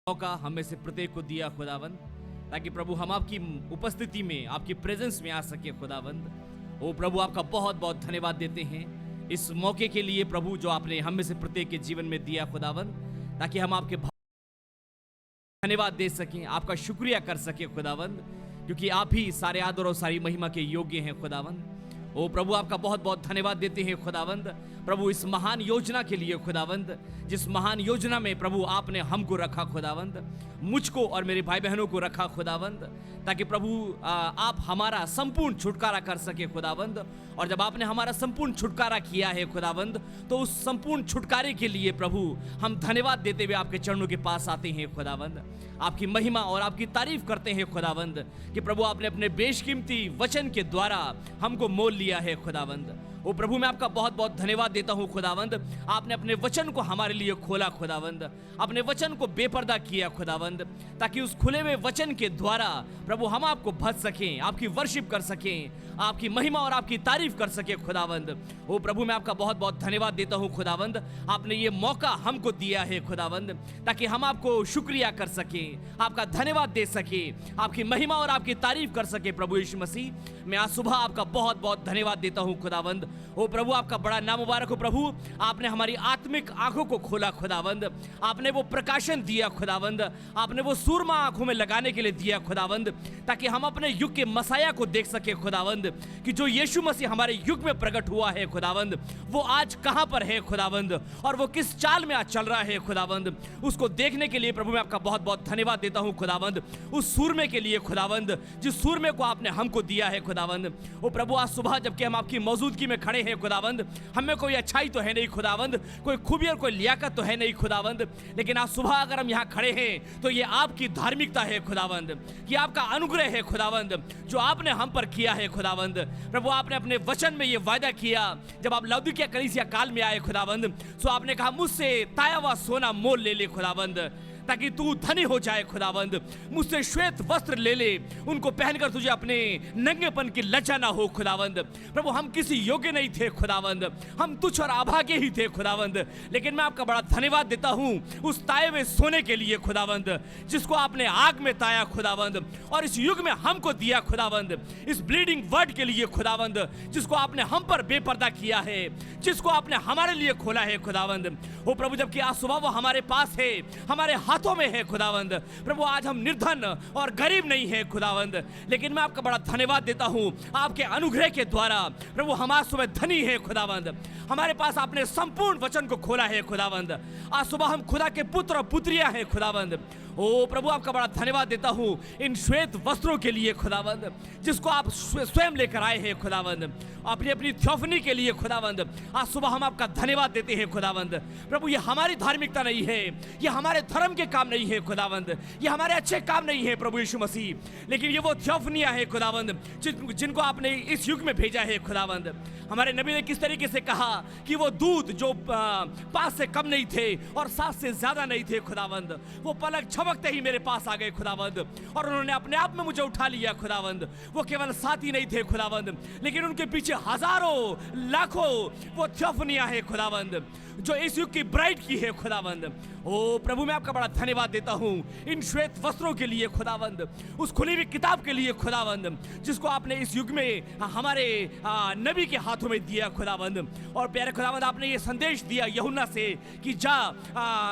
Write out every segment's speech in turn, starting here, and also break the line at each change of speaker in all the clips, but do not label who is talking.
मौका हमें से प्रत्येक को दिया खुदावंद, ताकि प्रभु हम आपकी उपस्थिति में, आपकी प्रेजेंस में आ सके खुदावंद। ओ प्रभु, आपका बहुत बहुत धन्यवाद देते हैं इस मौके के लिए प्रभु, जो आपने हम में से प्रत्येक के जीवन में दिया खुदावंद, ताकि हम आपके धन्यवाद दे सकें, आपका शुक्रिया कर सके खुदावंद, क्योंकि आप ही सारे आदर और सारी महिमा के योग्य हैं खुदावंद। ओ प्रभु, आपका बहुत बहुत धन्यवाद देते हैं खुदावंद, प्रभु इस महान योजना के लिए खुदावंद, जिस महान योजना में प्रभु आपने हमको रखा खुदावंद, मुझको और मेरे भाई बहनों को रखा खुदावंद, ताकि प्रभु आप हमारा संपूर्ण छुटकारा कर सके खुदावंद। और जब आपने हमारा संपूर्ण छुटकारा किया है खुदावंद, तो उस संपूर्ण छुटकारे के लिए प्रभु हम धन्यवाद देते हुए आपके चरणों के पास आते हैं खुदावंद, आपकी महिमा और आपकी तारीफ करते हैं खुदावंद, कि प्रभु आपने अपने बेशकीमती वचन के द्वारा हमको मोल लिया है खुदावंद। ओ प्रभु, मैं आपका बहुत बहुत धन्यवाद देता हूँ खुदावंद, आपने अपने वचन को हमारे लिए खोला खुदावंद, अपने वचन को बेपर्दा किया खुदावंद, ताकि उस खुले हुए वचन के द्वारा प्रभु हम आपको भज सकें, आपकी वर्शिप कर सकें, आपकी महिमा और आपकी तारीफ कर सके खुदावंद। ओ प्रभु, मैं आपका बहुत बहुत धन्यवाद देता हूँ खुदावंद, आपने ये मौका हमको दिया है खुदावंद, ताकि हम आपको शुक्रिया कर सकें, आपका धन्यवाद दे सके, आपकी महिमा और आपकी तारीफ कर सके प्रभु यीशु मसीह। मैं आज सुबह आपका बहुत बहुत धन्यवाद देता हूँ खुदावंद। ओ प्रभु, आपका बड़ा नाम मुबारक हो प्रभु, आपने हमारी आत्मिक आंखों को खोला खुदावंद, आपने वो प्रकाशन दिया खुदावंद, आपने वो सूरमा आंखों में लगाने के लिए दिया खुदावंद, ताकि हम अपने युग के मसाया को देख सके खुदावंद, कि जो यीशु मसीह हमारे युग में प्रकट हुआ है खुदावंद, वो आज कहां पर है खुदावंद, और वो किस चाल में आज चल रहा है खुदावंद, उसको देखने के लिए प्रभु मैं आपका बहुत बहुत धन्यवाद देता हूं खुदावंद, उस सूरमे के लिए खुदावंद, जिस सूरमे को आपने हमको दिया है खुदावंद। ओ प्रभु, आज सुबह जबकि हम आपकी मौजूदगी में खड़े हैं खुदावंद, हमें कोई अच्छाई तो है नहीं खुदावंद, कोई खूबी और कोई लियाकत तो है नहीं खुदावंद, लेकिन आज सुबह अगर हम यहाँ खड़े हैं तो ये आपकी धार्मिकता है खुदावंद, ये आपका अनुग्रह है खुदावंद, जो आपने हम पर किया है खुदावंद। प्रभु, आपने अपने वचन में ये वायदा किया, जब आप लौदीकिया कलीसिया काल में आए खुदावंद, तो आपने कहा मुझसे ताया हुआ सोना मोल ले ले खुदावंद, ताकि तू धनी हो जाए खुदावंद, मुझसे श्वेत वस्त्र ले ले, उनको पहनकर तुझे अपने नंगेपन की लज्जा ना हो खुदावंद। प्रभु, हम किसी योग्य नहीं थे खुदावंद, हम तुच्छ और अभागे ही थे खुदावंद, लेकिन मैं आपका बड़ा धन्यवाद देता हूँ उस ताए हुए सोने के लिए खुदावंद, जिसको आपने आग में ताया खुदावंद, और इस युग में हमको दिया खुदावंद, इस ब्लीडिंग वर्ड के लिए खुदावंद, जिसको आपने हम पर बेपर्दा किया है, जिसको आपने हमारे लिए खोला है खुदावंद। ओ प्रभु, जबकि आज सुबह वो हमारे पास है, हमारे हाथों में है खुदावंद, प्रभु आज हम निर्धन और गरीब नहीं है खुदावंद, लेकिन मैं आपका बड़ा धन्यवाद देता हूं, आपके अनुग्रह के द्वारा प्रभु हम आज सुबह धनी है खुदावंद, हमारे पास आपने संपूर्ण वचन को खोला है खुदावंद, आज सुबह हम खुदा के पुत्र और पुत्रियां हैं खुदावंद। ओ प्रभु, आपका बड़ा धन्यवाद देता हूं इन श्वेत वस्त्रों के लिए खुदावंद, जिसको आप स्वयं लेकर आए हैं खुदावंद, अपनी अपनी थियोफनी के लिए खुदावंद। आज सुबह हम आपका धन्यवाद देते हैं खुदावंद। प्रभु, ये हमारी धार्मिकता नहीं है, ये हमारे धर्म के काम नहीं है खुदावंद, ये हमारे अच्छे काम नहीं है प्रभु यीशु मसीह, लेकिन ये वो थियोफनियां है खुदावंद, जिनको आपने इस युग में भेजा है खुदावंद। हमारे नबी ने किस तरीके से कहा कि वो दूध जो 5 से कम नहीं थे और 7 से ज्यादा नहीं थे खुदावंद, वो पलक झपकते ही मेरे पास आ गए खुदावंद, और उन्होंने अपने आप में मुझे उठा लिया खुदावंद। वो केवल 7 ही नहीं थे खुदावंद, लेकिन उनके पीछे हजारों लाखों वो थियोफनियां है खुदावंद, जो इस युग की ब्राइड की है खुदावंद। ओ प्रभु, मैं आपका बड़ा धन्यवाद देता हूं इन श्वेत वस्त्रों के लिए खुदावंद, उस खुली हुई किताब के लिए खुदावंद, जिसको आपने इस युग में हमारे नबी के हाथों में दिया खुदावंद। और प्यारे खुदावंद, आपने ये संदेश दिया यूहन्ना से कि जा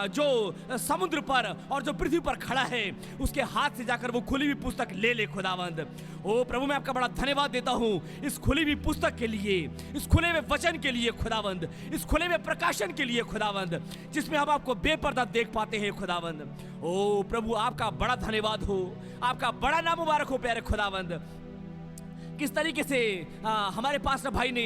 जो समुद्र पर और जो पृथ्वी पर खड़ा है उसके हाथ से जाकर वो खुली हुई पुस्तक ले ले खुदावंद। ओ प्रभु, मैं आपका बड़ा धन्यवाद देता हूं इस खुली हुई पुस्तक के लिए, इस खुले हुए वचन के लिए खुदावंद, इस खुले हुए प्रकाशन के लिए खुदावंद, जिसमें हम आपको बेपर्दा देख पाते हैं खुदावंद। ओ प्रभु, आपका बड़ा धन्यवाद हो, आपका बड़ा नाम मुबारक हो प्यारे खुदावंद। किस तरीके से हमारे पास भाई ने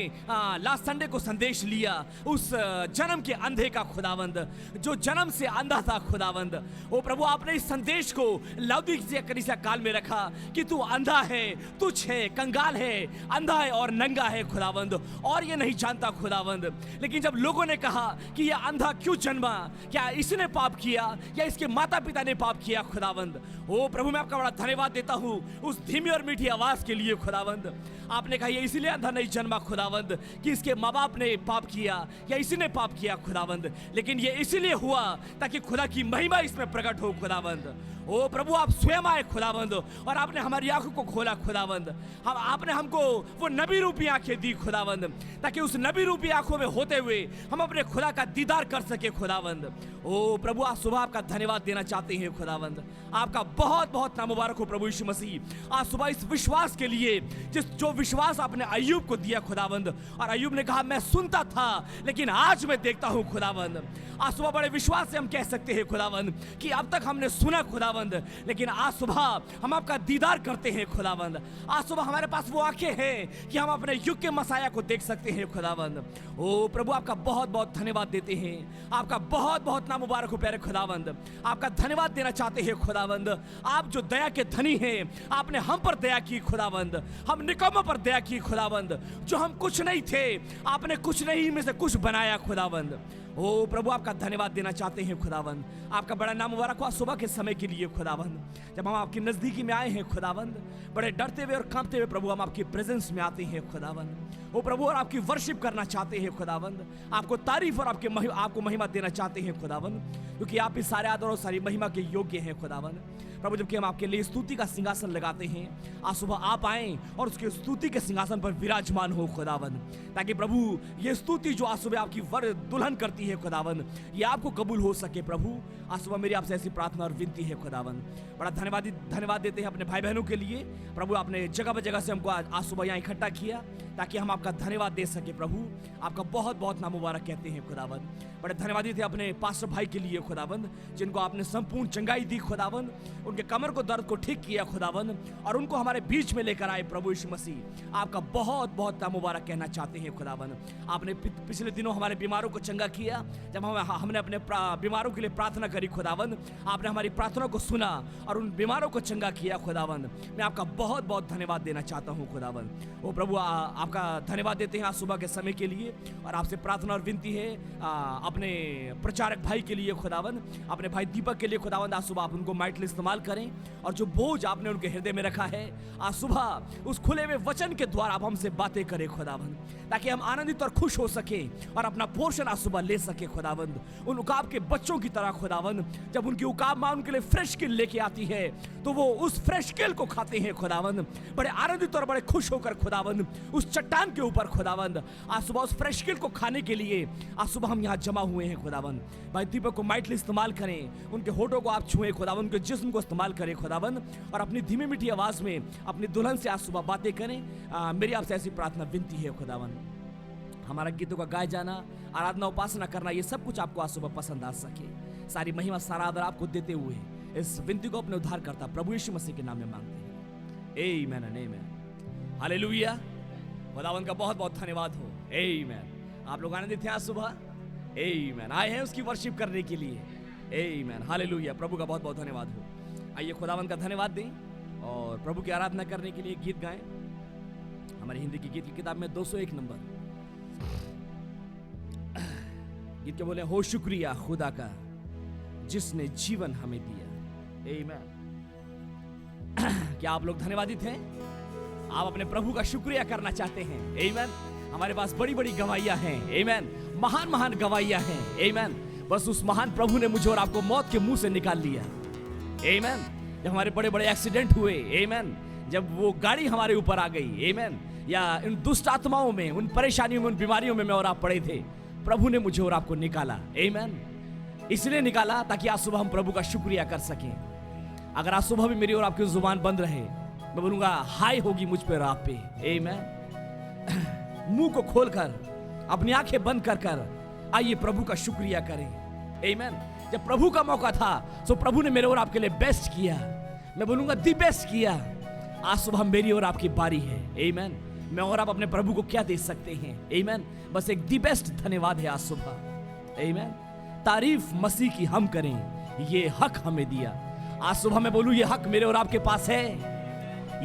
लास्ट संडे को संदेश लिया उस जन्म के अंधे का खुदावंद, जो जन्म से अंधा था खुदावंद। ओ प्रभु, आपने इस संदेश को लौदीकिया कलीसिया काल में रखा कि तू अंधा है, तुच्छ है, कंगाल है, अंधा है और नंगा है खुदावंद, और ये नहीं जानता खुदावंद। लेकिन जब लोगों ने कहा कि ये अंधा क्यों जन्मा, क्या इसने पाप किया या इसके माता पिता ने पाप किया खुदावंद। ओ प्रभु, मैं आपका बड़ा धन्यवाद देता हूँ उस धीमी और मीठी आवाज के लिए खुदावंद, खुदावंद। आपने कहा ये इसीलिए अंधा नहीं जन्मा खुदावंद कि इसके माँ बाप ने पाप किया या इसी ने पाप किया खुदावंद, लेकिन ये इसीलिए हुआ ताकि खुदा की महिमा इसमें प्रकट हो खुदावंद। ओ प्रभु, आप स्वयं आए खुदावंद और आपने हमारी आंखों को खोला खुदावंद। आपने हमको वो नबी रूपी आंखें दी खुदावंद, ताकि उस नबी रूपी आंखों में होते हुए हम अपने खुदा का दीदार कर सके खुदावंद। ओ प्रभु, आज सुबह आपका धन्यवाद देना चाहते हैं खुदावंद। आपका बहुत बहुत नाम मुबारक हो प्रभु यीशु मसीह। आज सुबह इस विश्वास के लिए जो विश्वास आपने अय्यूब को दिया खुदावंद, और अय्यूब ने कहा मैं सुनता था लेकिन आज मैं देखता हूं खुदावंद। आज सुबह बड़े विश्वास से हम कह सकते हैं खुदावंद कि अब तक हमने सुना खुदावंद, लेकिन आज सुबह हम आपका दीदार करते हैं खुदावंद। आज सुबह हमारे पास वो आंखें हैं कि हम अपने युग के मसाया को देख सकते हैं खुदावंद। ओ प्रभु, आपका बहुत बहुत धन्यवाद देते हैं। आपका बहुत बहुत नाम मुबारक हो प्यारे खुदावंद। आपका धन्यवाद देना चाहते हैं खुदावंद। आप जो दया के धनी हैं, आपने हम पर दया की खुदावंद, हम निकम्मों पर दया की खुदावंद। जो हम कुछ नहीं थे, आपने कुछ नहीं में से कुछ बनाया खुदावंद। ओ प्रभु, आपका धन्यवाद देना चाहते हैं खुदावंद। आपका बड़ा नाम मुबारक हो सुबह के समय के लिए खुदावंद। जब हम आपकी नजदीकी में आए हैं खुदावंद, बड़े डरते हुए और कांपते हुए प्रभु हम आपकी प्रेजेंस में आते हैं खुदावंद। ओ प्रभु, और आपकी वर्शिप करना चाहते हैं खुदावंद। आपको तारीफ और आपको महिमा देना चाहते हैं खुदावंद, क्योंकि आप ही सारे आदर और सारी महिमा के योग्य हैं खुदावंद। प्रभु, जबकि हम आपके लिए स्तुति का सिंहासन लगाते हैं, आज सुबह आप आए और उसके स्तुति के सिंहासन पर विराजमान हो खुदावंद, ताकि प्रभु ये स्तुति जो आज सुबह आपकी दुल्हन करती है खुदावंद, ये आपको कबूल हो सके। प्रभु, आज सुबह मेरी आपसे ऐसी प्रार्थना और विनती है खुदावंद। बड़ा धन्यवाद देते हैं अपने भाई बहनों के लिए। प्रभु, आपने जगह जगह से हमको आज सुबह यहाँ इकट्ठा किया ताकि हम आपका धन्यवाद दे सके। प्रभु, आपका बहुत बहुत नाम मुबारक कहते हैं खुदावंद। बड़े धन्यवादी थे अपने पास्टर भाई के लिए खुदावंद, जिनको आपने संपूर्ण चंगाई दी खुदावंद, उनके कमर को दर्द को ठीक किया खुदावंद, और उनको हमारे बीच में लेकर आए प्रभु यीशु मसीह। आपका बहुत बहुत नाम मुबारक कहना चाहते हैं खुदावंद। आपने पिछले दिनों हमारे बीमारों को चंगा किया। जब हमने अपने बीमारों के लिए प्रार्थना करी खुदावंद, आपने हमारी प्रार्थना को सुना और उन बीमारों को चंगा किया खुदावंद। मैं आपका बहुत बहुत धन्यवाद देना चाहता हूँ खुदावंद। ओ प्रभु, आपका धन्यवाद देते हैं आज सुबह के समय के लिए, और आपसे प्रार्थना और विनती है अपने प्रचारक भाई के लिए खुदावंद, अपने भाई दीपक के लिए खुदावंद। आज सुबह आप उनको माइटली इस्तेमाल करें, और जो बोझ आपने उनके हृदय में रखा है, आज सुबह उस खुले हुए वचन के द्वारा आप हमसे बातें करें खुदावंद, ताकि हम आनंदित और खुश हो सके और अपना पोर्शन आज सुबह ले सके खुदावंद। उन उकाब के बच्चों की तरह खुदावंद, जब उनकी उकाब मां उनके लिए फ्रेश किल लेके आती है, तो वो उस फ्रेश किल को खाते हैं खुदावंद, बड़े आनंदित और बड़े खुश होकर खुदावंद, उस चट्टान के ऊपर खुदावंद। आज सुबह उस फ्रेश किल को खाने के लिए आज सुबह हम यहाँ जमा हुए हैं खुदावंद। भाई दीपक को माइटली इस्तेमाल करें, उनके होठों को आप छुएं खुदावंद, उनके जिस्म को इस्तेमाल करें खुदावंद, और अपनी धीमी मीठी आवाज में अपनी दुल्हन से आज सुबह बातें करें। मेरी आपसे ऐसी प्रार्थना विनती है खुदावंद। हमारा गीतों का गाए जाना, आराधना उपासना करना, ये सब कुछ आपको आज सुबह पसंद आ सके। सारी महिमा सारा आदर आपको देते हुए इस विनती को अपने उद्धार करता प्रभु यीशु मसीह के नाम में मांगते हैं। आमीन आमीन, हालेलुया। खुदावंद का बहुत बहुत धन्यवाद हो। आमीन। आप लोग आनंदित हैं आज सुबह? आमीन। आए हैं उसकी वर्शिप करने के लिए। आमीन, हालेलुया। प्रभु का बहुत बहुत धन्यवाद हो। आइए खुदावंद का धन्यवाद दें और प्रभु की आराधना करने के लिए गीत गाएं। हमारी हिंदी की गीत की किताब में 201 नंबर गीत के बोले, हो शुक्रिया खुदा का जिसने जीवन हमें दिया। आमीन। क्या आप लोग धन्यवादित हैं? आप अपने प्रभु का शुक्रिया करना चाहते हैं? आमीन। हमारे पास बड़ी बड़ी गवाहियां हैं। आमीन। महान महान गवाहियां हैं। आमीन। बस उस महान प्रभु ने मुझे और आपको मौत के मुंह से निकाल लिया। आमीन। जब हमारे बड़े बड़े एक्सीडेंट हुए, आमीन, जब वो गाड़ी हमारे ऊपर आ गई, आमीन, या इन दुष्ट आत्माओं में, उन परेशानियों में, उन बीमारियों में मैं और आप पड़े थे, प्रभु ने मुझे और आपको निकाला। आमीन। इसलिए निकाला ताकि आज सुबह हम प्रभु का शुक्रिया कर सकें। अगर आज सुबह भी मेरी और आपकी जुबान बंद रहे, मैं बोलूंगा हाय होगी मुझ पे और आप पे। आमीन। मुंह को खोलकर, अपनी आंखें बंद कर कर आइए प्रभु का शुक्रिया करें। आमीन। जब प्रभु का मौका था तो प्रभु ने मेरे और आपके लिए बेस्ट किया। मैं बोलूंगा दी बेस्ट किया। आज सुबह मेरी और आपकी बारी है। आमीन। मैं और आप अपने प्रभु को क्या दे सकते हैं? आमीन। बस एक दी बेस्ट धन्यवाद है आज सुबह। आमीन। तारीफ मसीह की हम करें, ये हक हमें दिया। आज सुबह मैं बोलूं, ये हक मेरे और आपके पास है।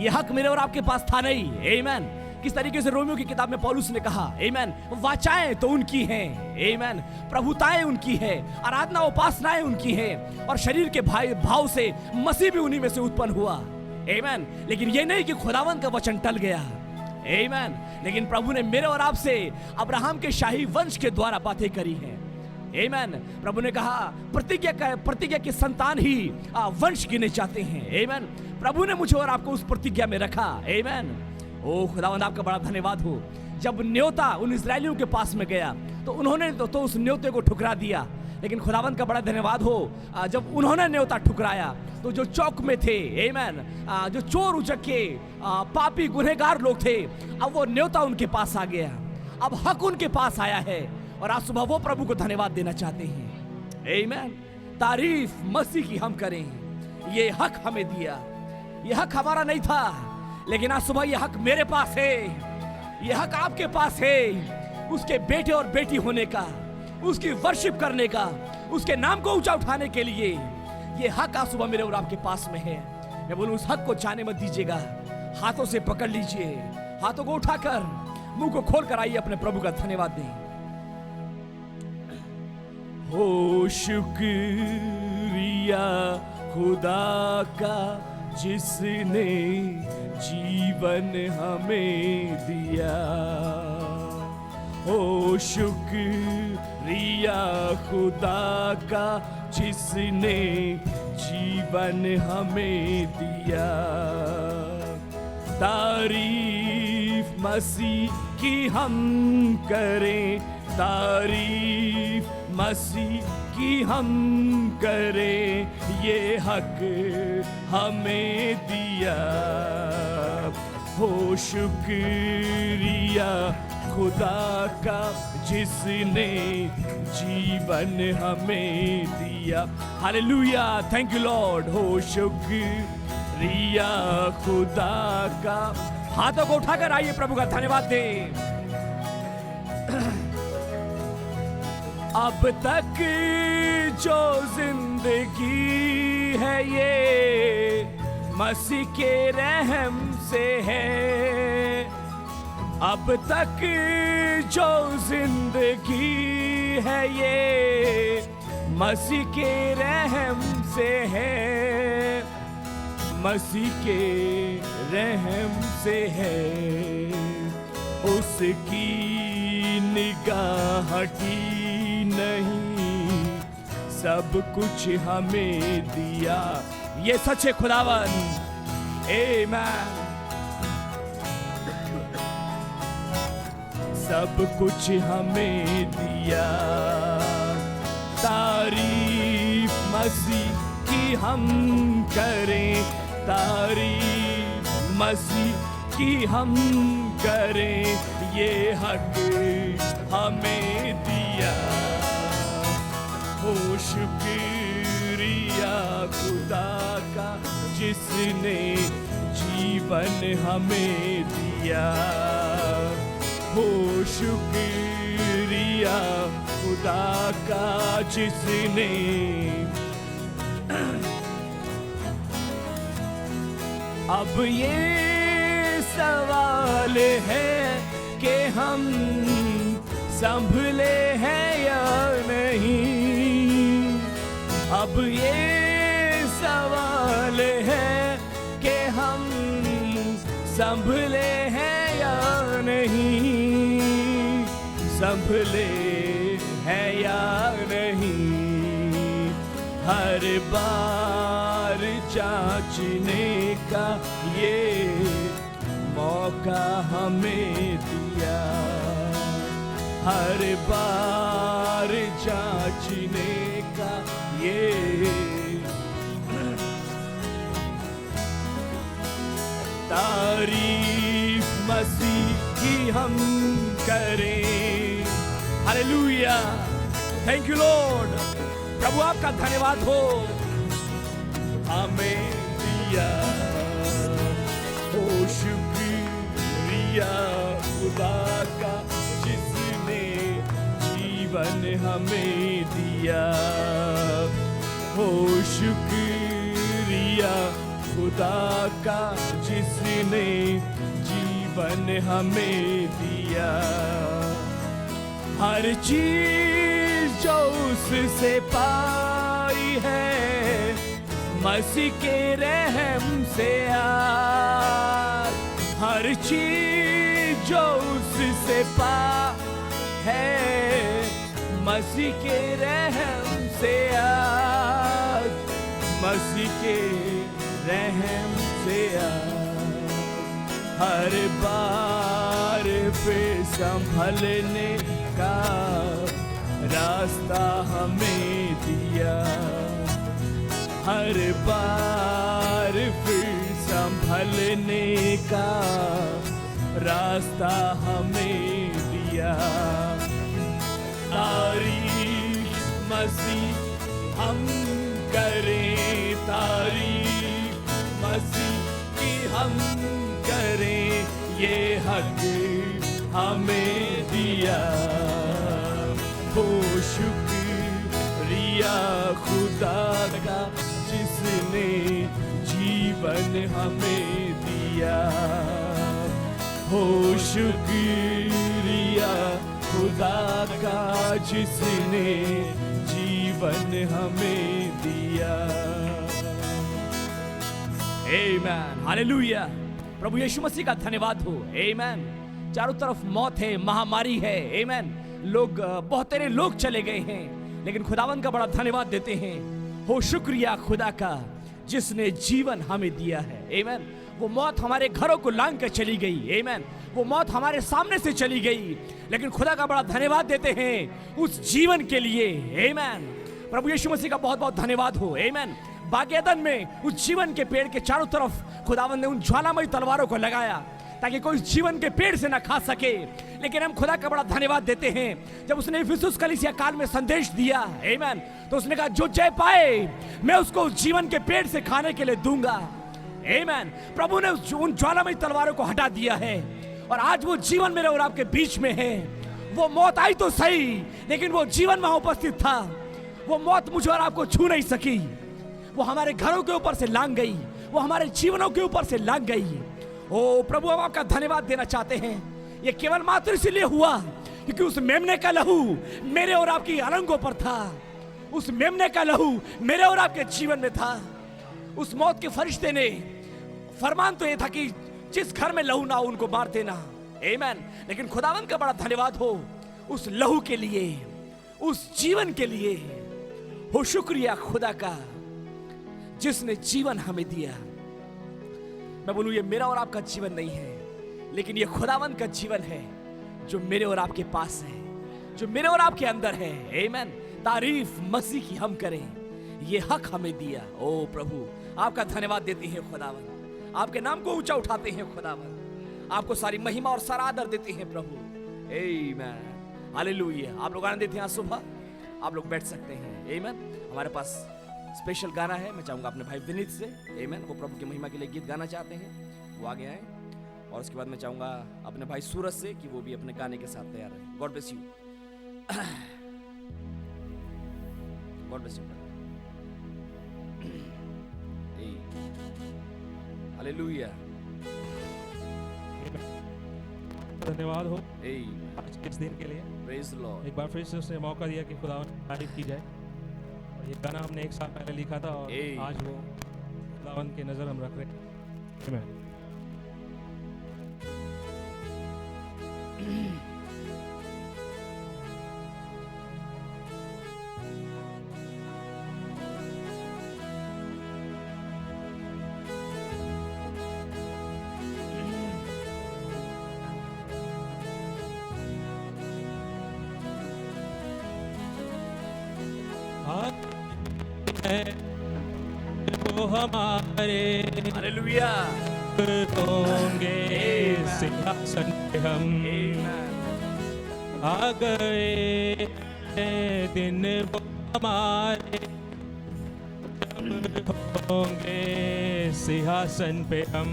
ये हक मेरे और आपके पास था नहीं। आमीन। किस तरीके से रोमियो की किताब में पौलुस ने कहा, आमीन, वाचाएं तो उनकी हैं, आमीन, प्रभुताएं उनकी है, आराधना उपासनाएं उनकी हैं, और शरीर के भाव से मसीह भी उन्हीं में से उत्पन्न हुआ। आमीन। लेकिन ये नहीं कि खुदावंद का वचन टल गया।
आमीन। लेकिन प्रभु ने मेरे और आपसे अब्राहम के शाही वंश के द्वारा बातें करी हैं। आमीन। प्रभु ने कहा प्रतिज्ञा की संतान ही वंश गिने जाते हैं। आमीन। प्रभु ने मुझे और आपको उस प्रतिज्ञा में रखा। आमीन। ओ खुदावंद, आपका बड़ा धन्यवाद हो। जब न्योता उन इस्राएलियों के पास में गया तो उन्होंने तो उस न्योते को ठुकरा दिया। लेकिन खुदावंद का बड़ा धन्यवाद हो, जब उन्होंने न्योता ठुकराया तो जो चौक में थे, आमीन, जो चोर उचक्के पापी गुनहगार लोग थे, अब वो न्योता उनके पास आ गया। अब हक उनके पास आया है और आज सुबह वो प्रभु को धन्यवाद देना चाहते हैं। आमीन। तारीफ मसीह की हम करें। ये हक हमें दिया, ये हक हमारा नहीं था, लेकिन आज सुबह ये हक मेरे पास है, ये हक आपके पास है, उसके बेटे और बेटी होने का, उसकी वर्शिप करने का, उसके नाम को ऊंचा उठाने के लिए। ये हक आज सुबह मेरे और आपके पास में है। मैं बोलूं, उस हक को जाने मत दीजिएगा, हाथों से पकड़ लीजिए, हाथों को उठाकर मुंह को खोल कर आइए, अपने प्रभु का धन्यवाद दें। हो शुक्रिया खुदा का जिसने जीवन हमें दिया। हो शुक्रिया खुदा का जिसने जीवन हमें दिया। तारीफ मसीह की हम करें, तारीफ मसीह की हम करें, ये हक हमें दिया। हो शुक्रिया खुदा का जिसने जीवन हमें दिया। Hallelujah, thank you Lord. हो शुक्रिया खुदा का। हाथों को उठाकर आइए, प्रभु का धन्यवाद दें। अब तक जो जिंदगी है ये मसीह के रहम से है। अब तक जो जिंदगी है ये मसीह के रहम से है, मसीह के रहम से है। उसकी निगाह हटी नहीं, सब कुछ हमें दिया। ये सच्चे खुदावन। आमीन। सब कुछ हमें दिया। तारीफ मसीह की हम करें, तारीफ मसीह की हम करें, ये हक हमें दिया। हो शुक्रिया खुदा का जिसने जीवन हमें दिया। हो शुक्रिया खुदा का जिसने। अब ये सवाल है कि हम संभले हैं या नहीं। अब ये सवाल है कि हम संभले हैं या नहीं, संभले हैं या नहीं। हर बार जांचने का ये मौका हमें दिया। हर बार जांचने का ये तारीफ मसीह की हम करें। Hallelujah, thank you Lord. प्रभु आपका धन्यवाद हो, हमें दिया। हो शुक्रिया खुदा का जिसने जीवन हमें दिया। हो शुक्रिया खुदा का जिसने जीवन हमें दिया। हर चीज जो उससे पाई है मसीह के रहम से आज। हर चीज जो उससे पा है मसीह के रहम से आज, मसीह के रहम से आज हर बार फिर संभलने का रास्ता हमें दिया, हर बार फिर संभलने का रास्ता हमें दिया। तारीफ मसीह हम करें, तारीफ मसीह की हम करें, ये हक हमें दिया। हो शुक्रिया खुदा का जिसने जीवन हमें दिया, हो शुक्रिया खुदा का जिसने जीवन हमें दिया। आमेन, हालेलुया। प्रभु यीशु मसीह का धन्यवाद हो। आमेन। चारों तरफ मौत है, महामारी है। आमेन। लोग बहुत तेरे लोग चले गए हैं, लेकिन खुदावन का बड़ा धन्यवाद देते हैं। हो शुक्रिया खुदा का जिसने जीवन हमें दिया है। आमेन। वो मौत हमारे घरों को लांग कर चली गई। आमेन। वो मौत हमारे सामने से चली गई, लेकिन खुदा का बड़ा धन्यवाद देते हैं उस जीवन के लिए। आमेन। प्रभु यीशु मसीह का बहुत बहुत धन्यवाद हो। आमेन। बागेदन में उस जीवन के पेड़ के चारों तरफ खुदावन ने उन ज्वालामयी तलवारों को लगाया ताकि कोई जीवन के पेड़ से ना खा सके। लेकिन हम खुदा का बड़ा धन्यवाद देते हैं, जब उसने इफिसुस कलीसिया काल में संदेश दिया, आमेन, तो उसने कहा जो जय पाए मैं उसको जीवन के पेड़ से खाने के लिए दूंगा। आमेन। प्रभु ने उन ज्वालामयी तलवारों को हटा दिया है और आज वो जीवन मेरे और आपके बीच में है। वो मौत आई तो सही, लेकिन वो जीवन वहां उपस्थित था। वो मौत मुझे और आपको छू नहीं सकी। वो हमारे घरों के ऊपर से लांग गई, वो हमारे जीवनों के ऊपर से लांग गई। ओ प्रभु, हम आपका धन्यवाद देना चाहते हैं। ये केवल मात्र इसलिए हुआ क्योंकि उस मेमने का लहू मेरे और आपकी अलंगों पर था। उस मेमने का लहू मेरे और आपके जीवन में था। उस मौत के फरिश्ते ने फरमान तो ये था कि जिस घर में लहू ना हो उनको मार देना। आमेन। लेकिन खुदावन का बड़ा धन्यवाद हो उस लहू के लिए, उस जीवन के लिए। हो शुक्रिया खुदा का जिसने जीवन हमें दिया। मैं बोलूं ये मेरा और आपका जीवन नहीं है, लेकिन ये खुदावन का जीवन है जो मेरे और आपके पास है, जो मेरे और आपके अंदर है। आमेन। तारीफ मसीह की हम करें, ये हक हमें दिया। ओ प्रभु, आपका धन्यवाद देते हैं खुदावन, आपके नाम को ऊंचा उठाते हैं खुदावन, आपको सारी महिमा और सारा आदर देते हैं प्रभु। आमीन, हालेलुया। आप लोग आनंद देते हैं आज सुबह, आप लोग बैठ सकते हैं। आमीन। हमारे पास स्पेशल गाना है, मैं चाहूंगा अपने भाई विनीत से, आमीन, वो प्रभु की महिमा के लिए गीत गाना चाहते हैं, वो आगे आए। और उसके बाद मैं चाहूंगा अपने भाई सूरज से कि वो भी अपने गाने के साथ तैयार है। God bless you. God bless you. Hallelujah.
धन्यवाद हो आज के इस दिन के लिए।
Praise the Lord.
एक बार फिर से उसने मौका दिया कि खुदा की तारीफ की जाए। और ये गाना हमने एक साल पहले लिखा था और आज वो खुदावन की नजर हम रख रहे हैं। आमीन। वो हमारे
हालेलुया
होंगे सिंहासन पे हम आ गए दिन, वो हमारे होंगे सिंहासन पे हम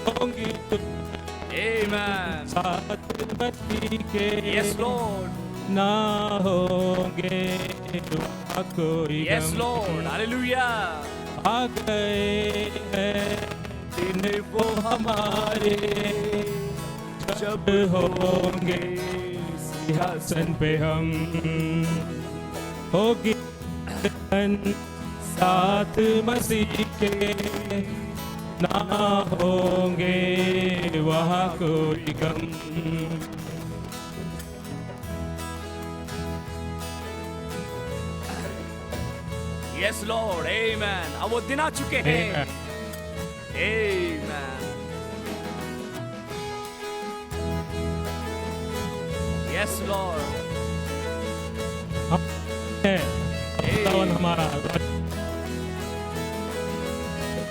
होंगे
आमीन।
साथ बच्ची के
यस लॉर्ड,
ना होंगे कोई
यस लॉर्ड, हालेलुया।
आ गए हैं दिन वो हमारे, जब होंगे सिंहासन पे हम होगी साथ मसीह के, ना होंगे वहाँ कोई गम।
यस लॉर्ड, आमेन। अब वो दिन आ चुके हैं। आमेन। यस लॉर्ड,
खुदावन हमारा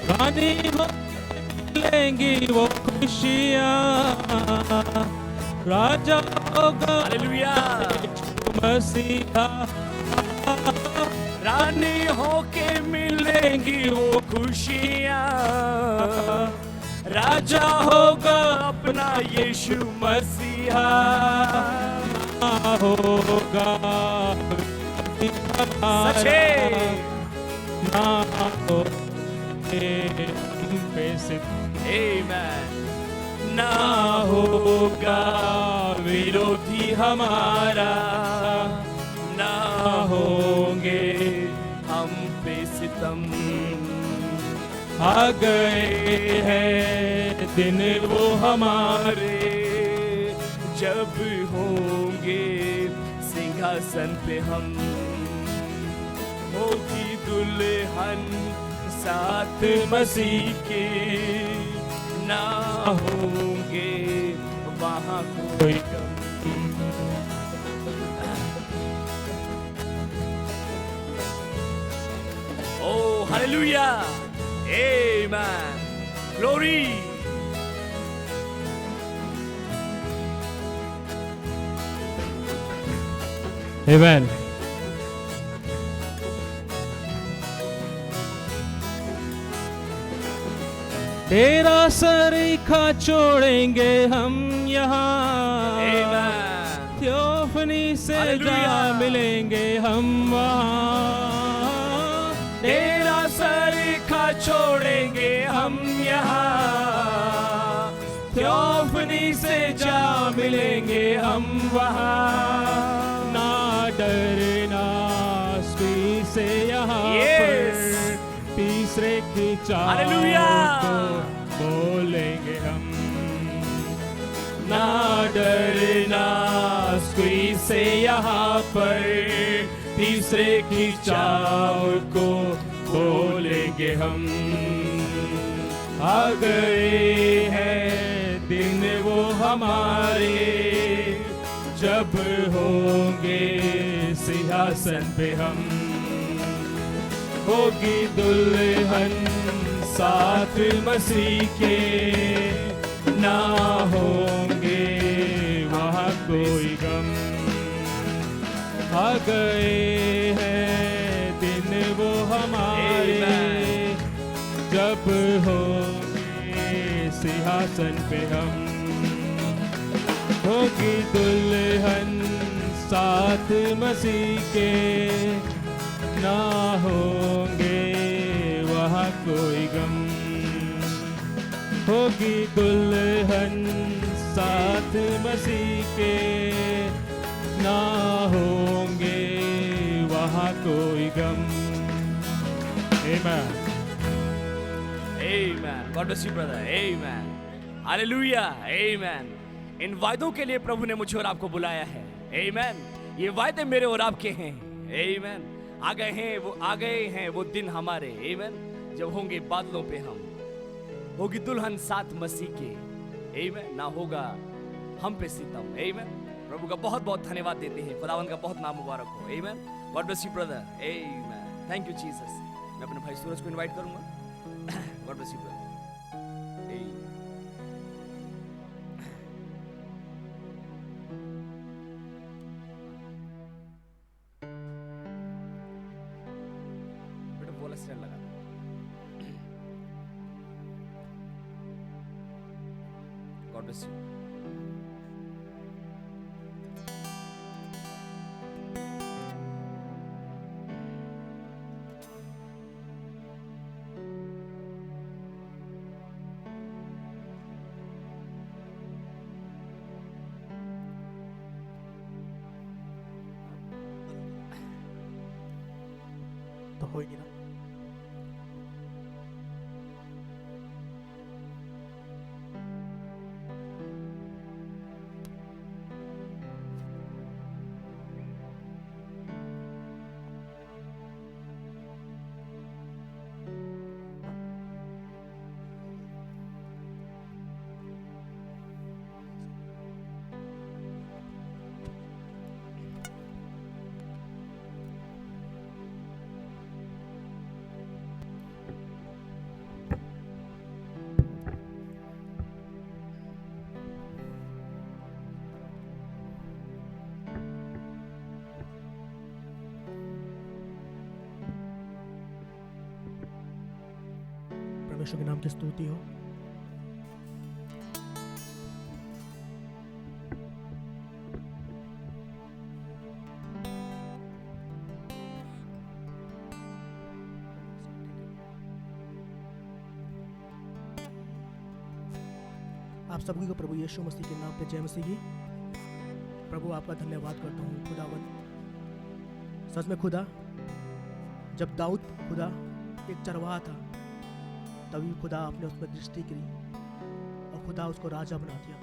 रानी मिलेंगी वो खुशियाँ, राजा होगा
हालेलुया।
मसीहा,
रानी होके मिलेंगी वो खुशियाँ, राजा होगा अपना यीशु मसीहा।
होगा
सच्चे
ना होंगे हम पे सितम,
आमेन। ना होगा विरोधी हमारा, ना होंगे हम पे सितम।
आ गए हैं दिन वो हमारे,
जब होंगे सिंहासन पे हम, होगी दुल्हन साथ मसीह के, ना होंगे वहाँ कोई गम। Oh, hallelujah. Amen. Glory.
Amen. तेरा सरीखा छोड़ेंगे हम यहाँ,
Amen.
थियोफनी से जा
Hallelujah.
मिलेंगे हम वहाँ।
तेरा सरीखा छोड़ेंगे हम यहाँ, थियोफनी से जा मिलेंगे हम वहाँ।
ना डरना सुई से यहाँ
Yes.
पर, तीसरे की चाल
Hallelujah.
को बोलेंगे हम।
ना डरना कोई से यहाँ पर, तीसरे की चाव को बोलेंगे हम।
आ गए हैं दिन वो हमारे, जब होंगे सिंहासन पे हम, होगी दुल्हन साथ मसीह के, ना होंगे वहाँ कोई गम। आ गए हैं दिन वो हमारे, जब होंगे सिंहासन पे हम, होगी दुल्हन साथ मसीह के, ना होंगे वहाँ कोई गम। होगी दुल्हन साथ मसीह के, ना होंगे वहाँ कोई गम। Amen.
Amen. God bless you, brother. Amen. Hallelujah. Amen. इन वायदों के लिए प्रभु ने मुझे और आपको बुलाया है। Amen. ये वायदे मेरे और आपके हैं। Amen. आ गए हैं वो दिन हमारे। Amen. जब होंगे बादलों पे हम, होगी दुल्हन साथ मसीह के। Amen. ना होगा हम पे सितम। Amen. प्रभु का बहुत बहुत धन्यवाद देते हैं। खुदावंद का बहुत नाम मुबारक हो। Amen. God bless you, brother. Amen. Thank you, Jesus. मैं अपने भाई सूरज को इनवाइट करूंगा। God bless you, brother. Amen. बेटा बोला स्टैंड लगा। God bless you.
तो होएगी ना। परमेश्वर के नाम की स्तुति हो। आप सभी को प्रभु यीशु मसीह के नाम पे जय मसीह की। प्रभु आपका धन्यवाद करता हूँ खुदावन। सच में खुदा, जब दाऊद खुदा एक चरवाहा था, तभी खुदा आपने उस पर दृष्टि करी और खुदा उसको राजा बना दिया।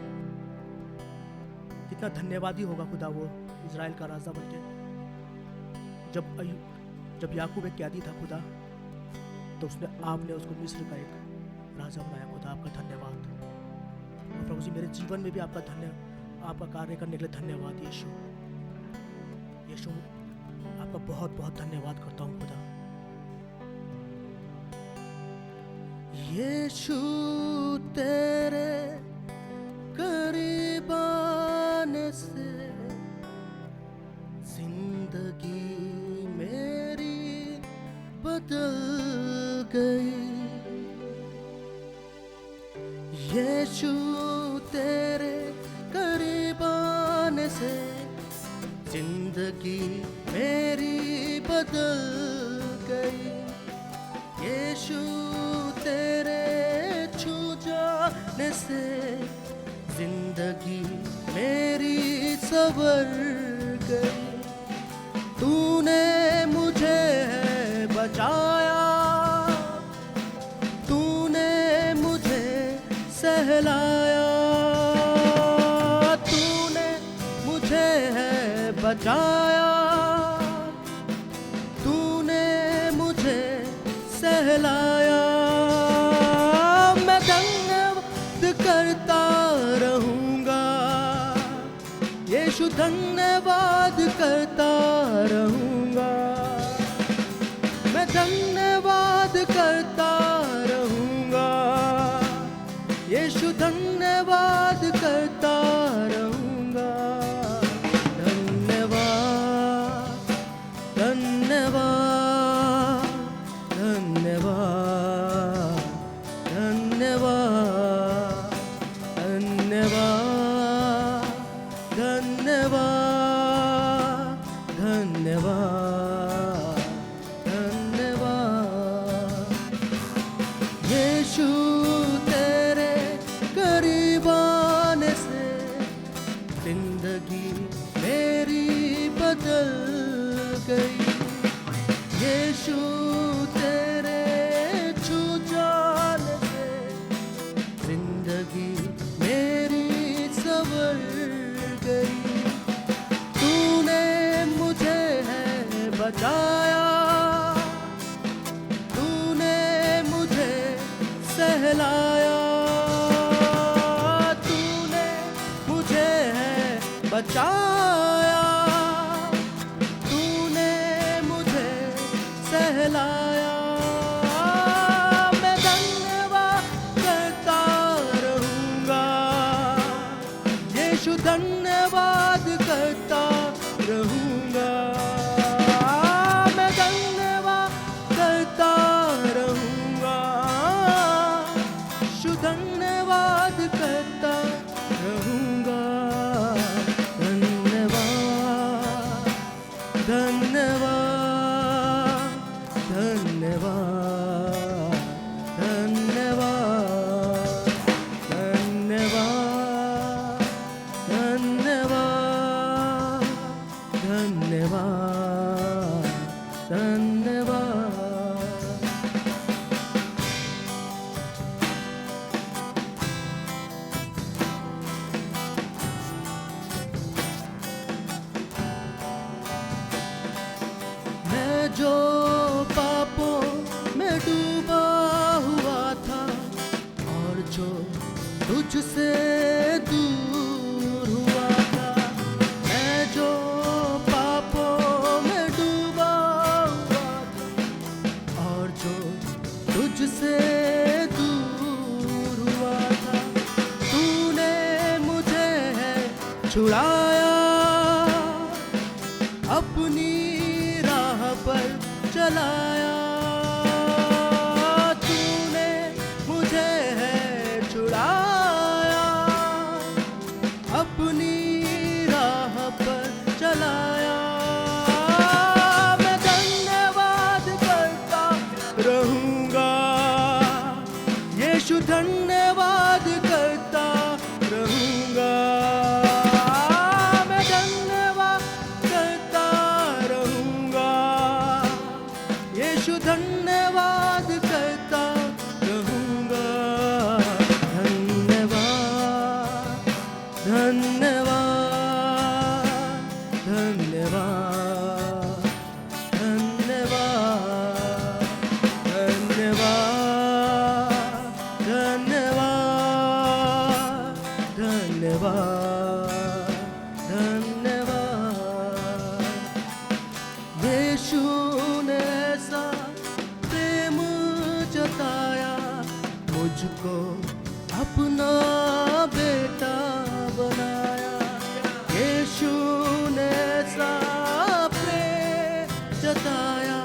कितना धन्यवादी होगा खुदा वो इज़राइल का राजा बनके। जब याकूब एक कैदी था खुदा, तो आपने उसको मिस्र का एक राजा बनाया। खुदा आपका धन्यवाद। और प्रभु जी, मेरे जीवन में भी आपका कार्य करने के लिए धन्यवाद यीशु। यीशु, आपका बहुत बहुत धन्यवाद करता हूँ खुदा। यीशु तेरे करीब आने से जिंदगी मेरी बदल गई। यीशु तेरे करीब आने से जिंदगी मेरी बदल गई। यीशु तेरे छू जाने से जिंदगी मेरी संवर गई। तूने मुझे बचाया, तूने मुझे सहलाया, तूने मुझे बचाया, तूने मुझे सहलाया। मैं धन्यवाद करता रहूँगा यीशु, धन्यवाद करता रहूँगा। मैं धन्यवाद करता रहूँगा यीशु, धन्यवाद करता रहूँगा। धन्यवाद, धन्यवाद, धन्यवाद, धन्यवाद, धन्यवाद, धन्यवाद, धन्यवाद, धन्यवाद। यीशु तेरे करीब आने से जिंदगी मेरी बदल गई। यीशु तेरे छू जाने से जिंदगी मेरी संवर गई। तूने मुझे बचाया, तूने मुझे सहलाया, तूने मुझे बचाया, तूने मुझे सहलाया। मैं धन्यवाद करता रहूँगा यीशु, धन्यवाद करता रहूँगा। मैं धन्यवाद करता रहूँगा यीशु, धन्यवाद करता रहूँगा। धन्यवाद, धन्यवाद, धन्यवाद, धन्यवाद, धन्यवाद, धन्यवाद, धन्यवाद, धन्यवाद। मैं जो पापों में डूबा हुआ था और जो तुझसे दूर हुआ था, मैं जो पापों में डूबा हुआ था और जो तुझसे दूर हुआ था, तूने मुझे छुड़ाया, अपनी राह पर चलाया। तूने यीशु धन्यवाद करता रहूंगा। धन्यवाद धन्यवाद धन्यवाद धन्यवाद धन्यवाद धन्यवाद धन्यवाद धन्यवाद। यीशु ने ऐसा प्रेम जताया, मुझको अपना बेटा बनाया। यीशु ने ऐसा प्रेम जताया,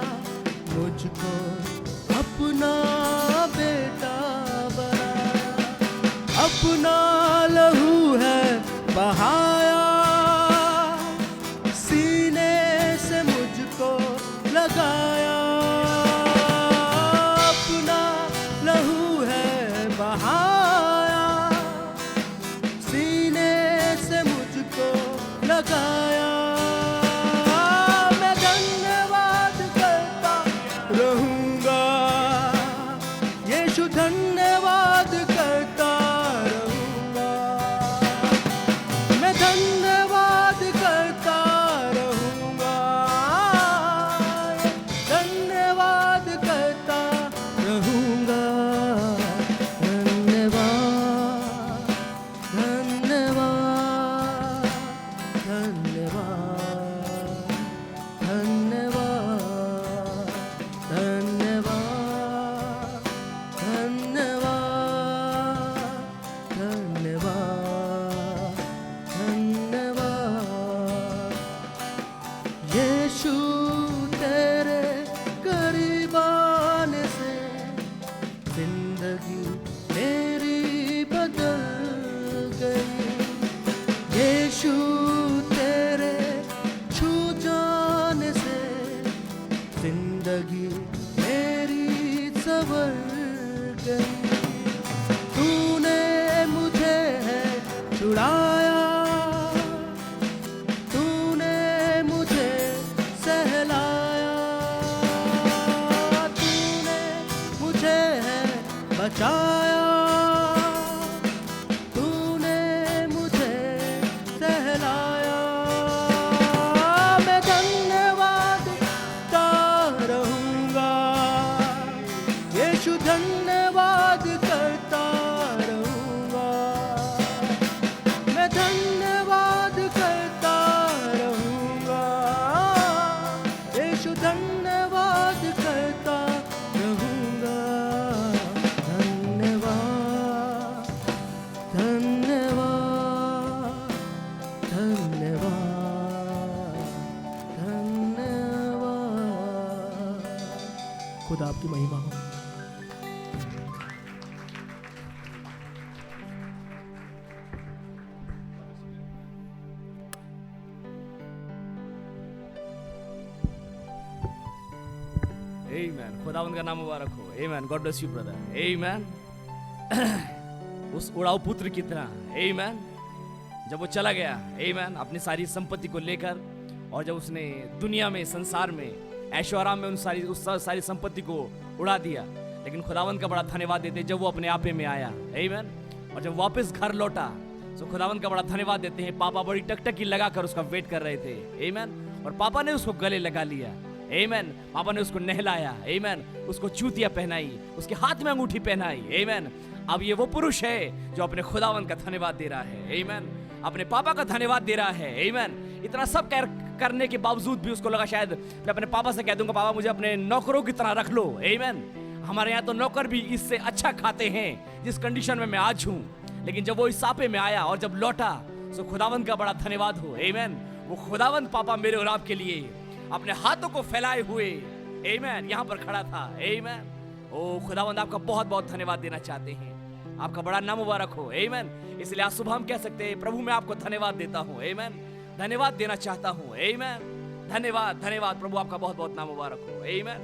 मुझको अपना बेटा बनाया। अपना लहू है बहाया, सीने से मुझको लगाया। अपना लहू है बहाया, सीने से मुझको लगाया। मैं धन्यवाद करता रहूंगा, यीशु धन्यवाद करता रहूंगा। मैं धन्यवाद करता रहूंगा, धन्यवाद करता रहूंगा। धन्यवाद धन्यवाद धन्यवाद धन्यवाद धन्यवाद धन्यवाद धन्यवाद धन्यवाद। यीशु तेरे करीब आने से जिंदगी मेरी बदल गई। यीशु तेरे छू जाने से जिंदगी मेरी संवर गई। तूने मुझे है छुड़ाया, तूने मुझे सहलाया। तूने मुझे है बचाया, तूने मुझे सहलाया। मैं धन्यवाद करता रहूंगा, यीशु धन्यवाद करता रहूंगा। मैं धन्यवाद करता रहूंगा, यीशु धन्यवाद करता रहूंगा। धन्यवाद धन्यवाद धन्यवाद धन्यवाद। खुदा आपकी महिमा हो।
आमेन। खुदावंद का नाम मुबारक हो। Amen. God bless you brother. Amen. उस उड़ाऊ पुत्र की तरह आमेन, जब वो चला गया आमेन अपनी सारी संपत्ति को लेकर, और जब उसने दुनिया में संसार में ऐशो आराम में उस सारी संपत्ति को उड़ा दिया, लेकिन खुदावंद का बड़ा धन्यवाद देते जब वो अपने आपे में आया आमेन, और जब वापस घर लौटा तो खुदावंद का बड़ा धन्यवाद देते हैं। पापा बड़ी टकटकी लगाकर उसका वेट कर रहे थे आमेन, और पापा ने उसको गले लगा लिया आमेन। पापा ने उसको नहलाया आमेन, उसको चूतिया पहनाई, उसके हाथ में अंगूठी पहनाई आमेन। अब ये वो पुरुष है जो अपने खुदावंद का धन्यवाद दे रहा है आमेन, अपने पापा का धन्यवाद दे रहा है आमेन। इतना सब करने के बावजूद भी उसको लगा शायद मैं अपने पापा से कह दूंगा, पापा मुझे अपने नौकरों की तरह रख लो आमेन। हमारे यहाँ तो नौकर भी इससे अच्छा खाते हैं जिस कंडीशन में मैं आज हूँ। लेकिन जब वो इस सापे में आया और जब लौटा तो खुदावंद का बड़ा धन्यवाद हो आमेन। वो खुदावंद पापा मेरे और आपके लिए अपने हाथों को फैलाए हुए आमेन यहाँ पर खड़ा था आमेन। ओ खुदावंद आपका बहुत बहुत धन्यवाद देना चाहते हैं, आपका बड़ा नाम मुबारक हो आमेन। इसलिए आज सुबह हम कह सकते हैं प्रभु मैं आपको धन्यवाद देता हूँ आमेन, धन्यवाद देना चाहता हूँ आमेन। धन्यवाद धन्यवाद प्रभु, आपका बहुत बहुत नाम मुबारक हो आमेन।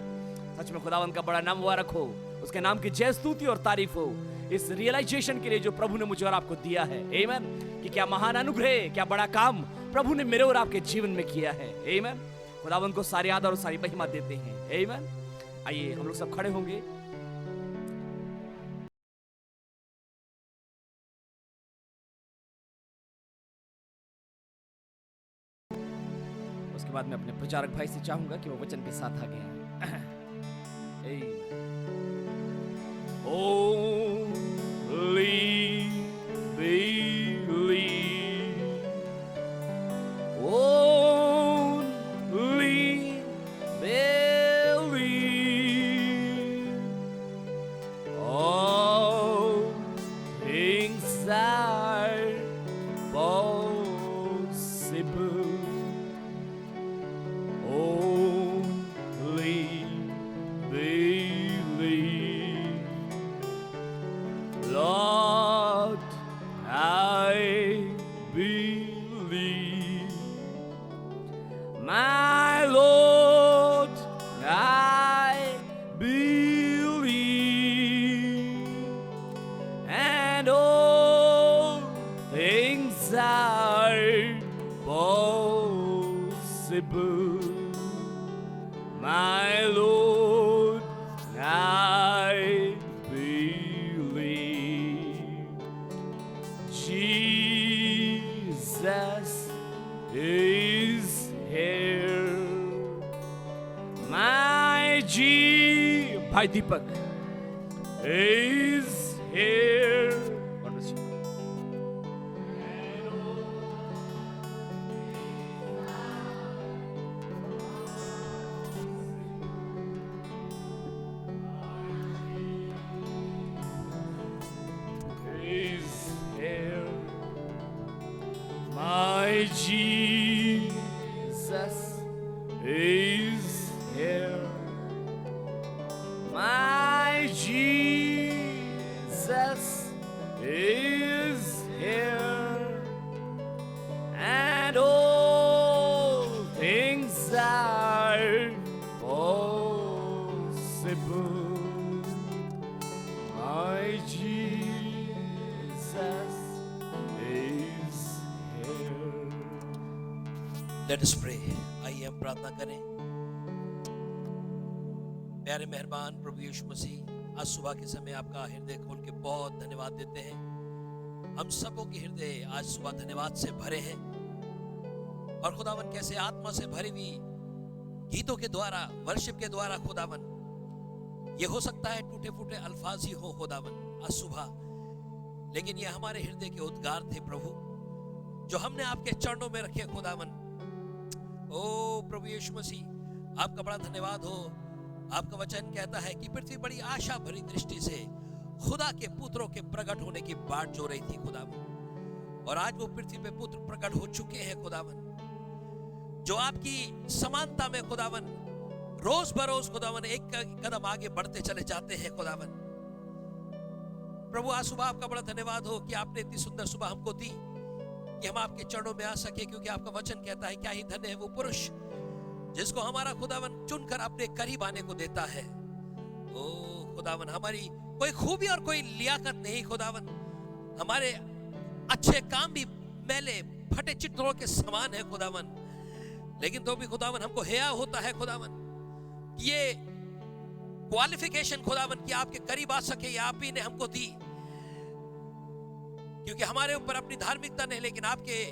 सच में खुदावंद का बड़ा नाम मुबारक हो, उसके नाम की जय स्तुति और तारीफ हो इस रियलाइजेशन के लिए जो प्रभु ने मुझे और आपको दिया है आमेन, कि क्या महान अनुग्रह, क्या बड़ा काम प्रभु ने मेरे और आपके जीवन में किया है आमेन। खुदावंद को सारी आदर और सारी महिमा देते हैं आमेन।
आइए हम लोग सब खड़े होंगे। उसके बाद मैं अपने प्रचारक भाई से चाहूंगा कि वो वचन के साथ आगे आए। Only believe, only believe, all things are possible. Only believe, Lord, I believe, my Lord, I believe, and all things are possible. My Lord, I believe, Jesus is here. My भाई दीपक is here. God bless you. Is here. My Jesus is here. My Jesus is here. And all things are possible. My Jesus is here.
Let us pray. आइए हम प्रार्थना करें। प्यारे मेहरबान प्रभु यीशु मसीह, आज सुबह के समय आपका हृदय खोल के बहुत धन्यवाद देते हैं। हम सबों के हृदय आज सुबह धन्यवाद से भरे हैं। और खुदावन कैसे आत्मा से भरी हुई गीतों के द्वारा, वर्शिप के द्वारा खुदावन, ये हो सकता है टूटे फूटे अल्फाज ही हो खुदावन आज सुबह, लेकिन ये हमारे हृदय के उद्गार थे प्रभु, जो हमने आपके चरणों में रखे खुदावन। ओ प्रभु यीशु मसीह, आपका बड़ा धन्यवाद हो। आपका वचन कहता है कि पृथ्वी बड़ी आशा भरी दृष्टि से खुदा के पुत्रों के प्रकट होने की बाट जो रही थी खुदावन, और आज वो पृथ्वी पे पुत्र प्रकट हो चुके हैं खुदावन, जो आपकी समानता में खुदावन रोज बरोज खुदावन एक कदम आगे बढ़ते चले जाते हैं खुदावन। प्रभु आज सुबह आपका बड़ा धन्यवाद हो कि आपने इतनी सुंदर सुबह हमको दी कि हम आपके चरणों में आ सके, क्योंकि आपका वचन कहता है क्या ही धन्य है वो पुरुष जिसको हमारा खुदावन चुनकर अपने करीब आने को देता है। ओ खुदावन, हमारी कोई खूबी और कोई लियाकत नहीं खुदावन, हमारे अच्छे काम भी मैले फटे चिट्ठों के समान है खुदावन, लेकिन तो भी खुदावन हमको हया होता है खुदावन, ये क्वालिफिकेशन खुदावन कि आपके करीब आ सके, ये आप ही ने हमको दी, क्योंकि हमारे ऊपर अपनी धार्मिकता नहीं, लेकिन आपके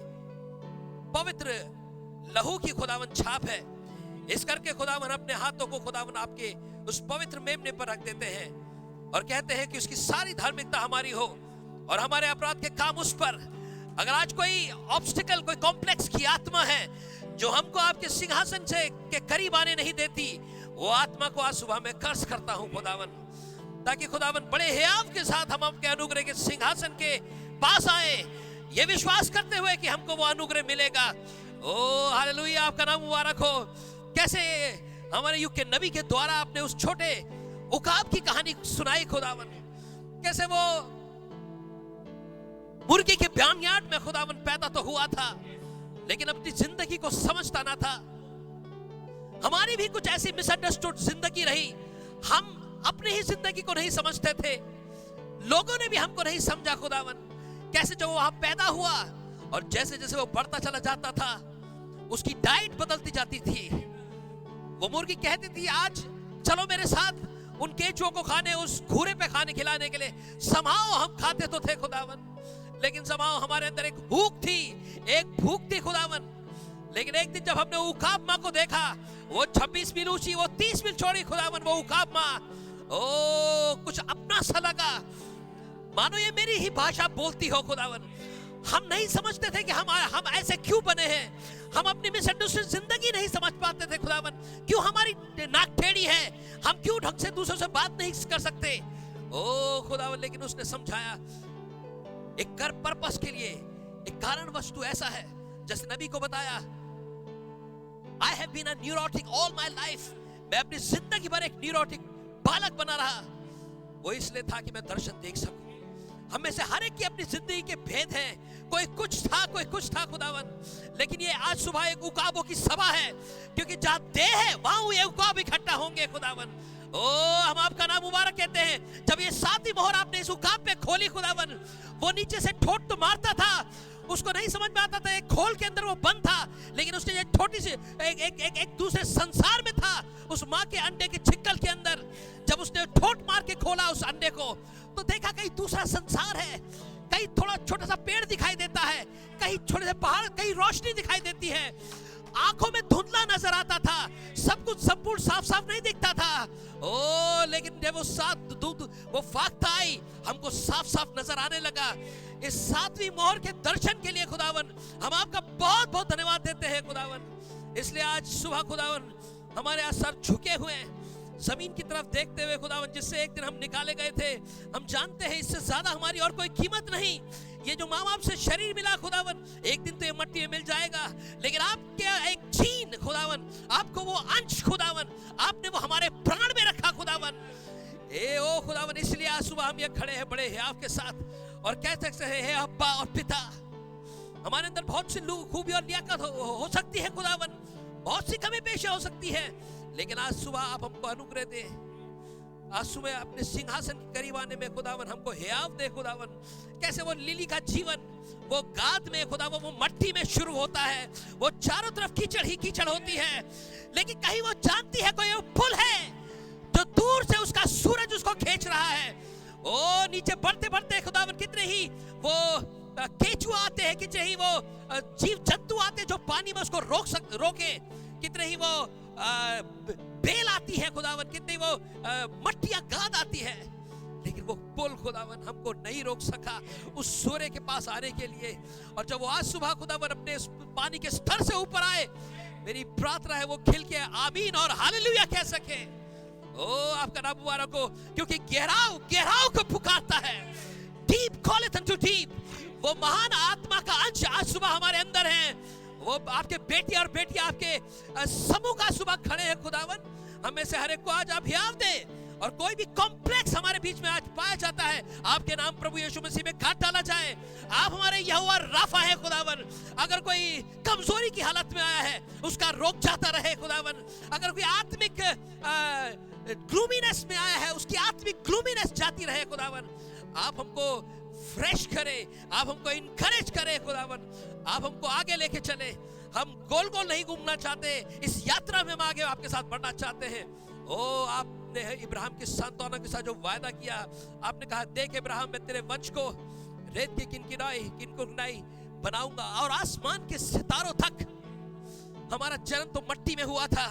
पवित्र लहू की खुदावन छाप है। इस करके खुदावन अपने हाथों को खुदावन आपके उस पवित्र मेमने पर रख देते हैं और कहते हैं कि उसकी सारी धार्मिकता हमारी हो और हमारे अपराध के काम उस पर। अगर आज कोई ऑब्स्टिकल, कोई कॉम्प्लेक्स की आत्मा है जो हमको आपके सिंहासन से के करीब आने नहीं देती, वो आत्मा को आज सुबह मैं कर्स करता हूं खुदावन, ताकि खुदावन बड़े हियाव के साथ हम आपके अनुग्रह के सिंहासन के पास आए, ये विश्वास करते हुए कि हमको वो अनुग्रह मिलेगा। ओ हालेलुया, आपका नाम मुबारक हो। कैसे हमारे युग के नबी के द्वारा आपने उस छोटे उकाब की कहानी सुनाई खुदावन, कैसे वो मुर्गी के ब्यानयार्ड में खुदावन पैदा तो हुआ था, लेकिन अपनी जिंदगी को समझता ना था। हमारी भी कुछ ऐसी मिसअंडरस्टूड जिंदगी रही, हम अपनी ही जिंदगी को नहीं समझते थे, लोगों ने भी हमको नहीं समझा खुदावन। कैसे जब वो वहां पैदा हुआ और जैसे जैसे वो बढ़ता चला जाता था, उसकी डाइट बदलती जाती थी। वो मुर्गी कहती थी आज चलो मेरे साथ उन केचुओं को खाने, उस घूरे पे खाने खिलाने के लिए। समाओ हम खाते तो थे खुदावन, लेकिन समाओ हमारे अंदर एक भूख थी, एक भूख थी खुदावन। लेकिन एक दिन जब हमने उकाब माँ को देखा, वो 26 मील ऊंची, वो 30 मील चौड़ी खुदावन, वो उकाब माँ, ओ कुछ अपना सा लगा, मानो ये मेरी ही भाषा बोलती हो खुदावन। हम नहीं समझते थे कि हम ऐसे क्यों बने हैं, हम अपनी मिसअंडरस्टूड जिंदगी नहीं समझ पाते थे खुदावन, क्यों हमारी नाक टेढ़ी है, हम क्यों ढंग से दूसरों से बात नहीं कर सकते। ओ खुदावन, लेकिन उसने समझाया एक पर्पस के लिए, एक कारण वस्तु ऐसा है, जैसे नबी को बताया, I have been a neurotic all my life, मैं अपनी जिंदगी भर एक न्यूरोटिक बालक बना रहा। वो इसलिए था कि मैं दर्शन देख सकूं। हम में से हर एक की अपनी जिंदगी के भेद हैं, कोई कुछ था, कोई कुछ था खुदावन। लेकिन ये आज सुबह एक उकाबों की सभा है, क्योंकि जहां देह है वहां ये उकाब इकट्ठा होंगे खुदावन। ओ हम आपका नाम मुबारक कहते हैं। जब ये 7वीं मोहर आपने इस उकाब पे खोली खुदावन, वो नीचे से ठोट तो मारता था, उसको नहीं समझ में आता था, एक खोल के अंदर वो बंद था, लेकिन उसने ये छोटी सी एक दूसरे संसार में था, उस माँ के अंडे के छिक्कल के अंदर। जब उसने ठोट मार के खोला उस अंडे को, तो देखा कहीं दूसरा संसार है, कहीं थोड़ा छोटा सा पेड़ दिखाई देता है, कहीं छोटे से पहाड़, कहीं रोशनी दिखाई देती है। आंखों में धुंधला नजर आता था, सब कुछ संपूर्ण साफ साफ नहीं दिखता था। ओ लेकिन जब वो फाख्ता आई, हमको साफ साफ नजर आने लगा। इस 7वीं मोहर के दर्शन के लिए खुदावन हम आपका बहुत बहुत धन्यवाद देते हैं खुदावन। इसलिए आज सुबह खुदावन हमारे यहाँ सर झुके हुए हैं, जमीन की तरफ देखते हुए खुदावन, जिससे एक दिन हम निकाले गए थे। हम जानते हैं इससे ज्यादा हमारी और कोई कीमत नहीं। ये जो माँ बाप से शरीर मिला खुदावन, एक दिन तो ये मट्टी में मिल जाएगा, लेकिन आपके एक जीन खुदावन, आपको वो अंश खुदावन, आपने वो हमारे प्राण में रखा खुदावन। ए ओ खुदावन, इसलिए आज सुबह हम ये खड़े हैं बड़े हियाव के साथ और कह सकते हैं, हे अब्बा और पिता। हमारे अंदर बहुत सी खूबी और लियाकत हो सकती है खुदावन, बहुत सी कमी पेशी हो सकती है, लेकिन आज सुबह आप हमको अनुग्रह दे। आज सुबह अपने सिंहासन के करीब आने में खुदावन हमको हियाव दे खुदावन। कैसे वो लिली का जीवन वो गाद में खुदावन, वो मट्टी में शुरू होता है, वो चारों तरफ कीचड़ ही कीचड़ होती है, लेकिन कहीं वो जानती है कोई पुल है जो दूर से उसका सूरज उसको खींच रहा है। ओ नीचे बढ़ते बढ़ते खुदावन कितने ही वो केचुआ आते हैं, कितने ही वो जीव जंतु आते हैं जो पानी में उसको रोके, कितने ही वो बेल आती है खुदावन, कितनी वो मट्टियां गाद आती है, लेकिन वो पुल खुदावन हमको नहीं रोक सका उस सूर्य के पास आने के लिए। और जब वो आज सुबह खुदावन अपने पानी के स्तर से ऊपर आए, मेरी प्रार्थना है वो खिल के आमीन और हालेलुया कह सके। ओ आपका नाम मुबारक हो, क्योंकि गहराव को पुकारता है। डीप कॉलेथ अनटू डीप, वो महान आत्मा का अंश आज सुबह हमारे अंदर है। वो आपके बेटी और बेटियां आपके समूह का सुबह खड़े हैं खुदावन। हमें से हर एक को आज आप हियाव दे, और कोई भी कॉम्प्लेक्स हमारे बीच में आज पाया जाता है, आपके नाम प्रभु यीशु मसीह में काट डाला जाए। आप हमारे यहोवा राफा है खुदावन। अगर कोई कमजोरी की हालत में आया है, उसका रोग जाता रहे खुदावन। अगर कोई आत्मिक ग्लूमीनेस में आया है, उसकी आत्मिक ग्लूमीनेस जाती रहे खुदावन। आप हमको फ्रेश करें, आप हमको इनकरेज करें खुदावन, आप हमको आगे लेके चले। हम गोल गोल नहीं घूमना चाहते, इस यात्रा में हम आगे आपके साथ बढ़ना चाहते हैं। ओ आपने इब्राहिम के संतानों के साथ जो वायदा किया, आपने कहा देख इब्राहिम मैं तेरे वंश को रेत की किनकिनाई बनाऊंगा, और आसमान के सितारों तक। हमारा जन्म तो मट्टी में हुआ था,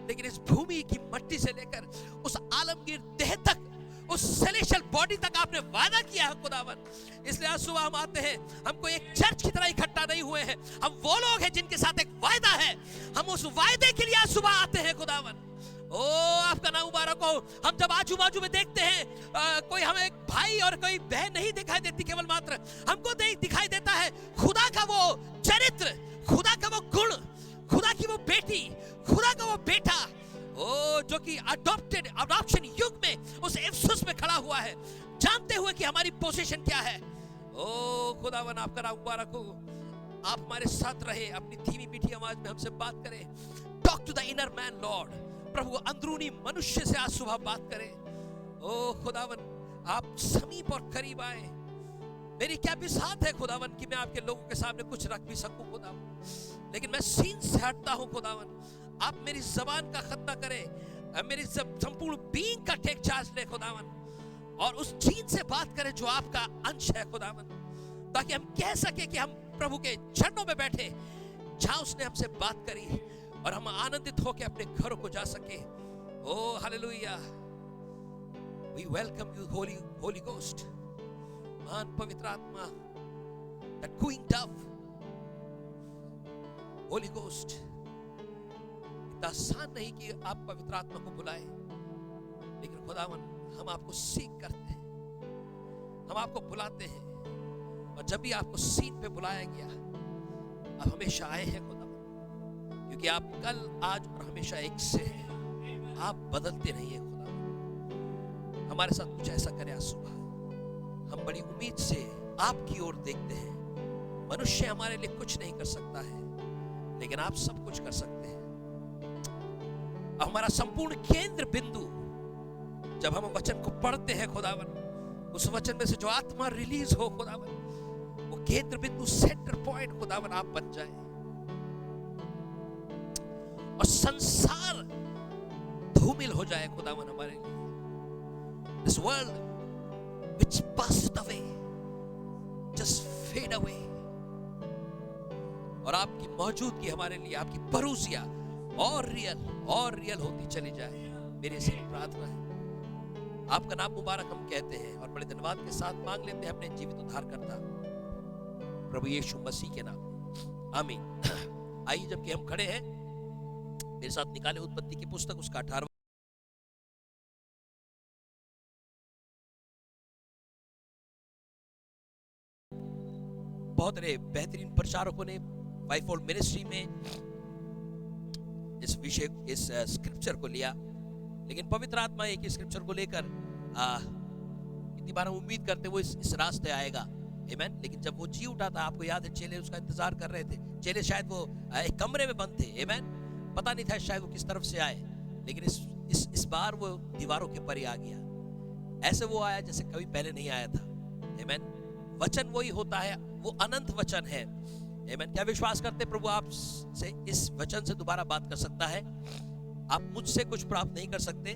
लेकिन इस भूमि की मट्टी से लेकर उस आलमगीर देह तक, उस सेलेशियल बॉडी तक आपने वादा किया है खुदावन। इसलिए आज सुबह हम आते हैं, हमको एक चर्च की तरह इकट्ठा नहीं हुए हैं, हम वो लोग हैं जिनके साथ एक वायदा है। हम उस वायदे के लिए आज सुबह आते हैं खुदावन। ओ आपका नाम मुबारक हो। हम जब आजू बाजू में देखते हैं कोई हमें भाई और कोई बहन नहीं दिखाई देती, केवल मात्र हमको दिखाई देता है खुदा का वो चरित्र, खुदा का वो गुण, खुदा की वो बेटी, खुदा का वो बेटा, ओ जो कि अडॉप्शन युग में उस इफ्सुस में खड़ा हुआ है, जानते हुए कि हमारी पोजीशन क्या है। ओ खुदावन आपका नाम मुबारक हो। आप हमारे साथ रहे, अपनी धीमी मीठी आवाज में हमसे बात करें। Talk to the inner man Lord. प्रभु अंदरूनी मनुष्य से आज सुबह बात करें। ओ खुदावन आप समीप और करीब आए। मेरी क्या भी साथ है खुदावन कि मैं आपके लोगों के सामने कुछ रख भी सकूं खुदावन, लेकिन मैं सीन से हटता हूं खुदावन। आप मेरी जबान का खतना करें, मेरी संपूर्ण बीइंग का टेक चार्ज ले खुदावन, और उस चीज से बात करें जो आपका अंश है खुदावन, ताकि हम कह सके कि हम प्रभु के चरणों में बैठे जहां उसने हमसे बात करी, और हम आनंदित होकर अपने घरों को जा सके। Oh hallelujah, we welcome you Holy Ghost, महान पवित्र आत्मा, that queen dove, Holy Ghost. इतना आसान नहीं कि आप पवित्र आत्मा को बुलाए, लेकिन खुदावन हम आपको सीख करते हैं, हम आपको बुलाते हैं, और जब भी आपको सीट पे बुलाया गया आप हमेशा आए हैं खुदावन, क्योंकि आप कल आज और हमेशा एक से हैं, आप बदलते नहीं है खुदावन। हमारे साथ कुछ ऐसा करें आज सुबह, हम बड़ी उम्मीद से आपकी ओर देखते हैं। मनुष्य हमारे लिए कुछ नहीं कर सकता है, लेकिन आप सब कुछ कर सकते हैं। हमारा संपूर्ण केंद्र बिंदु जब हम वचन को पढ़ते हैं खुदावन, उस वचन में से जो आत्मा रिलीज हो खुदावन, वो केंद्र बिंदु, सेंटर पॉइंट खुदावन आप बन जाए, और संसार धूमिल हो जाए खुदावन हमारे लिए। This world which passed away just fade away, और आपकी मौजूदगी हमारे लिए, आपकी परूसिया और रियल होती चली जाए। मेरी से प्रार्थना है, आपका नाम मुबारक हम कहते हैं, और बड़े धन्यवाद के साथ मांग लेते हैं अपने जीवित उद्धारकर्ता प्रभु यीशु मसीह के नाम, आमीन। आइए, जबकि हम खड़े हैं, मेरे साथ निकाले उत्पत्ति की पुस्तक, उसका 18वां बहुत सारे बेहतरीन प्रचारकों ने फाइवफोल्ड मिनिस्ट्री में इस विषय, इस स्क्रिप्चर को लिया, लेकिन पवित्र आत्मा एक ही स्क्रिप्चर को लेकर इतनी बार हम उम्मीद करते वो इस रास्ते आएगा, आमीन। लेकिन जब वो जी उठा था, आपको याद है, चेले उसका इंतजार कर रहे थे। चेले शायद वो एक कमरे में बंद थे, आमीन, पता नहीं था शायद वो किस तरफ से आए, लेकिन इस बार वो दीवारों के परे आ गया। ऐसे वो आया जैसे कभी पहले नहीं आया था, आमीन। वचन वही होता है, वो अनंत वचन है, आमीन। क्या विश्वास करते प्रभु आप से इस वचन से दोबारा बात कर सकता है? आप मुझसे कुछ प्राप्त नहीं कर सकते।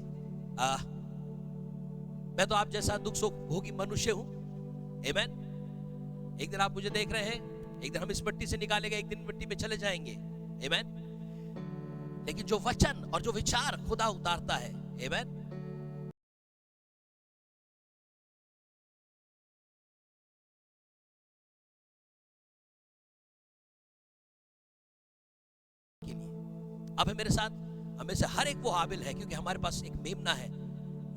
मैं तो आप जैसा दुख सुख भोगी मनुष्य हूं, आमीन। एक दिन आप मुझे देख रहे हैं, एक दिन हम इस मिट्टी से निकाले गए, एक दिन मिट्टी में चले जाएंगे, आमीन। लेकिन जो वचन और जो विचार खुदा उतारता है, आमीन, अब है मेरे साथ, हमें से हर एक वो हाबिल है, क्योंकि हमारे पास एक मेमना है।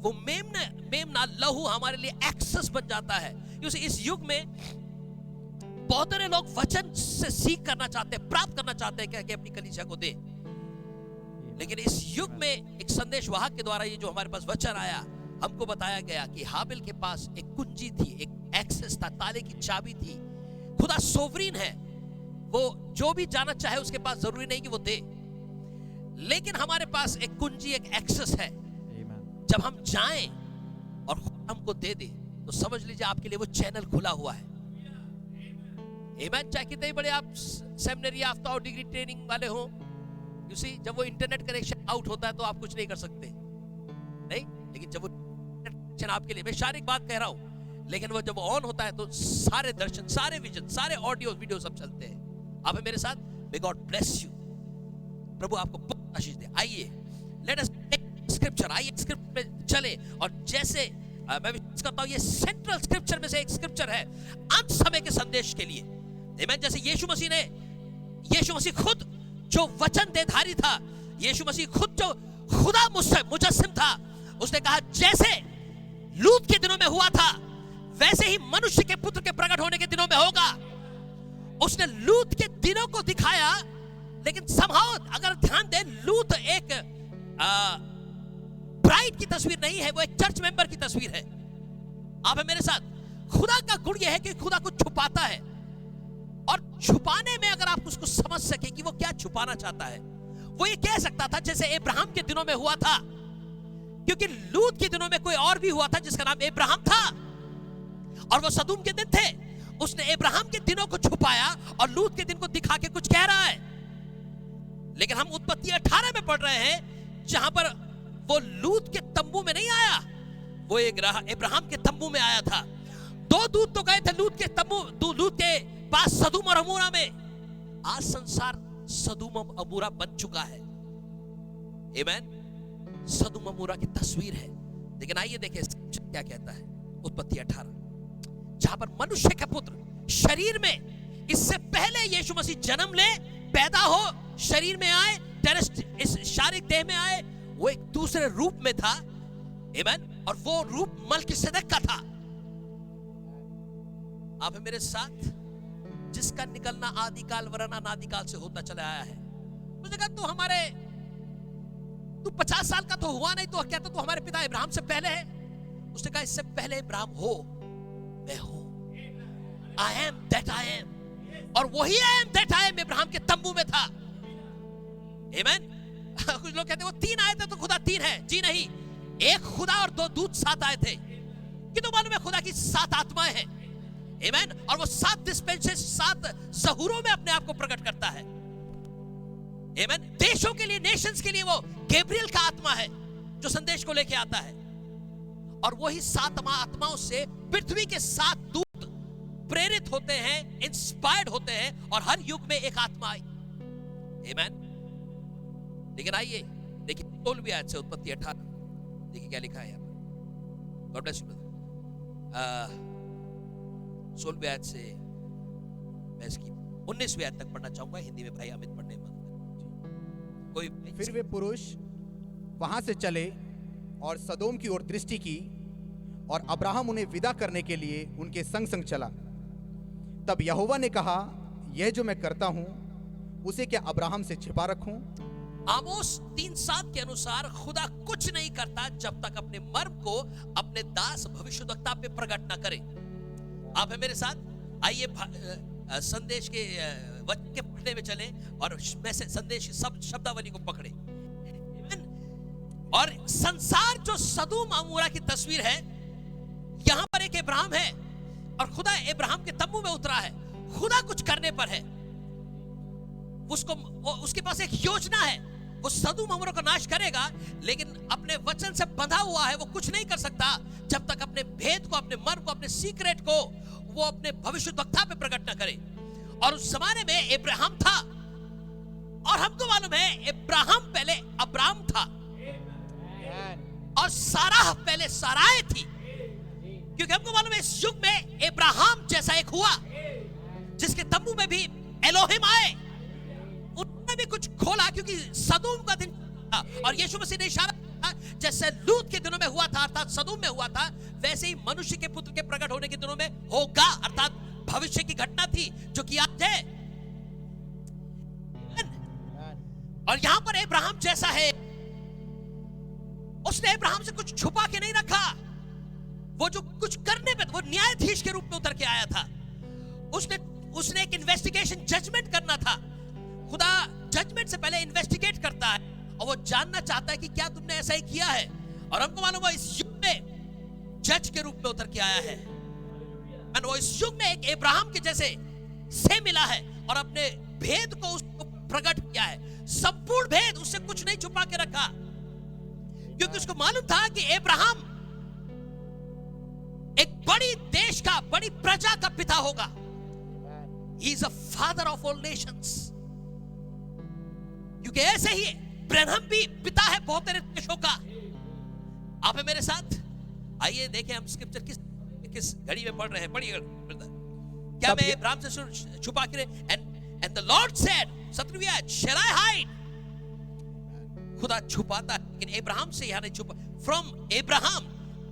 वो मेमना लहू हमारे लिए एक्सेस बन जाता है। क्योंकि इस युग में बहुत सारे लोग वचन से सीख करना चाहते हैं, प्राप्त करना चाहते हैं कि अपनी कलीसिया को दे, लेकिन इस युग में एक संदेश वाहक के द्वारा ये जो हमारे पास वचन आया, हमको बताया गया कि हाबिल के पास एक कुंजी थी, एक एक्सेस था, ताले की चाबी थी। खुदा सोवरीन है, वो जो भी जाना चाहे उसके पास जरूरी नहीं कि वो दे, लेकिन हमारे पास एक कुंजी, एक एक्सेस है। जब हम जाएं और हमको दे दे, तो समझ लीजिए आपके लिए वो चैनल खुला हुआ है, आमीन। चाहे कितने बड़े आप सेमिनरी याफ्ता और डिग्री ट्रेनिंग वाले हो, यू सी, जब वो इंटरनेट कनेक्शन आउट होता है तो आप कुछ नहीं कर सकते, नहीं। लेकिन जब वो कनेक्शन आपके लिए, मैं शारीरिक बात कह रहा हूं, लेकिन वो जब ऑन होता है तो सारे दर्शन, सारे विजन, सारे ऑडियो वीडियो सब चलते हैं। आप है मेरे साथ, मे गॉड ब्लेस यू, प्रभु आपको आशीष दे। आइए, लेट अस स्क्रिप्चर, आइए स्क्रिप्ट में चले, और जैसे मैं विश्वास करता हूं ये सेंट्रल स्क्रिप्चर में से एक स्क्रिप्चर है अंत समय के संदेश के लिए, आमीन। जैसे यीशु मसीह खुद जो वचन देधारी था, यीशु मसीह खुद जो खुदा मुजस्सिम था, उसने कहा जैसे लूत के दिनों में हुआ था वैसे ही मनुष्य के पुत्र के प्रकट होने के दिनों में होगा। उसने लूत के दिनों को दिखाया, लेकिन somehow अगर ध्यान दें, लूत एक ब्राइड की तस्वीर नहीं है, वो एक चर्च मेंबर की तस्वीर है। आप है मेरे साथ, खुदा का गुण यह है कि खुदा को छुपाता है, और छुपाने में अगर आप उसको समझ सके कि वो क्या छुपाना चाहता है, वो ये कह सकता था जैसे अब्राहम के दिनों में हुआ था, क्योंकि लूत के दिनों में कोई और भी हुआ था जिसका नाम अब्राहम था, और वो सदूम के दिन थे। उसने अब्राहम के दिनों को छुपाया और लूत के दिन को दिखा के कुछ कह रहा है। लेकिन हम उत्पत्ति 18 में पढ़ रहे हैं, जहां पर वो लूत के तंबू में नहीं आया, वो एक अब्राहम के तंबू में आया था। 2 दूत तो गए थे लूत के तंबू, लूत के पास सदूम और अमूरा में। आज संसार सदूम और अमूरा बन चुका है। आमीन। सदूम अमूरा की तस्वीर है। लेकिन आइए देखें क्या कहता है उत्पत्ति 18, जहां पर मनुष्य का पुत्र शरीर में, इससे पहले यीशु मसीह जन्म ले, पैदा हो, शरीर में आए, इस शारीरिक देह में आए, वो एक दूसरे रूप में था। आमीन। और वो रूप मल्कीसेदेक का था। आप मेरे साथ, जिसका निकलना आदिकाल वरना अनादिकाल से होता चला आया है। उसने कहा तू 50 साल का तो हुआ नहीं, तो कहता तू हमारे पिता इब्राहिम से पहले है। उसने कहा इससे पहले इब्राहिम हो, मैं हूं। I am that I am. और वही I am that I am Ibrahim के तंबू में था। आमीन। कुछ लोग कहते हैं वो 3 आए थे तो खुदा 3 है। जी नहीं, एक खुदा और 2 दूत 7 आए थे। कि तो मालूम है खुदा की 7 आत्माएं हैं। आमीन। और वो 7 डिस्पेंसेस, 7 ज़हूरों में अपने आप को प्रकट करता है। आमीन। देशों के लिए, नेशंस के लिए वो गैब्रियल का आत्मा है जो संदेश को लेके आता है। और वही 7 आत्माओं से पृथ्वी के 7 दूत प्रेरित होते हैं, इंस्पायर्ड होते हैं, और हर युग में एक आत्मा आई। आमीन। लेकिन आइए देखिए 16वीं आयत से उत्पत्ति 18, देखिए क्या लिखा है यहाँ पर। God bless you brother. 16वीं आयत से मैं इसकी 19वीं आयत तक पढ़ना चाहूंगा। हिंदी में भाई अमित पढ़ने में कोई।
फिर वे पुरुष वहां से चले और सदोम की ओर दृष्टि की, और अब्राहम उन्हें विदा करने के लिए उनके संग संग चला। तब यहोवा ने कहा, यह जो मैं करता हूं उसे क्या अब्राहम से छिपा रखूं?
आमोस 3:7 के अनुसार खुदा कुछ नहीं करता जब तक अपने मर्म को अपने दास भविष्यद्वक्ता पे प्रकट ना करे। आप है मेरे साथ, आइए संदेश के वचन के पढ़ने में चले और संदेश सब शब्दावली को पकड़े। और संसार जो सदूम अमूरा की तस्वीर है, यहां पर एक इब्राहिम है और खुदा इब्राहिम के तंबू में उतरा है। खुदा कुछ करने पर है, उसके पास एक योजना है। वो सदूम अमूरा को नाश करेगा, लेकिन अपने वचन से बंधा हुआ है। वो कुछ नहीं कर सकता जब तक अपने भेद को, अपने मर्म को, अपने सीक्रेट को वो अपने भविष्यद्वक्ता पे प्रकट ना करे। और उस जमाने में इब्राहिम था, और हमको मालूम है इब्राहिम पहले अब्राम था, और साराह पहले साराय थी। क्योंकि हमको मालूम है इस युग में इब्राहिम जैसा एक हुआ जिसके तंबू में भी एलोहिम आए। उन्होंने भी कुछ खोला, क्योंकि सदूम का दिन था। और यीशु मसीह ने इशारा किया, जैसे लूत के दिनों में हुआ था अर्थात सदूम में हुआ था, वैसे ही मनुष्य के पुत्र के प्रकट होने के दिनों में होगा, अर्थात भविष्य की घटना थी जो कि आज है। और यहां पर इब्राहिम जैसा है, उसने इब्राहिम से कुछ छुपा के नहीं रखा। वो जो कुछ करने पे, वो न्यायाधीश के रूप में उतर के आया था। उसने एक इन्वेस्टिगेशन, जजमेंट करना था। खुदा जजमेंट से पहले इन्वेस्टिगेट करता है, और वो जानना चाहता है कि क्या तुमने ऐसा ही किया है। और हमको मालूम है इस युग में जज के रूप में उतर के आया है। और वो इस युग में एक इब्राहिम के जैसे से मिला है और अपने भेद को उसको प्रकट किया है। संपूर्ण भेद, उससे कुछ नहीं छुपा के रखा, क्योंकि उसको मालूम था कि इब्राहिम एक बड़ी देश का, बड़ी प्रजा का पिता होगा। He is a father of all nations। क्योंकि ऐसे ही ब्रैनहम भी पिता है बहुत सारे देशों का। आप है मेरे साथ, आइए देखें हम स्क्रिप्चर किस घड़ी में पढ़ रहे हैं। पढ़िए क्या मैं इब्राहिम से छुपा के, and the Lord said, 17वीं आयत, shall I hide? खुदा छुपाता है, लेकिन इब्राहिम से यहां नहीं छुपा। From Abraham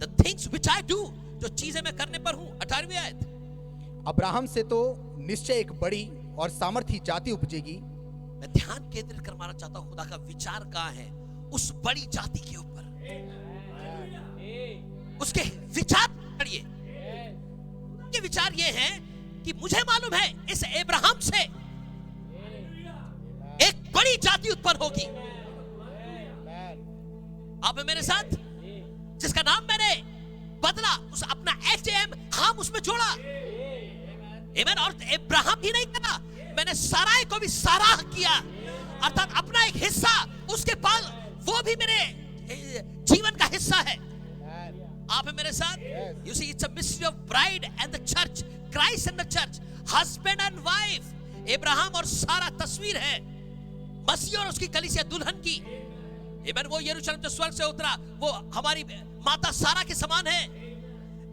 the things which I do, जो चीजें मैं करने पर हूं। 18वीं आयत,
अब्राहम से तो निश्चय एक बड़ी और सामर्थी जाति उपजेगी।
मैं ध्यान केंद्रित करवाना चाहता हूं, खुदा का विचार कहां है उस बड़ी जाति के ऊपर। उसके विचार पढ़िए। ये विचार ये है कि मुझे मालूम है इस इब्राहिम से एक बड़ी जाति उत्पन्न होगी। आप है मेरे साथ, जिसका नाम मैंने बदला, उस अपना HAM हम उसमें जोड़ा। आमीन। और इब्राहिम ही नहीं कहा, मैंने साराय को भी साराह किया, अर्थात अपना एक हिस्सा उसके पास, वो भी मेरे जीवन का हिस्सा है। आप है मेरे साथ? You see, it's a mystery of bride and the church, Christ and the church, husband and wife. Abraham और सारा तस्वीर है मसीह और उसकी कलीसिया दुल्हन की। आमीन। वो यरूशलेम जो स्वर्ग से उतरा वो हमारी माता सारा के समान है।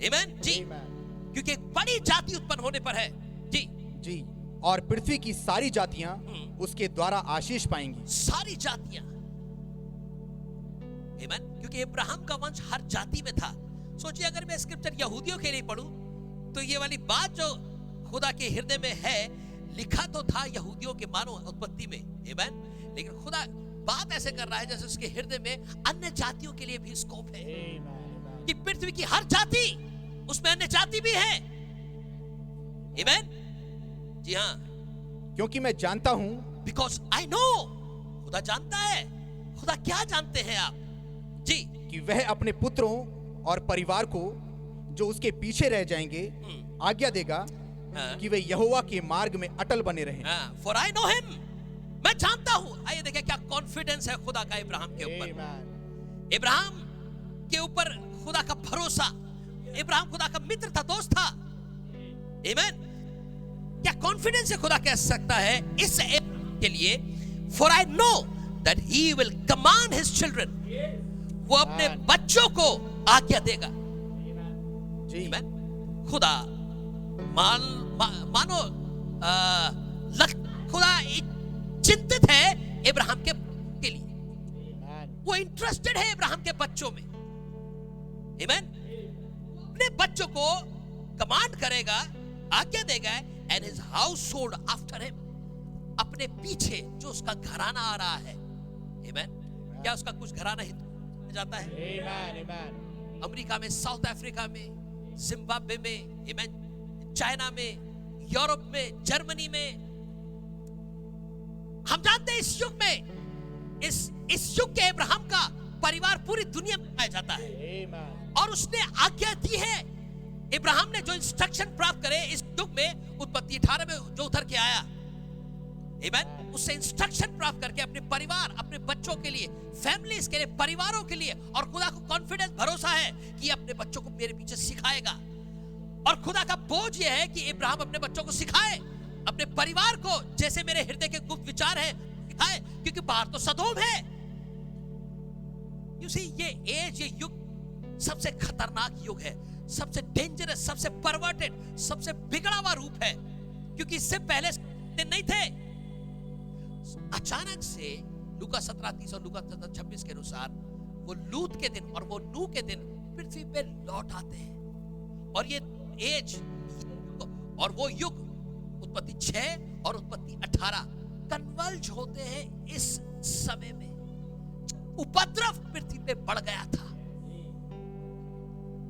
आमीन जी। क्योंकि एक बड़ी जाति उत्पन्न होने पर है जी
जी। और पृथ्वी की सारी जातियां उसके द्वारा आशीष पाएंगी।
सारी जातियां। आमीन। क्योंकि अब्राहम का वंश हर जाति में था। सोचिए अगर मैं स्क्रिप्चर यहूदियों के लिए पढ़ूं तो ये वाली बात जो खुदा के हृदय में है लिखा तो था यहूदियों के मानो उत्पत्ति में। आमीन। लेकिन खुदा बात ऐसे कर रहा है जैसे उसके हृदय में अन्य जातियों के लिए भी स्कोप है कि पृथ्वी की हर जाति उसमें अन्य जाति भी है। आमीन। जी हाँ।
क्योंकि मैं जानता हूं,
बिकॉज आई नो, खुदा जानता है। खुदा क्या जानते हैं आप जी?
कि वह अपने पुत्रों और परिवार को जो उसके पीछे रह जाएंगे आज्ञा देगा कि वे यहोवा के मार्ग में अटल बने रहें।
फॉर आई नो हिम, मैं जानता हूं। आइए देखें क्या कॉन्फिडेंस है खुदा का इब्राहिम के ऊपर। इब्राहिम के ऊपर खुदा का भरोसा। इब्राहिम खुदा का मित्र था, दोस्त था। आमीन। क्या कॉन्फिडेंस है खुदा कह सकता है इस के लिए? For I know that he will command his children, वो अपने बच्चों को आज्ञा देगा जी। खुदा मानो खुदा चिंतित है इब्राहिम के लिए। वो इंटरेस्टेड है इब्राहिम के बच्चों में। आमीन। अपने बच्चों को कमांड करेगा, आज्ञा देगा, and his household after him, अपने पीछे जो उसका घराना आ रहा है। आमीन। क्या उसका कुछ घराना हिंदू जाता है? अमेरिका में, साउथ अफ्रीका में, जिम्बाब्वे में, आमीन, चाइना में, यूरोप में, जर्मनी में। हम जानते हैं इस युग में, इस युग के इब्राहिम का परिवार पूरी दुनिया में पाया जाता है। और उसने आज्ञा दी है। इब्राहिम ने जो इंस्ट्रक्शन प्राप्त करे इस युग में, उत्पत्ति 18 में जो उतर के आया, आमीन, उससे इंस्ट्रक्शन प्राप्त करके अपने परिवार, अपने बच्चों के लिए, फैमिलीज के लिए, परिवारों के लिए, और खुदा को कॉन्फिडेंस, भरोसा है कि अपने बच्चों को मेरे पीछे सिखाएगा। और खुदा का बोझ यह है कि इब्राहिम अपने बच्चों को सिखाए, अपने परिवार को जैसे मेरे हृदय के गुप्त विचार है सिखाए, क्योंकि बाहर तो सदोम है। यू सी, ये एज, ये युग सबसे खतरनाक युग है, सबसे डेंजरस, सबसे परवर्टेड, सबसे बिगड़ा हुआ रूप है, क्योंकि इससे पहले दिन नहीं थे। अचानक से लूका 17:30 और लूका 17:26 के अनुसार वो लूत के दिन और वो नूह के दिन पृथ्वी पे लौट आते हैं। और ये एज और वो युग, उत्पत्ति 6 और उत्पत्ति 18 कन्वर्ज होते हैं इस समय में। उपद्रव पृथ्वी पे बढ़ गया था।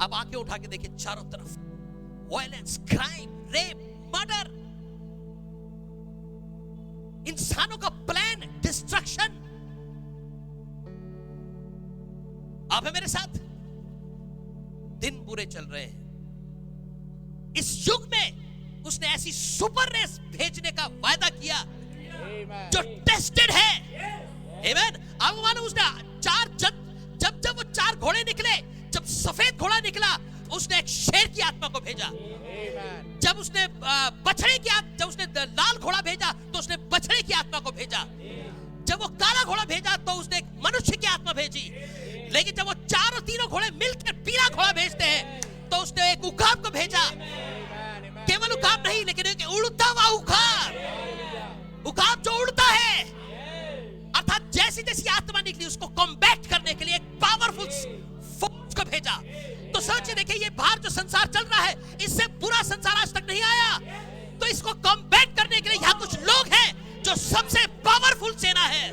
अब आंखें उठा के देखिए चारों तरफ, वायलेंस, क्राइम, रेप, मर्डर, इंसानों का प्लान, डिस्ट्रक्शन। आप है मेरे साथ? दिन बुरे चल रहे हैं। इस युग में उसने ऐसी सुपर रेस भेजने का वायदा किया जो टेस्टेड है। आमीन। अब मानो उसने जब वो 4 घोड़े निकले, जब सफेद घोड़ा निकला उसने एक शेर की आत्मा को भेजा। जब उसने जब उसने लाल घोड़ा भेजा तो उसने बछड़े की आत्मा को भेजा। जब वो काला घोड़ा भेजा तो उसने एक मनुष्य की आत्मा भेजी। लेकिन जब वो तीनों घोड़े मिलकर पीला घोड़ा भेजते हैं तो उसने एक उकाब को भेजा। केवल उकाब नहीं, लेकिन एक उड़ता हुआ उकाब जो उड़ता है, अर्थात जैसी जैसी आत्मा निकली उसको कॉम्बैट करने के लिए एक पावरफुल फोर्स को भेजा। तो सोचिए, देखिए ये बाहर जो संसार चल रहा है, इससे बुरा संसार आज तक नहीं आया। तो इसको कॉम्बैट करने के लिए यहाँ कुछ लोग हैं जो सबसे पावरफुल सेना है।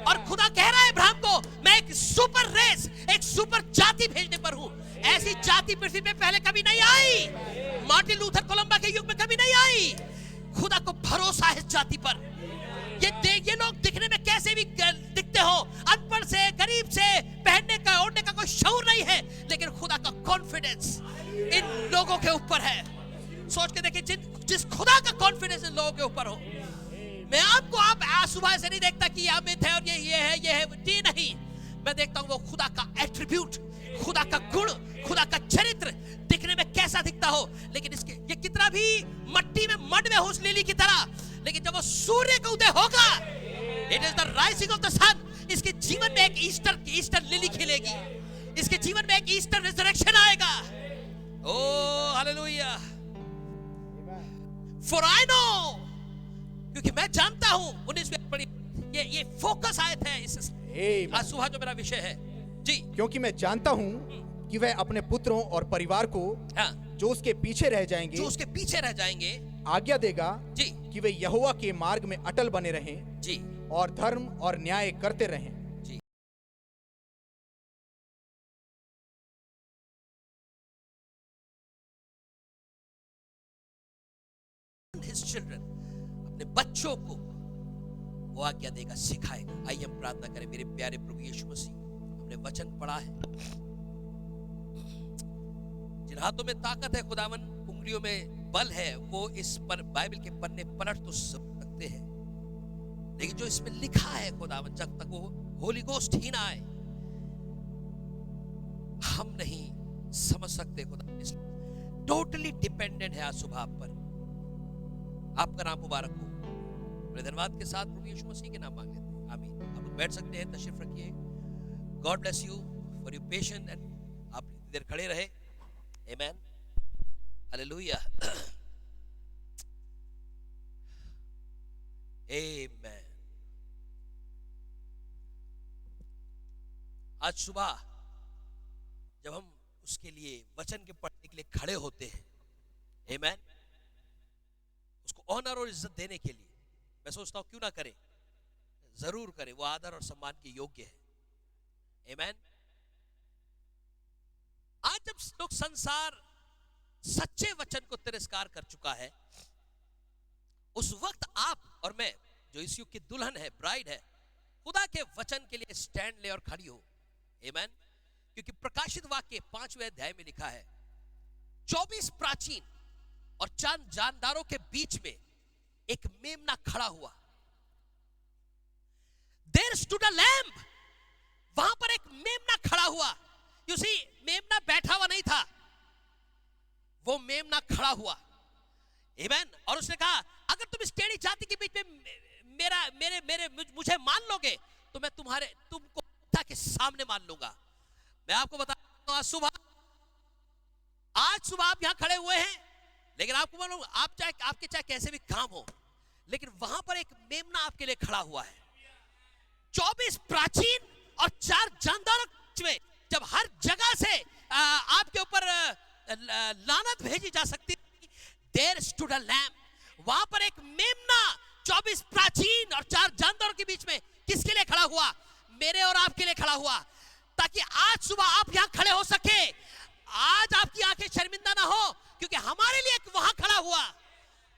और खुदा कह रहा है इब्राहिम को, मैं एक सुपर रेस, एक सुपर जाति भेजने पर हूं। ऐसी जाति पृथ्वी पे पहले कभी नहीं आई। मार्टिन लूथर कोलंबा के युग में कभी नहीं आई। खुदा को भरोसा है इस जाति पर। ये लोग दिखने में कैसे भी दिखते हो, अनपढ़ से, गरीब से, पहनने का ओढ़ने का कोई शऊर नहीं है, लेकिन खुदा का कॉन्फिडेंस इन लोगों के ऊपर है। सोच के देखिए, जिस खुदा का कॉन्फिडेंस इन लोगों के ऊपर हो। मैं आपको आप सुबह से नहीं देखता कि अमित है और ये है, जी नहीं। मैं देखता हूं वो खुदा का एट्रीब्यूट, खुदा का गुण, खुदा का चरित्र दिखने में कैसा दिखता हो, लेकिन इसके ये कितना भी मट्टी में मड में हो उस लिली की तरह, लेकिन जब वो सूर्य का उदय होगा, it is the rising of the sun, इसके जीवन में एक ईस्टर लिली खिलेगी, इसके जीवन में एक ईस्टर रिजरेक्शन आएगा। ओ हालेलुया। फॉर आई नो, क्योंकि मैं जानता हूं, 19वीं पढ़ी, ये फोकस आयत है इस आज सुबह जो मेरा विषय है जी।
क्योंकि मैं जानता हूं कि वह अपने पुत्रों और परिवार को जो उसके पीछे रह जाएंगे आज्ञा देगा
जी
कि वे यहोवा के मार्ग में अटल बने रहें
जी
और धर्म और न्याय करते रहें।
जी। His children, अपने बच्चों को वो आज्ञा देगा, सिखाएगा। आइए हम प्रार्थना करें। मेरे प्यारे प्रभु यीशु मसीह, हमने वचन पढ़ा है, जिन हाथों में ताकत है खुदावन, उंगलियों में बल है, वो इस पर बाइबल के पन्ने पलट तो सकते हैं, लेकिन जो इसमें लिखा है खुदावन, जब तक वो होली गोस्ट ही ना आए हम नहीं समझ सकते खुदा। टोटली डिपेंडेंट है आज सुबह आप पर। आपका नाम मुबारक हो। बड़े धन्यवाद के साथ प्रभु यीशु मसीह के नाम मांग लेते हैं, आमीन। आप लोग बैठ सकते हैं, तशरीफ रखिए। God bless you for your patience and आप इतनी देर खड़े रहे। आमेन, हालेलुया, आमेन। आज सुबह जब हम उसके लिए वचन के पढ़ने के लिए खड़े होते हैं, आमेन, उसको ऑनर और इज्जत देने के लिए मैं सोचता हूं क्यों ना करें, जरूर करें, वो आदर और सम्मान के योग्य है। आमेन। आज जब लोग संसार सच्चे वचन को तिरस्कार कर चुका है, उस वक्त आप और मैं जो इस युग की दुल्हन है, ब्राइड है, खुदा के वचन के लिए स्टैंड ले और खड़ी हो। आमेन। क्योंकि प्रकाशित वाक्य 5वें अध्याय में लिखा है, 24 प्राचीन और चंद जानदारों के बीच में एक मेमना खड़ा हुआ। There stood a lamb, वहां पर एक मेमना खड़ा हुआ। You see, मेमना बैठा हुआ नहीं था, वो मेमना खड़ा हुआ। Amen। और उसने कहा, अगर तुम इस टेढ़ी जाति के बीच में मुझे मान लोगे तो मैं तुमको पिता के सामने मान लूंगा। मैं आपको बता, आज सुबह आप यहां खड़े हुए हैं, लेकिन आपको मालूम, आपके चाहे कैसे भी काम हो, लेकिन वहां पर एक मेमना आपके लिए खड़ा हुआ है। 24 प्राचीन और 4 जानदारों में जब हर जगह से आपके ऊपर लानत भेजी जा सकती, देयर स्टूड अ लैम्ब, वहां पर एक मेमना 24 प्राचीन और 4 जानदारों के बीच में किसके लिए खड़ा हुआ? मेरे और आपके लिए खड़ा हुआ, ताकि आज सुबह आप यहां खड़े हो सके। आज आपकी आंखें शर्मिंदा ना हो, क्योंकि हमारे लिए एक वहां खड़ा हुआ।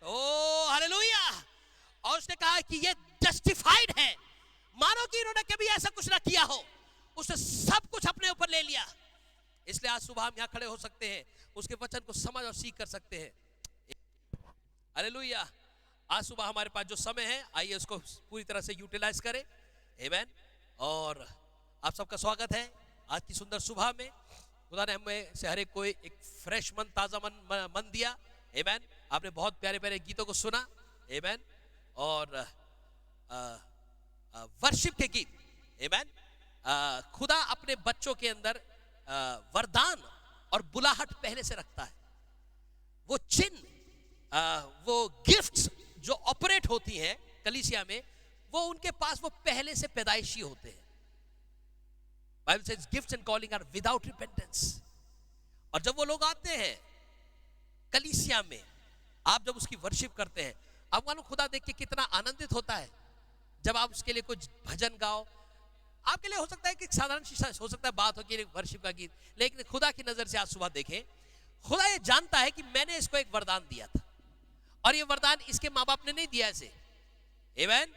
ओ हालेलुया। और उसने कहा कि ये जस्टिफाइड है, मानो कि इन्होंने कभी ऐसा कुछ ना किया हो, उसने सब कुछ अपने ऊपर ले लिया। इसलिए आज सुबह हम यहां खड़े हो सकते हैं, उसके वचन को समझ और सीख कर सकते हैं। हालेलुया। आज सुबह हमारे पास जो समय है, आइए उसको पूरी तरह से यूटिलाइज करें। आमेन। और आप सबका स्वागत है आज की सुंदर सुबह में। खुदा ने हमें से हर एक को एक फ्रेश मन, ताजा मन दिया। आमेन। आपने बहुत प्यारे प्यारे गीतों को सुना। आमेन। और वर्शिप के गीत। आमेन। खुदा अपने बच्चों के अंदर वरदान और बुलाहट पहले से रखता है। वो चिन्ह, वो गिफ्ट्स जो ऑपरेट होती हैं कलीसिया में, वो उनके पास वो पहले से पैदाइशी होते हैं। Bible says gifts and calling are without repentance. और जब वो लोग आते हैं कलीसिया में, आप जब उसकी वर्शिप करते हैं, आप मानो खुदा देख के कितना आनंदित होता है। जब आप उसके लिए कुछ भजन गाओ, आपके लिए हो सकता है कि साधारण हो सकता है बात हो कि वर्शिप का गीत, लेकिन खुदा की नजर से आज सुबह देखें, खुदा ये जानता है कि मैंने इसको एक वरदान दिया था, और ये वरदान इसके माँ बाप ने नहीं दिया इसे। आमेन।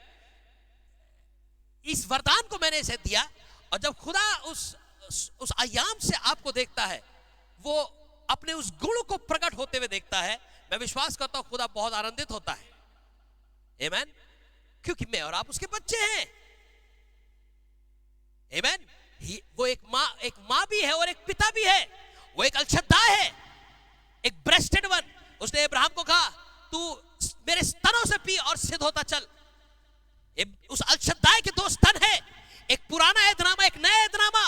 इस वरदान को मैंने इसे दिया, और जब खुदा उस आयाम से आपको देखता है, वो अपने उस गुण को प्रकट होते हुए देखता है, मैं विश्वास करता हूं खुदा बहुत आनंदित होता है। आमेन। क्योंकि मैं और आप उसके बच्चे हैं। आमेन। वो एक माँ भी है और एक पिता भी है। वो एक अलछदाय है, एक ब्रेस्टेड वन। उसने अब्राहम को कहा तू मेरे स्तनों से पी और सिद्ध होता चल। उस अलछदाय के दो स्तन है, एक पुराना ऐदनामा, एक नया ऐदनामा।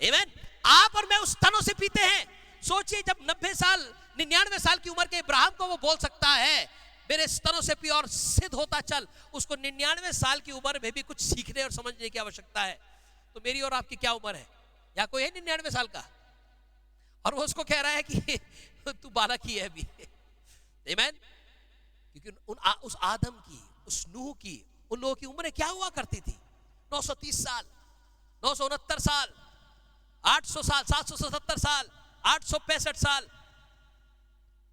आमीन। आप और मैं उस स्तनों से पीते हैं। सोचिए जब 90 साल 99 साल की उम्र के अब्राहम को वो बोल सकता है मेरे स्तनों से पी और सिद्ध होता चल, उसको 99 साल की उम्र में भी कुछ सीखने और समझने की आवश्यकता है। तो मेरी और आपकी क्या उम्र है? या कोई है 99 साल का और वो उसको कह रहा है कि तू बालक ही है अभी। आमीन। क्योंकि उस आदम की, उस नूह की, उन लोगों की उम्रें क्या हुआ करती थी? 930 साल, 969 साल, 800 साल, 777 साल, 865 साल।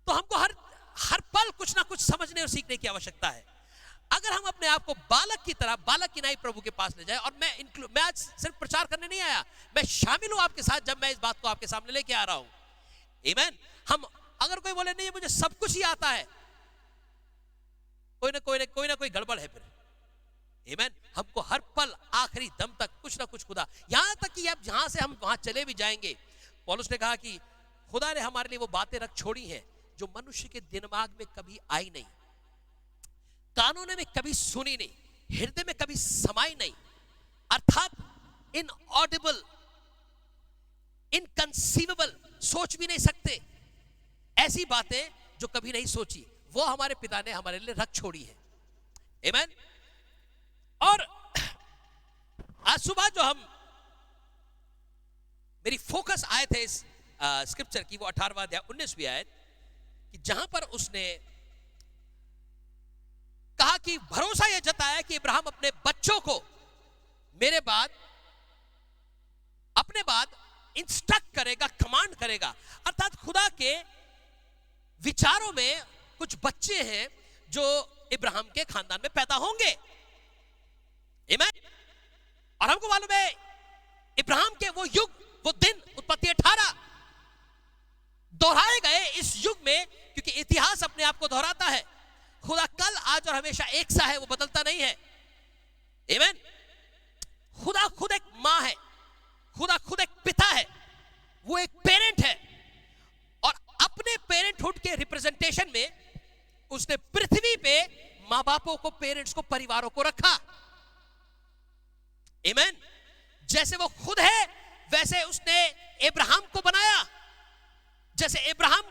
तो हमको हर पल कुछ ना कुछ समझने और सीखने की आवश्यकता है। अगर हम अपने आप को बालक की तरह, बालक की नाई प्रभु के पास ले जाए, और मैं आज सिर्फ प्रचार करने नहीं आया, मैं शामिल हूं आपके साथ जब मैं इस बात को आपके सामने लेके आ रहा हूं। आमीन। हम अगर कोई बोले नहीं मुझे सब कुछ ही आता है, कोई ना कोई गड़बड़ है फिर। आमीन। हमको हर पल आखिरी दम तक कुछ ना कुछ खुदा, यहां तक कि अब जहां से हम वहां चले भी जाएंगे, पौलुस ने कहा कि खुदा ने हमारे लिए वो बातें रख छोड़ी हैं जो मनुष्य के दिमाग में कभी आई नहीं, कानून में कभी सुनी नहीं, हृदय में कभी समाई नहीं। अर्थात इनऑडिबल, इनकंसीवेबल, सोच भी नहीं सकते ऐसी बातें जो कभी नहीं सोची, वो हमारे पिता ने हमारे लिए रख छोड़ी है। आमीन। और आज सुबह जो मेरी फोकस आए थे इस स्क्रिप्चर की, वो 18वां अध्याय 19वीं आयत, कि जहां पर उसने कहा कि भरोसा यह जताया कि इब्राहिम अपने बच्चों को मेरे बाद, अपने बाद इंस्ट्रक्ट करेगा, कमांड करेगा। अर्थात खुदा के विचारों में कुछ बच्चे हैं जो इब्राहिम के खानदान में पैदा होंगे। आमीन। और हमको मालूम है इब्राहिम के वो युग, वो दिन, उत्पत्ति 18 दोहराए गए इस युग में, क्योंकि इतिहास अपने आप को दोहराता है। खुदा कल, आज और हमेशा एक सा है, वो बदलता नहीं है। आमीन। खुदा खुद एक मां है, खुदा खुद एक पिता है, वो एक पेरेंट है, और अपने पेरेंटहुड के रिप्रेजेंटेशन में उसने पृथ्वी पे मां बापों को, पेरेंट्स को, परिवारों को रखा। आमीन। जैसे वो खुद है वैसे उसने इब्राहिम को बनाया। जैसे इब्राहिम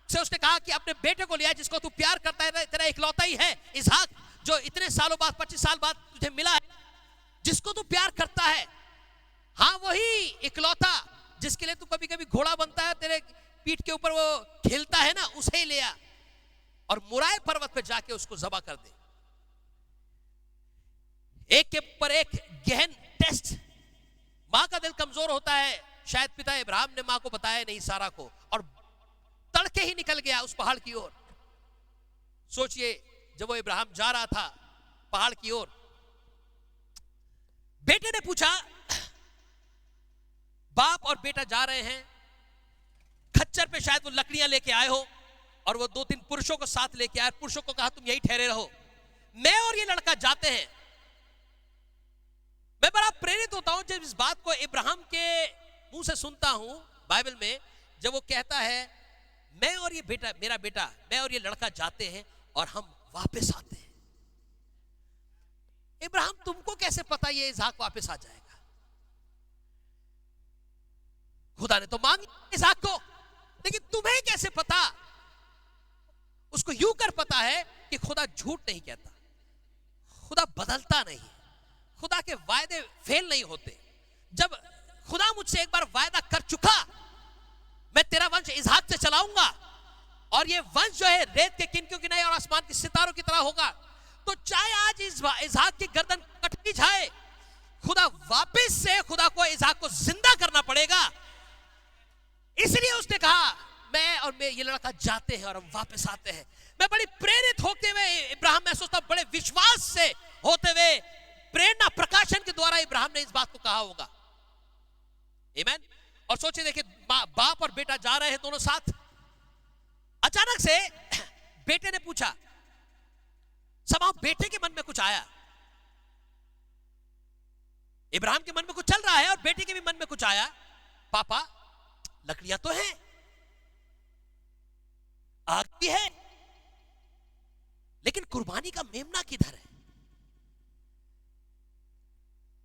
से उसने कहा कि अपने बेटे को लिया जिसको तू प्यार करता है, तेरा इकलौता ही है इसहाक, जो इतने सालों बाद, 25 साल बाद तुझे मिला है, जिसको तू प्यार करता है, हाँ वही इकलौता जिसके लिए तू कभी कभी घोड़ा बनता है, तेरे पीठ के ऊपर वो खेलता है ना, उसे ही लिया और मुराय पर्वत पे जाके उसको ज़बह कर दे। एक के ऊपर एक गहन टेस्ट। मां का दिल कमजोर होता है, शायद पिता इब्राहिम ने मां को बताया नहीं सारा को, और तड़के ही निकल गया उस पहाड़ की ओर। सोचिए जब वो इब्राहिम जा रहा था पहाड़ की ओर, बेटे ने पूछा, बाप और बेटा जा रहे हैं, खच्चर पे शायद वो लकड़ियां लेके आए हो, और वो 2-3 पुरुषों को साथ लेके आए, पुरुषों को कहा तुम यही ठहरे रहो, मैं और ये लड़का जाते हैं। मैं बड़ा प्रेरित होता हूं जब इस बात को इब्राहिम के मुंह से सुनता हूं बाइबल में, जब वो कहता है मैं और ये बेटा, मेरा बेटा, मैं और ये लड़का जाते हैं और हम वापस आते हैं। इब्राहिम तुमको कैसे पता ये इसहाक वापस आ जाएगा? खुदा ने तो मांग इसहाक को, लेकिन तुम्हें कैसे पता? उसको यूं कर पता है कि खुदा झूठ नहीं कहता, खुदा बदलता नहीं, खुदा के वायदे फेल नहीं होते। जब खुदा मुझसे एक बार वायदा कर चुका, मैं तेरा वंश इसहाक से चलाऊंगा और ये वंश जो है रेत के किनकों की नहीं और आसमान के सितारों की तरह होगा, तो चाहे आज इसहाक की गर्दन कटनी जाए, खुदा वापस से खुदा को इसहाक को जिंदा करना पड़ेगा। इसलिए उसने कहा मैं और मैं ये लड़का जाते हैं और हम वापस आते हैं। मैं बड़ी प्रेरित होते हुए इब्राहिम, मैं सोचता बड़े विश्वास से होते हुए, प्रेरणा प्रकाशन के द्वारा इब्राहिम ने इस बात को कहा होगा। आमीन। और सोचिए, देखिए बाप और बेटा जा रहे हैं दोनों साथ। अचानक से बेटे ने पूछा, समाओ बेटे के मन में कुछ आया, इब्राहिम के मन में कुछ चल रहा है और बेटे के भी मन में कुछ आया, पापा लकड़ियां तो हैं, आग भी है, लेकिन कुर्बानी का मेमना किधर है?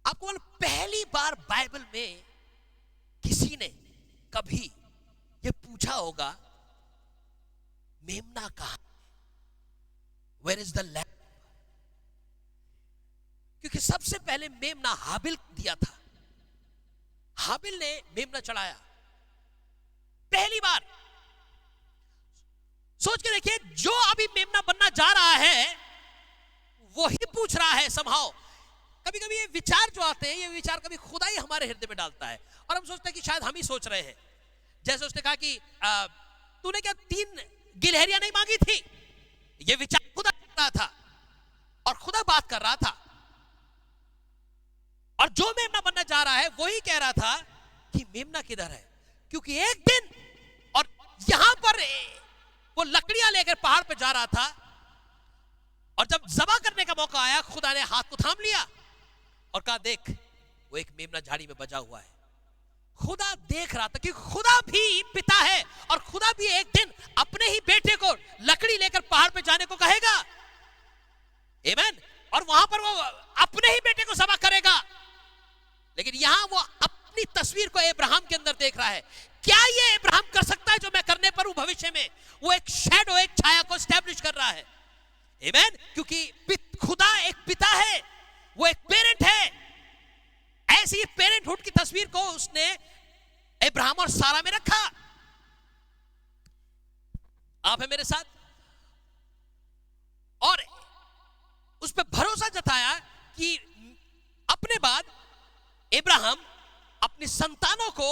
आपको मालूम, पहली बार बाइबल में किसी ने कभी ये पूछा होगा मेमना कहां, वेयर इज द लैम्ब? क्योंकि सबसे पहले मेमना हाबिल दिया था, हाबिल ने मेमना चढ़ाया पहली बार। सोच के देखिए, जो अभी मेमना बनना जा रहा है वही पूछ रहा है समहाउ। कभी कभी ये विचार जो आते हैं, ये विचार कभी खुदा ही हमारे हृदय में डालता है और हम सोचते हैं कि शायद हम ही सोच रहे हैं। जैसे उसने कहा कि तूने क्या 3 गिलहरियां नहीं मांगी थी? ये विचार खुदा कर रहा था और खुदा बात कर रहा था, और जो मेमना बनना जा रहा है वही कह रहा था कि मेमना किधर है? क्योंकि एक दिन, और यहां पर वो लकड़ियां लेकर पहाड़ पे जा रहा था, और जब ज़बह करने का मौका आया, खुदा ने हाथ को थाम लिया और कहा देख, वो एक मेमना झाड़ी में बजा हुआ है। खुदा देख रहा था कि खुदा भी पिता है और खुदा भी एक दिन अपने ही बेटे को लकड़ी लेकर पहाड़ पे जाने को कहेगा। आमीन। और वहां पर वो अपने ही बेटे को ज़बह करेगा, लेकिन यहां वो अपनी तस्वीर को अब्राहम के अंदर देख रहा है। क्या ये अब्राहम कर सकता है जो मैं करने पर हूं भविष्य में? वो एक शैडो, एक छाया को एस्टैब्लिश कर रहा है। आमीन। क्योंकि खुदा एक पिता है, वो एक पेरेंट है। ऐसी पेरेंटहुड की तस्वीर को उसने अब्राहम और सारा में रखा। आप है मेरे साथ? और उस पर भरोसा जताया कि अपने बाद अब्राहम अपनी संतानों को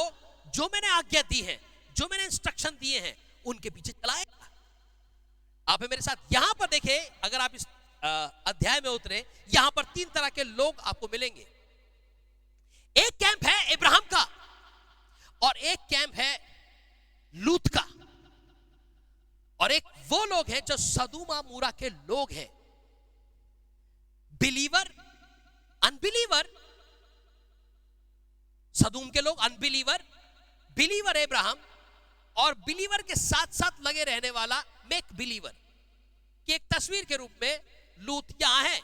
जो मैंने आज्ञा दी है, जो मैंने इंस्ट्रक्शन दिए हैं, उनके पीछे चलाएगा। आप है मेरे साथ? यहां पर देखें, अगर आप इस अध्याय में उतरे, यहां पर 3 तरह के लोग आपको मिलेंगे। एक कैंप है अब्राहम का और एक कैंप है लूत का, और एक वो लोग हैं जो सदूमा मूरा के लोग हैं। बिलीवर, अनबिलीवर, सदूम के लोग अनबिलीवर, बिलीवर अब्राहम, और बिलीवर के साथ साथ लगे रहने वाला मेक बिलीवर की एक तस्वीर के रूप में लूत यहां है।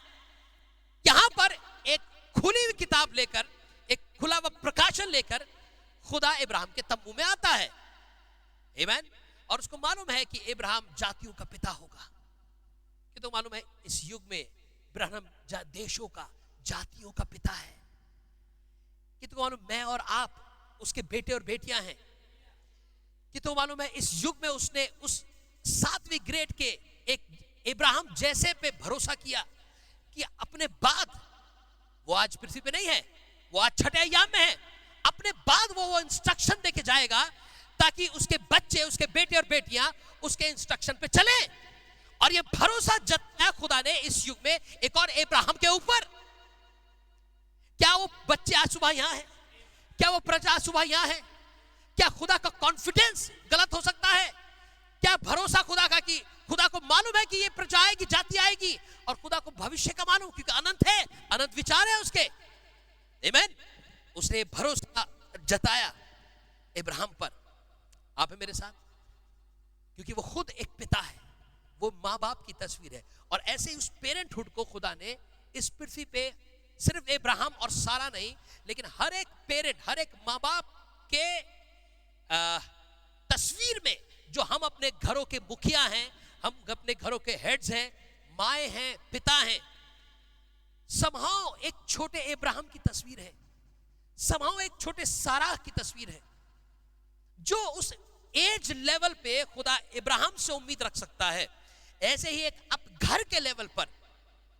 यहां पर एक खुली हुई किताब लेकर, एक खुला हुआ प्रकाशन लेकर खुदा इब्राहिम के तंबू में आता है। आमीन। और उसको मालूम है कि इब्राहिम जातियों का पिता होगा। कि तो मालूम है इस युग में इब्राहिम देशों का, जातियों का पिता है। कि तो मालूम मैं और आप उसके बेटे और बेटियां हैं। कि तो मालूम है इस युग में उसने उस 7वीं ग्रेड के एक इब्राहिम जैसे पे भरोसा किया कि अपने बाद, वो आज पृथ्वी पे नहीं है, वो आज छठे अय्याम में है, अपने बाद वो इंस्ट्रक्शन देके जाएगा ताकि उसके बच्चे, उसके बेटे और बेटियां उसके इंस्ट्रक्शन पे चले। और ये भरोसा जताया खुदा ने इस युग में एक और अब्राहम के ऊपर। क्या वो बच्चे आज सुबह यहां है? क्या वो प्रजा आज सुबह यहां है? क्या खुदा का कॉन्फिडेंस गलत हो सकता है? क्या भरोसा खुदा का कि खुदा को मालूम है कि ये प्रजा आएगी, जाति आएगी, और खुदा को भविष्य का मालूम, क्योंकि अनंत है, अनंत विचार है उसके। आमीन। उसने भरोसा जताया इब्राहिम पर। आप है मेरे साथ? क्योंकि वो खुद एक पिता है, वो माँ बाप की तस्वीर है। और ऐसे ही उस पेरेंटहुड को खुदा ने इस पृथ्वी पे सिर्फ इब्राहिम और सारा नहीं, लेकिन हर एक पेरेंट, हर एक माँ बाप के तस्वीर में, जो हम अपने घरों के मुखिया हैं, हम अपने घरों के हेड्स हैं, माए हैं, पिता हैं, समहाउ एक छोटे इब्राहिम की तस्वीर है, समहाउ एक छोटे सारा की तस्वीर है, जो उस एज लेवल पे खुदा इब्राहिम से उम्मीद रख सकता है। ऐसे ही एक अब घर के लेवल पर,